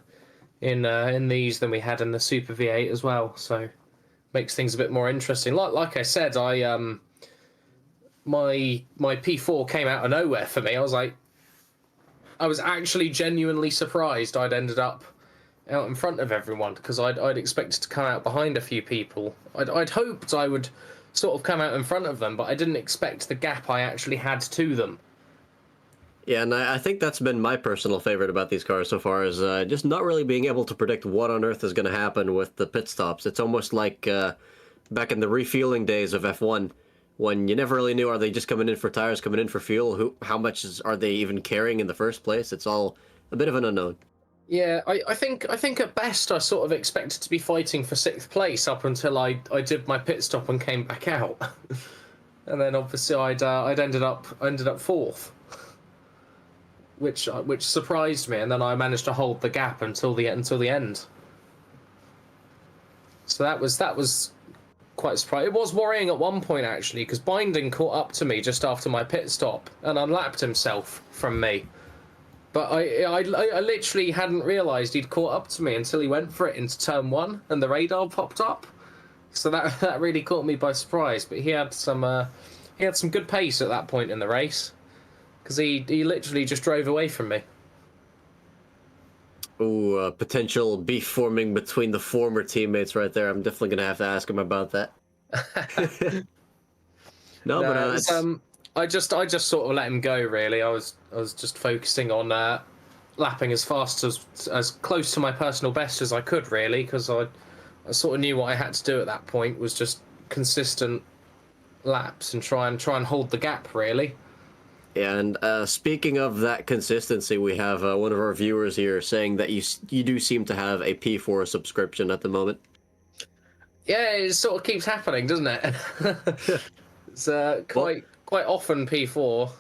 [SPEAKER 9] in these than we had in the Super V8 as well, so makes things a bit more interesting. Like I said, my P4 came out of nowhere for me. I was actually genuinely surprised I'd ended up out in front of everyone, because I'd expected to come out behind a few people. I'd hoped I would sort of come out in front of them, but I didn't expect the gap I actually had to them.
[SPEAKER 2] Yeah, and I think that's been my personal favorite about these cars so far, is just not really being able to predict what on earth is going to happen with the pit stops. It's almost like back in the refueling days of F1, when you never really knew, are they just coming in for tires, coming in for fuel? How much are they even carrying in the first place? It's all a bit of an unknown.
[SPEAKER 9] Yeah, I think at best I sort of expected to be fighting for 6th place up until I did my pit stop and came back out, and then obviously I'd ended up 4th, which surprised me, and then I managed to hold the gap until the end. So that was quite surprising. It was worrying at one point, actually, because Binding caught up to me just after my pit stop and unlapped himself from me. But I literally hadn't realised he'd caught up to me until he went for it into turn 1 and the radar popped up. So that really caught me by surprise. But he had some He had some good pace at that point in the race, because he literally just drove away from me.
[SPEAKER 2] Ooh, potential beef forming between the former teammates right there. I'm definitely gonna have to ask him about that. No, but
[SPEAKER 9] it was, I just sort of let him go. Really, I was just focusing on lapping as fast as close to my personal best as I could. Really, because I sort of knew what I had to do at that point was just consistent laps and try and hold the gap. Really.
[SPEAKER 2] Yeah, and speaking of that consistency, we have one of our viewers here saying that you do seem to have a P4 subscription at the moment.
[SPEAKER 9] Yeah, it sort of keeps happening, doesn't it? It's quite often P4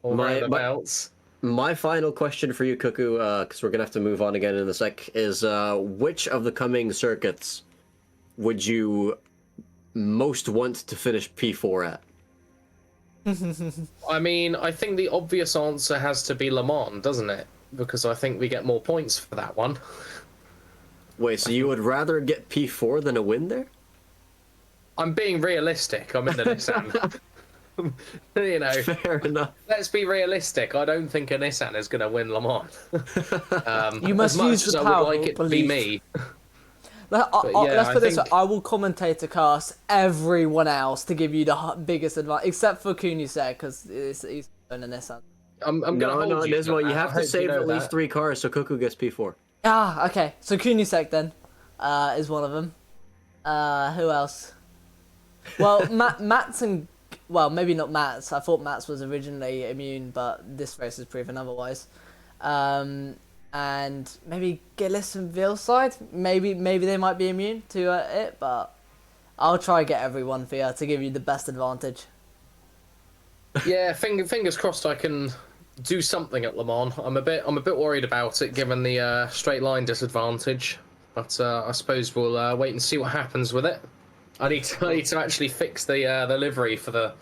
[SPEAKER 9] or roundabouts.
[SPEAKER 2] My final question for you, Cuckoo, because we're gonna have to move on again in a sec, is which of the coming circuits would you most want to finish P4 at?
[SPEAKER 9] I mean, I think the obvious answer has to be Le Mans, doesn't it? Because I think we get more points for that one.
[SPEAKER 2] Wait, so you would rather get P4 than a win there?
[SPEAKER 9] I'm being realistic. I'm in the Nissan. You know,
[SPEAKER 2] Fair enough.
[SPEAKER 9] let's be realistic. I don't think a Nissan is going to win Le Mans.
[SPEAKER 3] You must
[SPEAKER 9] as much
[SPEAKER 3] use
[SPEAKER 9] as
[SPEAKER 3] the
[SPEAKER 9] I
[SPEAKER 3] power
[SPEAKER 9] would like
[SPEAKER 3] of
[SPEAKER 9] it to be
[SPEAKER 3] belief.
[SPEAKER 9] me.
[SPEAKER 3] Let's
[SPEAKER 9] I
[SPEAKER 3] put this way,
[SPEAKER 9] think-
[SPEAKER 3] I will commentator cast everyone else to give you the biggest advantage, except for Kunisek, because he's on a Nissan.
[SPEAKER 9] I'm going to
[SPEAKER 2] No,
[SPEAKER 9] hold you to
[SPEAKER 2] Nismo, you
[SPEAKER 9] that.
[SPEAKER 2] have
[SPEAKER 9] I
[SPEAKER 2] to
[SPEAKER 9] hope
[SPEAKER 2] save
[SPEAKER 9] know
[SPEAKER 2] at least
[SPEAKER 9] that.
[SPEAKER 2] 3 cars so Cuckoo gets P4.
[SPEAKER 3] Ah, okay. So Kunisek then is one of them. Who else? Well, Mats and... Well, maybe not Mats. I thought Mats was originally immune, but this race has proven otherwise. And maybe Gillis and Vilside. Maybe they might be immune to it, but I'll try and get everyone for you to give you the best advantage.
[SPEAKER 9] Yeah, fingers crossed I can do something at Le Mans. I'm a bit worried about it given the straight line disadvantage, but I suppose we'll wait and see what happens with it. I need to actually fix the livery for the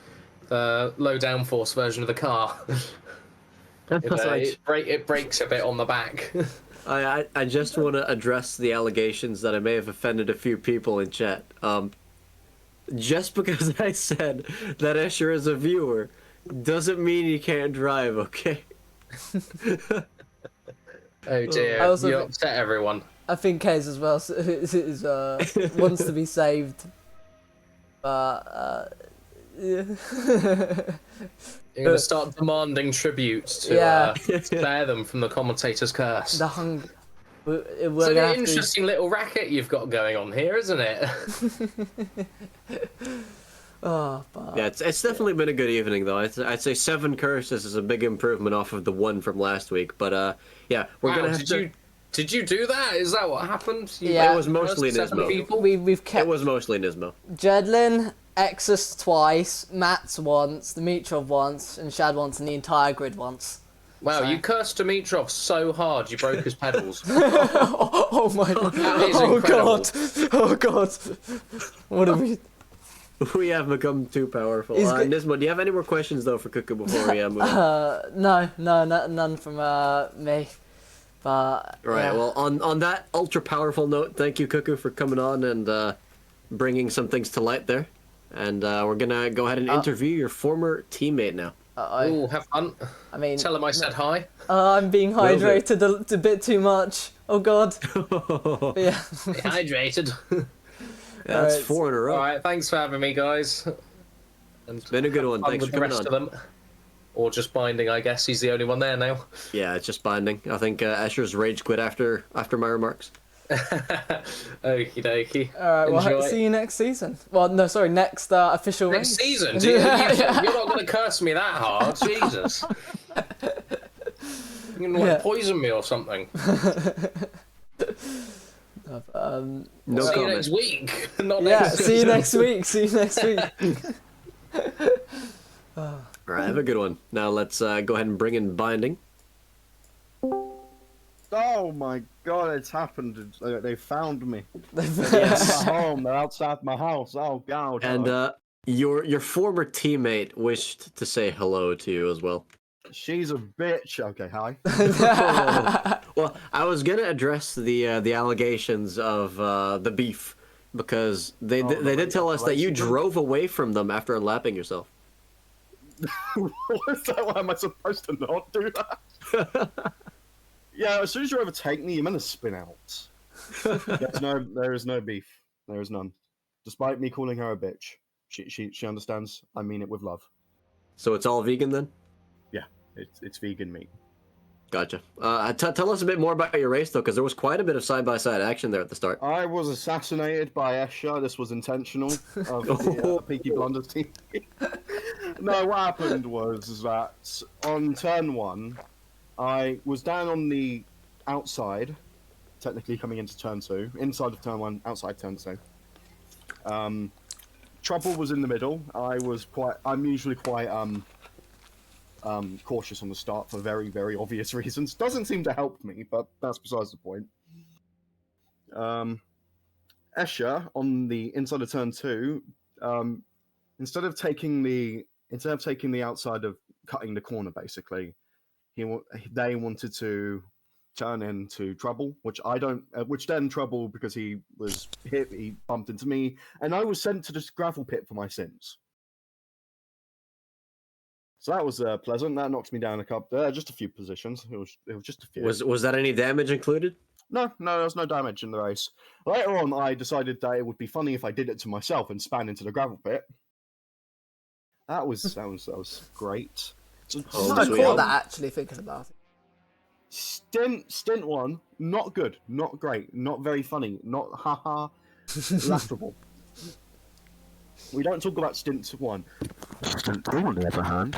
[SPEAKER 9] low downforce version of the car. It breaks a bit on the back.
[SPEAKER 2] I just want to address the allegations that I may have offended a few people in chat. Just because I said that Escher is a viewer doesn't mean he can't drive, okay?
[SPEAKER 9] Oh dear,
[SPEAKER 3] I also
[SPEAKER 9] you
[SPEAKER 3] think-
[SPEAKER 9] upset everyone.
[SPEAKER 3] I think Kez as well wants to be saved, but yeah.
[SPEAKER 9] You're going to start demanding tribute to spare them from the commentator's curse.
[SPEAKER 3] The hunger. We're
[SPEAKER 9] It's
[SPEAKER 3] gonna
[SPEAKER 9] an
[SPEAKER 3] have to-
[SPEAKER 9] interesting little racket you've got going on here, isn't it?
[SPEAKER 3] Oh, but
[SPEAKER 2] Yeah, it's definitely been a good evening, though. I'd say 7 curses is a big improvement off of the 1 from last week. But, yeah, we're
[SPEAKER 9] Wow,
[SPEAKER 2] going to have to...
[SPEAKER 9] Did you do that? Is that what happened? You
[SPEAKER 3] Yeah.
[SPEAKER 2] It was mostly
[SPEAKER 9] cursed 7
[SPEAKER 2] Nismo.
[SPEAKER 9] people?
[SPEAKER 3] we've kept
[SPEAKER 2] It was mostly Nismo.
[SPEAKER 3] Jedlin, Exus twice, Mats once, Dimitrov once, and Shad once, and the entire grid once.
[SPEAKER 9] Wow,
[SPEAKER 3] So-
[SPEAKER 9] you cursed Dimitrov so hard you broke his pedals.
[SPEAKER 3] Oh my god!
[SPEAKER 9] That is
[SPEAKER 3] Oh
[SPEAKER 9] incredible.
[SPEAKER 3] god! Oh god! What have we?
[SPEAKER 2] We have become too powerful.
[SPEAKER 3] He's
[SPEAKER 2] Nismo, do you have any more questions, though, for Cuckoo before we move on?
[SPEAKER 3] No, none from me. But
[SPEAKER 2] Right,
[SPEAKER 3] yeah.
[SPEAKER 2] well, on that ultra-powerful note, thank you, Cuckoo, for coming on and bringing some things to light there. And we're going to go ahead and interview your former teammate now.
[SPEAKER 9] Ooh, have fun.
[SPEAKER 3] I mean,
[SPEAKER 9] Tell him I said hi.
[SPEAKER 3] I'm being
[SPEAKER 2] Will do.
[SPEAKER 3] hydrated a bit too much. Oh god. But yeah.
[SPEAKER 9] Hydrated.
[SPEAKER 2] That's
[SPEAKER 3] Alright.
[SPEAKER 2] 4 in a row.
[SPEAKER 9] Alright, thanks for having me, guys. And
[SPEAKER 2] Been a good one.
[SPEAKER 9] fun
[SPEAKER 2] Thanks
[SPEAKER 9] with
[SPEAKER 2] for
[SPEAKER 9] the
[SPEAKER 2] coming
[SPEAKER 9] rest
[SPEAKER 2] on.
[SPEAKER 9] of them. Or just Binding, I guess. He's the only one there now.
[SPEAKER 2] Yeah, it's just binding. I think Escher's rage quit after my remarks.
[SPEAKER 9] Okie dokie.
[SPEAKER 3] Alright, well,
[SPEAKER 9] Enjoy.
[SPEAKER 3] see you next season. Well, no, sorry, next official
[SPEAKER 9] Next
[SPEAKER 3] race.
[SPEAKER 9] season? You're not going to curse me that hard. Jesus. You're going to
[SPEAKER 3] Yeah.
[SPEAKER 9] poison me or something.
[SPEAKER 2] No
[SPEAKER 9] See you
[SPEAKER 2] comment.
[SPEAKER 9] next week. Not
[SPEAKER 3] Yeah,
[SPEAKER 9] next
[SPEAKER 3] see you
[SPEAKER 9] season.
[SPEAKER 3] next week. See you next week.
[SPEAKER 2] All right, have a good one. Now let's go ahead and bring in binding.
[SPEAKER 10] Oh my god, it's happened. They found me.
[SPEAKER 2] Yes.
[SPEAKER 10] They're home. They're outside my house. Oh god.
[SPEAKER 2] And your former teammate wished to say hello to you as well.
[SPEAKER 10] She's a bitch. Okay, hi.
[SPEAKER 2] Well, I was gonna address the allegations of the beef Because they
[SPEAKER 10] Oh,
[SPEAKER 2] they
[SPEAKER 10] the
[SPEAKER 2] did tell us that you
[SPEAKER 10] racing one?
[SPEAKER 2] drove away from them after unlapping yourself.
[SPEAKER 10] What is that? Why am I supposed to not do that? Yeah, as soon as you overtake me, you're meant to spin out. There is no beef. There is none. Despite me calling her a bitch, she understands. I mean it with love.
[SPEAKER 2] So it's all vegan then?
[SPEAKER 10] Yeah, it's vegan meat.
[SPEAKER 2] Gotcha. Tell us a bit more about your race though, because there was quite a bit of side-by-side action there at the start.
[SPEAKER 10] I was assassinated by Escher. This was intentional of the Peaky Blinders team. No, what happened was that on turn 1, I was down on the outside, technically coming into turn 2, inside of turn 1, outside turn 2. Trouble was in the middle. I'm usually quite cautious on the start for very, very obvious reasons. Doesn't seem to help me, but that's besides the point. Escher on the inside of turn 2, instead of taking the outside of cutting the corner, basically, they wanted to turn into Trouble, which then Trouble, because he was hit, he bumped into me, and I was sent to this gravel pit for my sins. So that was pleasant. That knocked me down a couple, just a few positions. It was just a few.
[SPEAKER 2] Was that any damage included?
[SPEAKER 10] No, there was no damage in the race. Later on, I decided that it would be funny if I did it to myself and span into the gravel pit. That was great.
[SPEAKER 2] Oh,
[SPEAKER 3] I
[SPEAKER 2] sweet.
[SPEAKER 3] caught that actually thinking about it.
[SPEAKER 10] Stint 1, not good, not great, not very funny, not haha, laughable. We don't talk about stint 1. Stint 2, on the other hand.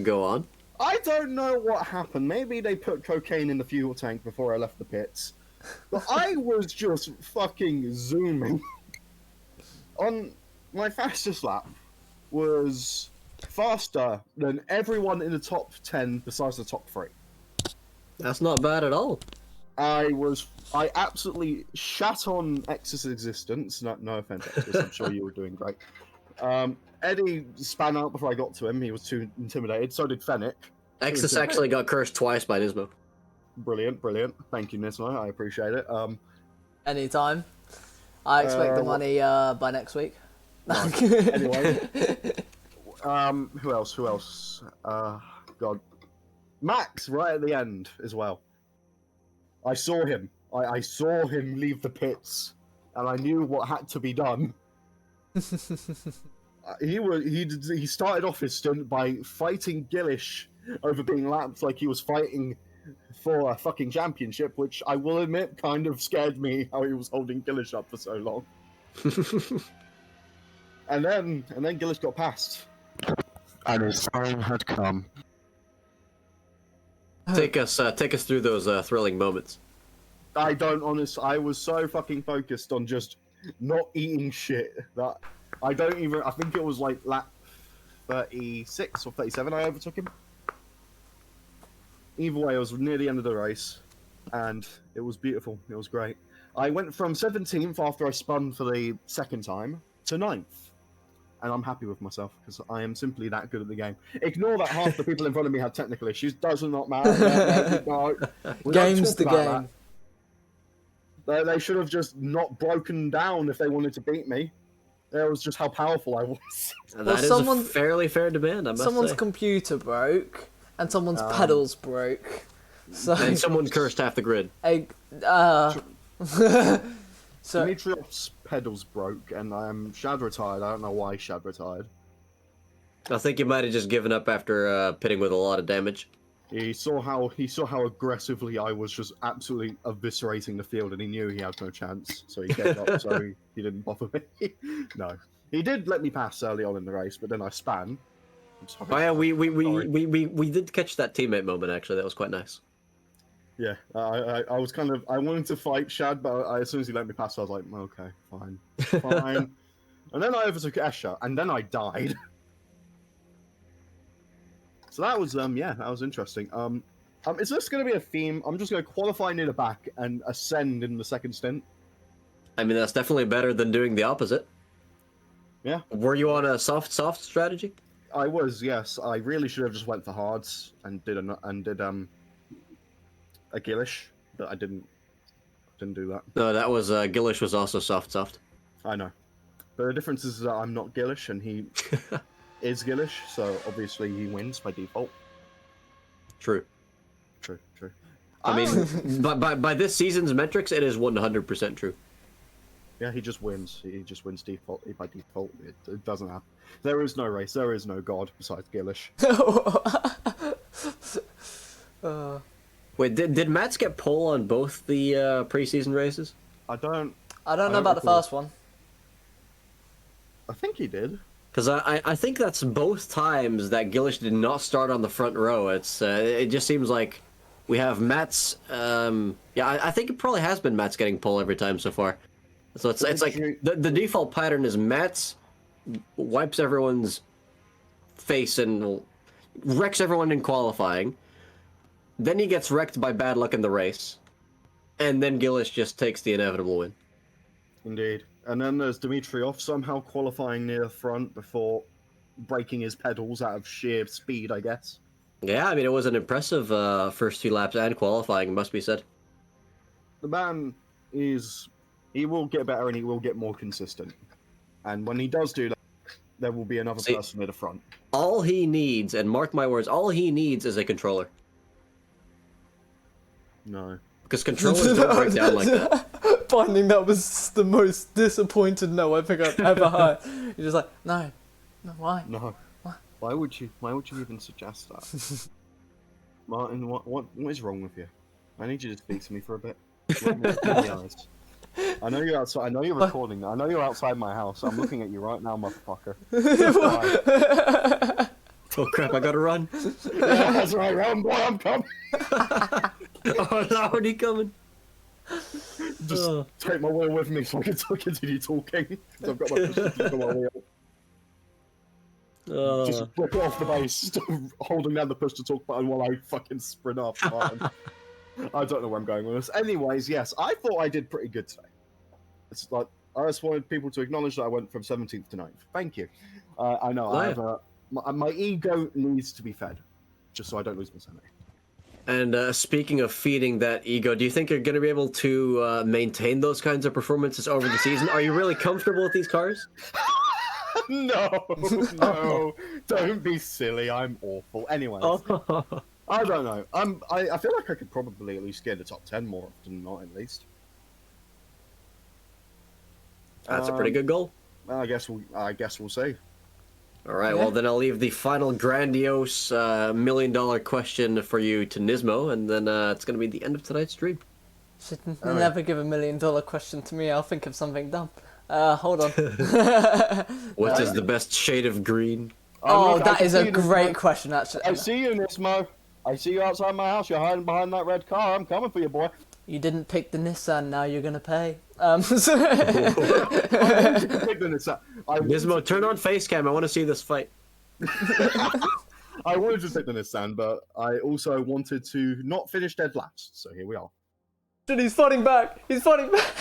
[SPEAKER 2] Go on.
[SPEAKER 10] I don't know what happened. Maybe they put cocaine in the fuel tank before I left the pits. But I was just fucking zooming. On my fastest lap was faster than everyone in the top 10 besides the top 3.
[SPEAKER 2] That's not bad at all.
[SPEAKER 10] I absolutely shat on X's existence. No offense, X, I'm sure you were doing great. Eddie span out before I got to him. He was too intimidated. So did Fennec.
[SPEAKER 2] Exus actually got cursed twice by Nismo.
[SPEAKER 10] Brilliant. Thank you, Nismo. I appreciate it.
[SPEAKER 3] Anytime. I expect the money by next week.
[SPEAKER 10] Anyway. Who else? God. Max, right at the end as well. I saw him. I saw him leave the pits, and I knew what had to be done. He started off his stint by fighting Gillish over being lapped like he was fighting for a fucking championship, which I will admit kind of scared me how he was holding Gillish up for so long. and then Gillish got passed, and his time had come.
[SPEAKER 2] Take us through those thrilling moments.
[SPEAKER 10] I was so fucking focused on just not eating shit that I think it was like lap 36 or 37 I overtook him. Either way, I was near the end of the race, and it was beautiful. It was great. I went from 17th after I spun for the second time to 9th. And I'm happy with myself, because I am simply that good at the game. Ignore that half the people in front of me have technical issues. Does not matter.
[SPEAKER 3] Game's the game.
[SPEAKER 10] They should have just not broken down if they wanted to beat me. That was just how powerful I was.
[SPEAKER 2] That is a fairly fair demand, I must
[SPEAKER 3] someone's
[SPEAKER 2] say.
[SPEAKER 3] computer broke, and someone's pedals broke. So,
[SPEAKER 2] and someone cursed half the grid.
[SPEAKER 3] So
[SPEAKER 10] Dimitriev's pedals broke, and I'm Shad retired. I don't know why Shad retired.
[SPEAKER 2] I think you might have just given up after pitting with a lot of damage.
[SPEAKER 10] He saw how aggressively I was just absolutely eviscerating the field, and he knew he had no chance, so he gave up. So he didn't bother me. No, he did let me pass early on in the race, but then I span. I'm sorry.
[SPEAKER 2] Oh yeah, we did catch that teammate moment actually. That was quite nice.
[SPEAKER 10] Yeah, I was I wanted to fight Shad, but as soon as he let me pass, I was like, okay, fine. And then I overtook Escher, and then I died. So that was that was interesting. Is this going to be a theme? I'm just going to qualify near the back and ascend in the second stint.
[SPEAKER 2] I mean, that's definitely better than doing the opposite.
[SPEAKER 10] Yeah.
[SPEAKER 2] Were you on a soft strategy?
[SPEAKER 10] I was, yes. I really should have just went for hards and did a Gillish, but I didn't. Didn't do that.
[SPEAKER 2] No, that was Gillish was also soft.
[SPEAKER 10] I know. But the difference is that I'm not Gillish and he is Gillish, so obviously he wins by default.
[SPEAKER 2] True.
[SPEAKER 10] True.
[SPEAKER 2] I mean, by this season's metrics, it is 100% true.
[SPEAKER 10] Yeah, he just wins. He just wins by default. It doesn't happen. There is no race. There is no god besides Gillish.
[SPEAKER 2] Wait, did Mats get pole on both the preseason races?
[SPEAKER 10] I don't
[SPEAKER 3] know about the first one.
[SPEAKER 10] I think he did.
[SPEAKER 2] Because I think that's both times that Gillish did not start on the front row. It just seems like we have Mats. I think it probably has been Mats getting pole every time so far. So it's like the default pattern is Mats wipes everyone's face and wrecks everyone in qualifying. Then he gets wrecked by bad luck in the race, and then Gillish just takes the inevitable win.
[SPEAKER 10] Indeed. And then there's Dimitrov somehow qualifying near the front before breaking his pedals out of sheer speed, I guess.
[SPEAKER 2] Yeah, I mean, it was an impressive first 2 laps and qualifying, must be said.
[SPEAKER 10] The man he will get better and he will get more consistent. And when he does do that, there will be another person at the front.
[SPEAKER 2] All he needs, and mark my words, all he needs is a controller.
[SPEAKER 10] No.
[SPEAKER 2] Because controllers don't break down like that.
[SPEAKER 3] Finding that was the most disappointed no I think I've ever heard. You're just like, no, why?
[SPEAKER 10] No. Why would you even suggest that? Martin, what is wrong with you? I need you to speak to me for a bit. Look me in the eyes. I know you're outside. I know you're recording. I know you're outside my house. I'm looking at you right now, motherfucker.
[SPEAKER 2] Oh crap! I gotta run.
[SPEAKER 10] Yeah, that's right, run, boy. I'm coming.
[SPEAKER 2] Oh, no, already coming.
[SPEAKER 10] Just take my wheel with me so I can continue talking. I've got my push to my wheel. Just flip it off the base, holding down the push to talk button while I fucking sprint off. I don't know where I'm going with this. Anyways, yes, I thought I did pretty good today. It's like I just wanted people to acknowledge that I went from 17th to 9th. Thank you. I know I have my ego needs to be fed, just so I don't lose my sanity.
[SPEAKER 2] And speaking of feeding that ego, do you think you're going to be able to maintain those kinds of performances over the season? Are you really comfortable with these cars?
[SPEAKER 10] No, don't be silly. I'm awful. Anyways, I don't know. I feel like I could probably at least get the top 10 more often than not, at least.
[SPEAKER 2] That's a pretty good goal.
[SPEAKER 10] I guess we'll see.
[SPEAKER 2] All right, well then I'll leave the final grandiose $1 million question for you to Nismo, and then it's going to be the end of tonight's stream.
[SPEAKER 3] Should never give $1 million question to me. I'll think of something dumb. Hold on.
[SPEAKER 2] What is the best shade of green?
[SPEAKER 3] Oh, that is a great question, actually.
[SPEAKER 10] I see you, Nismo. I see you outside my house. You're hiding behind that red car. I'm coming for you, boy.
[SPEAKER 3] You didn't pick the Nissan, now you're gonna pay.
[SPEAKER 2] Nismo, turn on face cam. I want to see this fight.
[SPEAKER 10] I wanted to take the Nissan, but I also wanted to not finish dead last. So here we are.
[SPEAKER 3] He's fighting back. He's fighting back.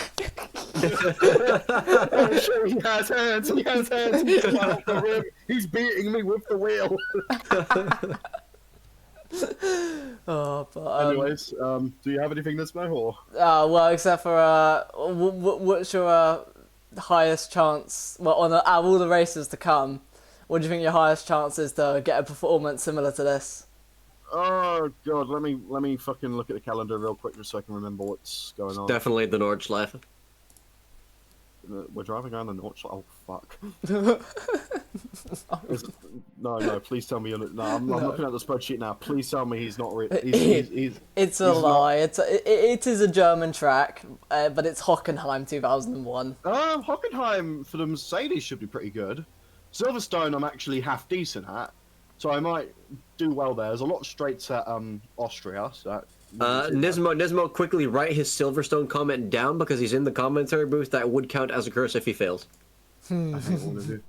[SPEAKER 10] Oh, shit, he has hands. He has hands. He's beating me with the wheel. Anyways, do you have anything this way, or?
[SPEAKER 3] Well, except for what's your highest chance? Well, out of all the races to come, what do you think your highest chance is to get a performance similar to this?
[SPEAKER 10] Oh god, let me fucking look at the calendar real quick just so I can remember what's going on.
[SPEAKER 2] Definitely the Nordschleife.
[SPEAKER 10] We're driving around the Nordschleife. Oh fuck. No, please tell me you're not. No, I'm looking at the spreadsheet now. Please tell me he's not.
[SPEAKER 3] It's a lie. It is a German track, but it's Hockenheim 2001.
[SPEAKER 10] Hockenheim for the Mercedes should be pretty good. Silverstone I'm actually half decent at, so I might do well there. There's a lot of straights at Austria. So
[SPEAKER 2] Nismo, quickly write his Silverstone comment down because he's in the commentary booth. That would count as a curse if he fails.
[SPEAKER 10] I hate all of you.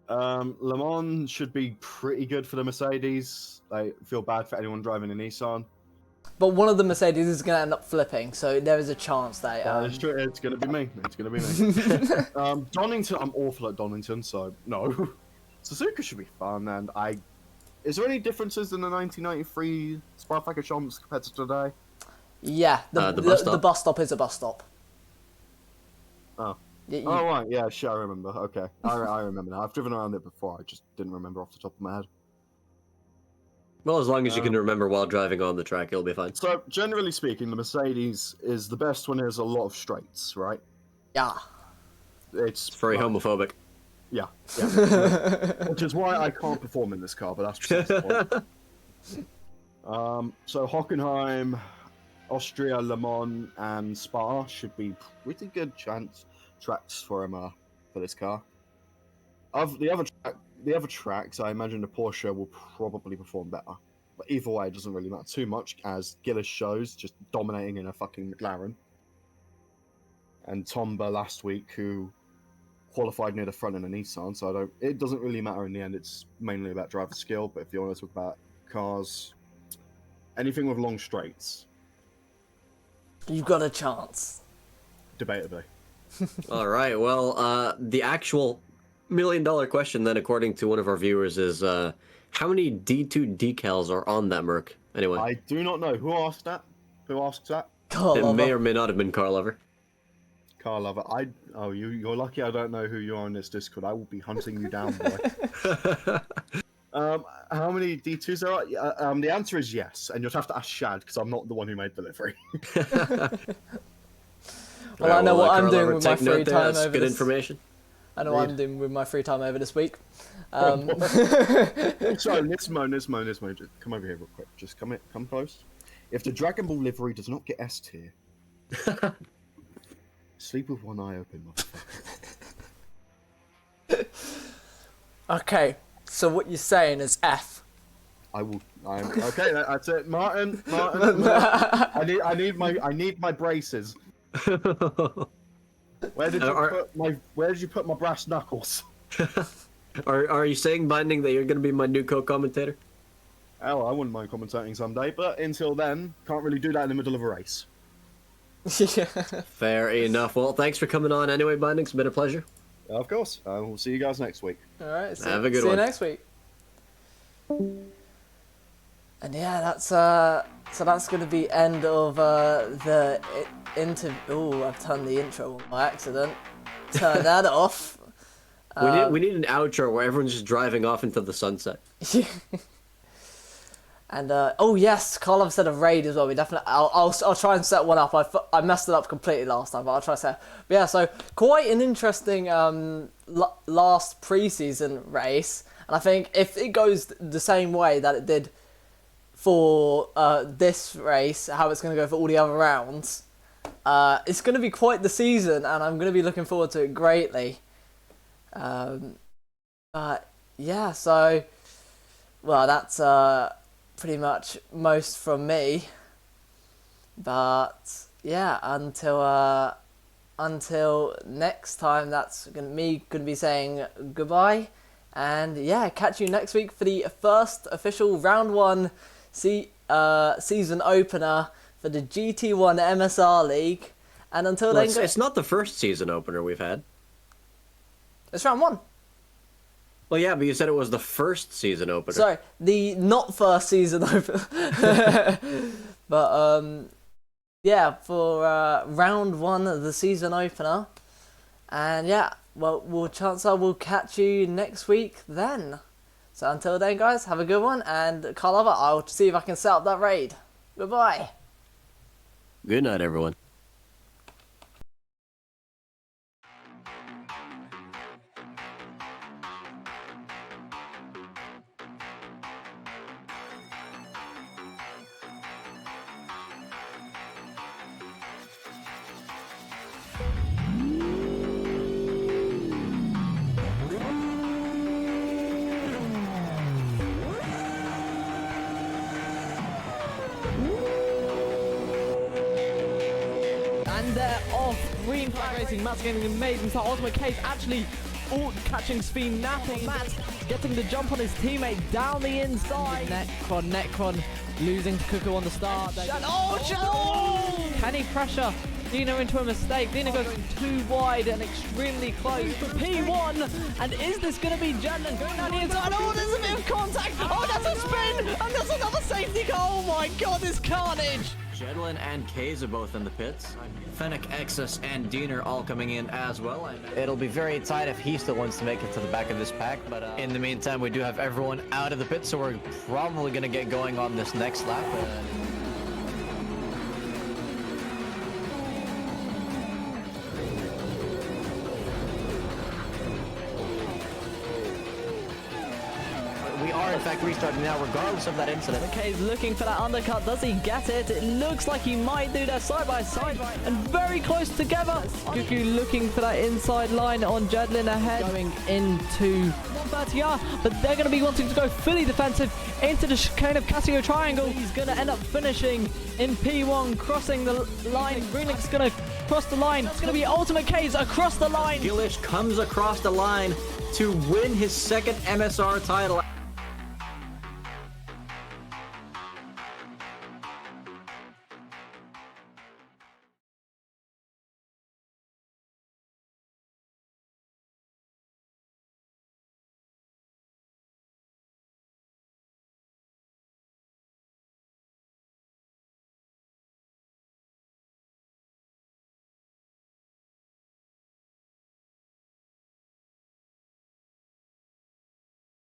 [SPEAKER 10] Le Mans should be pretty good for the Mercedes. I feel bad for anyone driving a Nissan.
[SPEAKER 3] But one of the Mercedes is going to end up flipping, so there is a chance that...
[SPEAKER 10] it's true. It's going to be me. It's going to be me. Donington, I'm awful at Donington, so no. Suzuka should be fun, and Is there any differences in the 1993 Spa-Francorchamps compared to today?
[SPEAKER 3] Yeah, the
[SPEAKER 2] bus stop?
[SPEAKER 3] the bus stop is a bus stop.
[SPEAKER 10] Oh.
[SPEAKER 3] Y-
[SPEAKER 10] Oh, right. Yeah, sure, I remember. Okay. I remember now. I've driven around it before. I just didn't remember off the top of my head.
[SPEAKER 2] Well, as long as you can remember while driving on the track, it'll be fine.
[SPEAKER 10] So, generally speaking, the Mercedes is the best when there's a lot of straights, right?
[SPEAKER 3] Yeah.
[SPEAKER 2] It's very homophobic.
[SPEAKER 10] Yeah. Which is why I can't perform in this car, but that's besides the point. So Hockenheim, Austria, Le Mans, and Spa should be pretty good tracks for this car. Of the other tracks, I imagine the Porsche will probably perform better. But either way, it doesn't really matter too much, as Gillis shows, just dominating in a fucking McLaren. And Tomba last week, who qualified near the front in a Nissan, so it doesn't really matter in the end. It's mainly about driver skill. But if you want to talk about cars, anything with long straights,
[SPEAKER 3] You've got a chance.
[SPEAKER 10] debatably.
[SPEAKER 2] All right. Well, the actual $1 million question, then, according to one of our viewers, is how many D2 decals are on that Merc? Anyway,
[SPEAKER 10] I do not know who asked that. Who asked that?
[SPEAKER 2] it may or may not have been Car Lover.
[SPEAKER 10] Car Lover. You're lucky I don't know who you are in this Discord. I will be hunting you down, boy. How many D2s there are? The answer is yes, and you'll have to ask Shad because I'm not the one who made delivery.
[SPEAKER 3] Well, I know what I'm doing with my
[SPEAKER 2] take note
[SPEAKER 3] free
[SPEAKER 2] there,
[SPEAKER 3] time
[SPEAKER 2] that's
[SPEAKER 3] over
[SPEAKER 2] good
[SPEAKER 3] this.
[SPEAKER 2] information.
[SPEAKER 3] I know what I'm doing with my free time over this week.
[SPEAKER 10] So, Nismo, just come over here real quick. Just come close. If the Dragon Ball livery does not get S tier, sleep with one eye open, motherfucker.
[SPEAKER 3] Okay, so what you're saying is F.
[SPEAKER 10] Okay. That's it, Martin. I need my braces. Where did you put my brass knuckles?
[SPEAKER 2] Are you saying, Binding, that you're going to be my new co-commentator?
[SPEAKER 10] Oh, I wouldn't mind commentating someday, but until then, can't really do that in the middle of a race.
[SPEAKER 3] Yeah.
[SPEAKER 2] Fair enough. Well, thanks for coming on anyway, Binding. It's been a pleasure.
[SPEAKER 10] Of course. We'll see you guys next week.
[SPEAKER 3] All right.
[SPEAKER 2] Have a good
[SPEAKER 3] see
[SPEAKER 2] one.
[SPEAKER 3] you next week. And yeah, that's going to be end of the interview. Oh, I've turned the intro on by accident. Turn that off.
[SPEAKER 2] We need an outro where everyone's just driving off into the sunset.
[SPEAKER 3] And oh yes, Carl said a raid as well. We definitely. I'll try and set one up. I messed it up completely last time, but I'll try to set. But yeah, so quite an interesting last preseason race, and I think if it goes the same way that it did for this race, how it's going to go for all the other rounds, it's going to be quite the season, and I'm going to be looking forward to it greatly. Yeah, so well, that's pretty much most from me. But yeah, until next time, that's gonna be saying goodbye, and yeah, catch you next week for the first official round 1 season opener for the GT1 MSR League. And until then,
[SPEAKER 2] it's not the first season opener we've had.
[SPEAKER 3] It's round 1.
[SPEAKER 2] Well, yeah, but you said it was the first season opener.
[SPEAKER 3] Sorry, the not first season opener. But yeah, for round 1 of the season opener. And yeah, well, we'll catch you next week then. So until then, guys, have a good one. And Carl, I'll see if I can set up that raid. Goodbye.
[SPEAKER 2] Good night, everyone. They're off. Green flag racing. Matt's getting an amazing start. Ultimate Case actually catching speed, napping. Matt getting the jump on his teammate down the inside. Necron losing to Cuckoo on the start. Can he pressure Dino into a mistake? Dino goes too wide and extremely close for P1. And is this going to be Jadlin going down the inside? Oh, there's a bit of contact. Oh, that's a spin. And there's another safety car. Oh my god, this carnage. Jedlin and Kaze are both in the pits. Fennec, Exus, and Dean are all coming in as well. It'll be very tight if he still wants to make it to the back of this pack, but in the meantime, we do have everyone out of the pit, so we're probably going to get going on this next lap. We are, in fact, restarting now, regardless of that incident.
[SPEAKER 1] Okay, he's looking for that undercut. Does he get it? It looks like he might do that side by side and very close together. Cuckoo looking for that inside line on Jedlin ahead. Going into 130R, but they're going to be wanting to go fully defensive into the chicane of Casio Triangle. He's going to end up finishing in P1, crossing the line. Greenlink's going to cross the line. It's going to be Ultimate K's across the line.
[SPEAKER 2] Gilish comes across the line to win his second MSR title.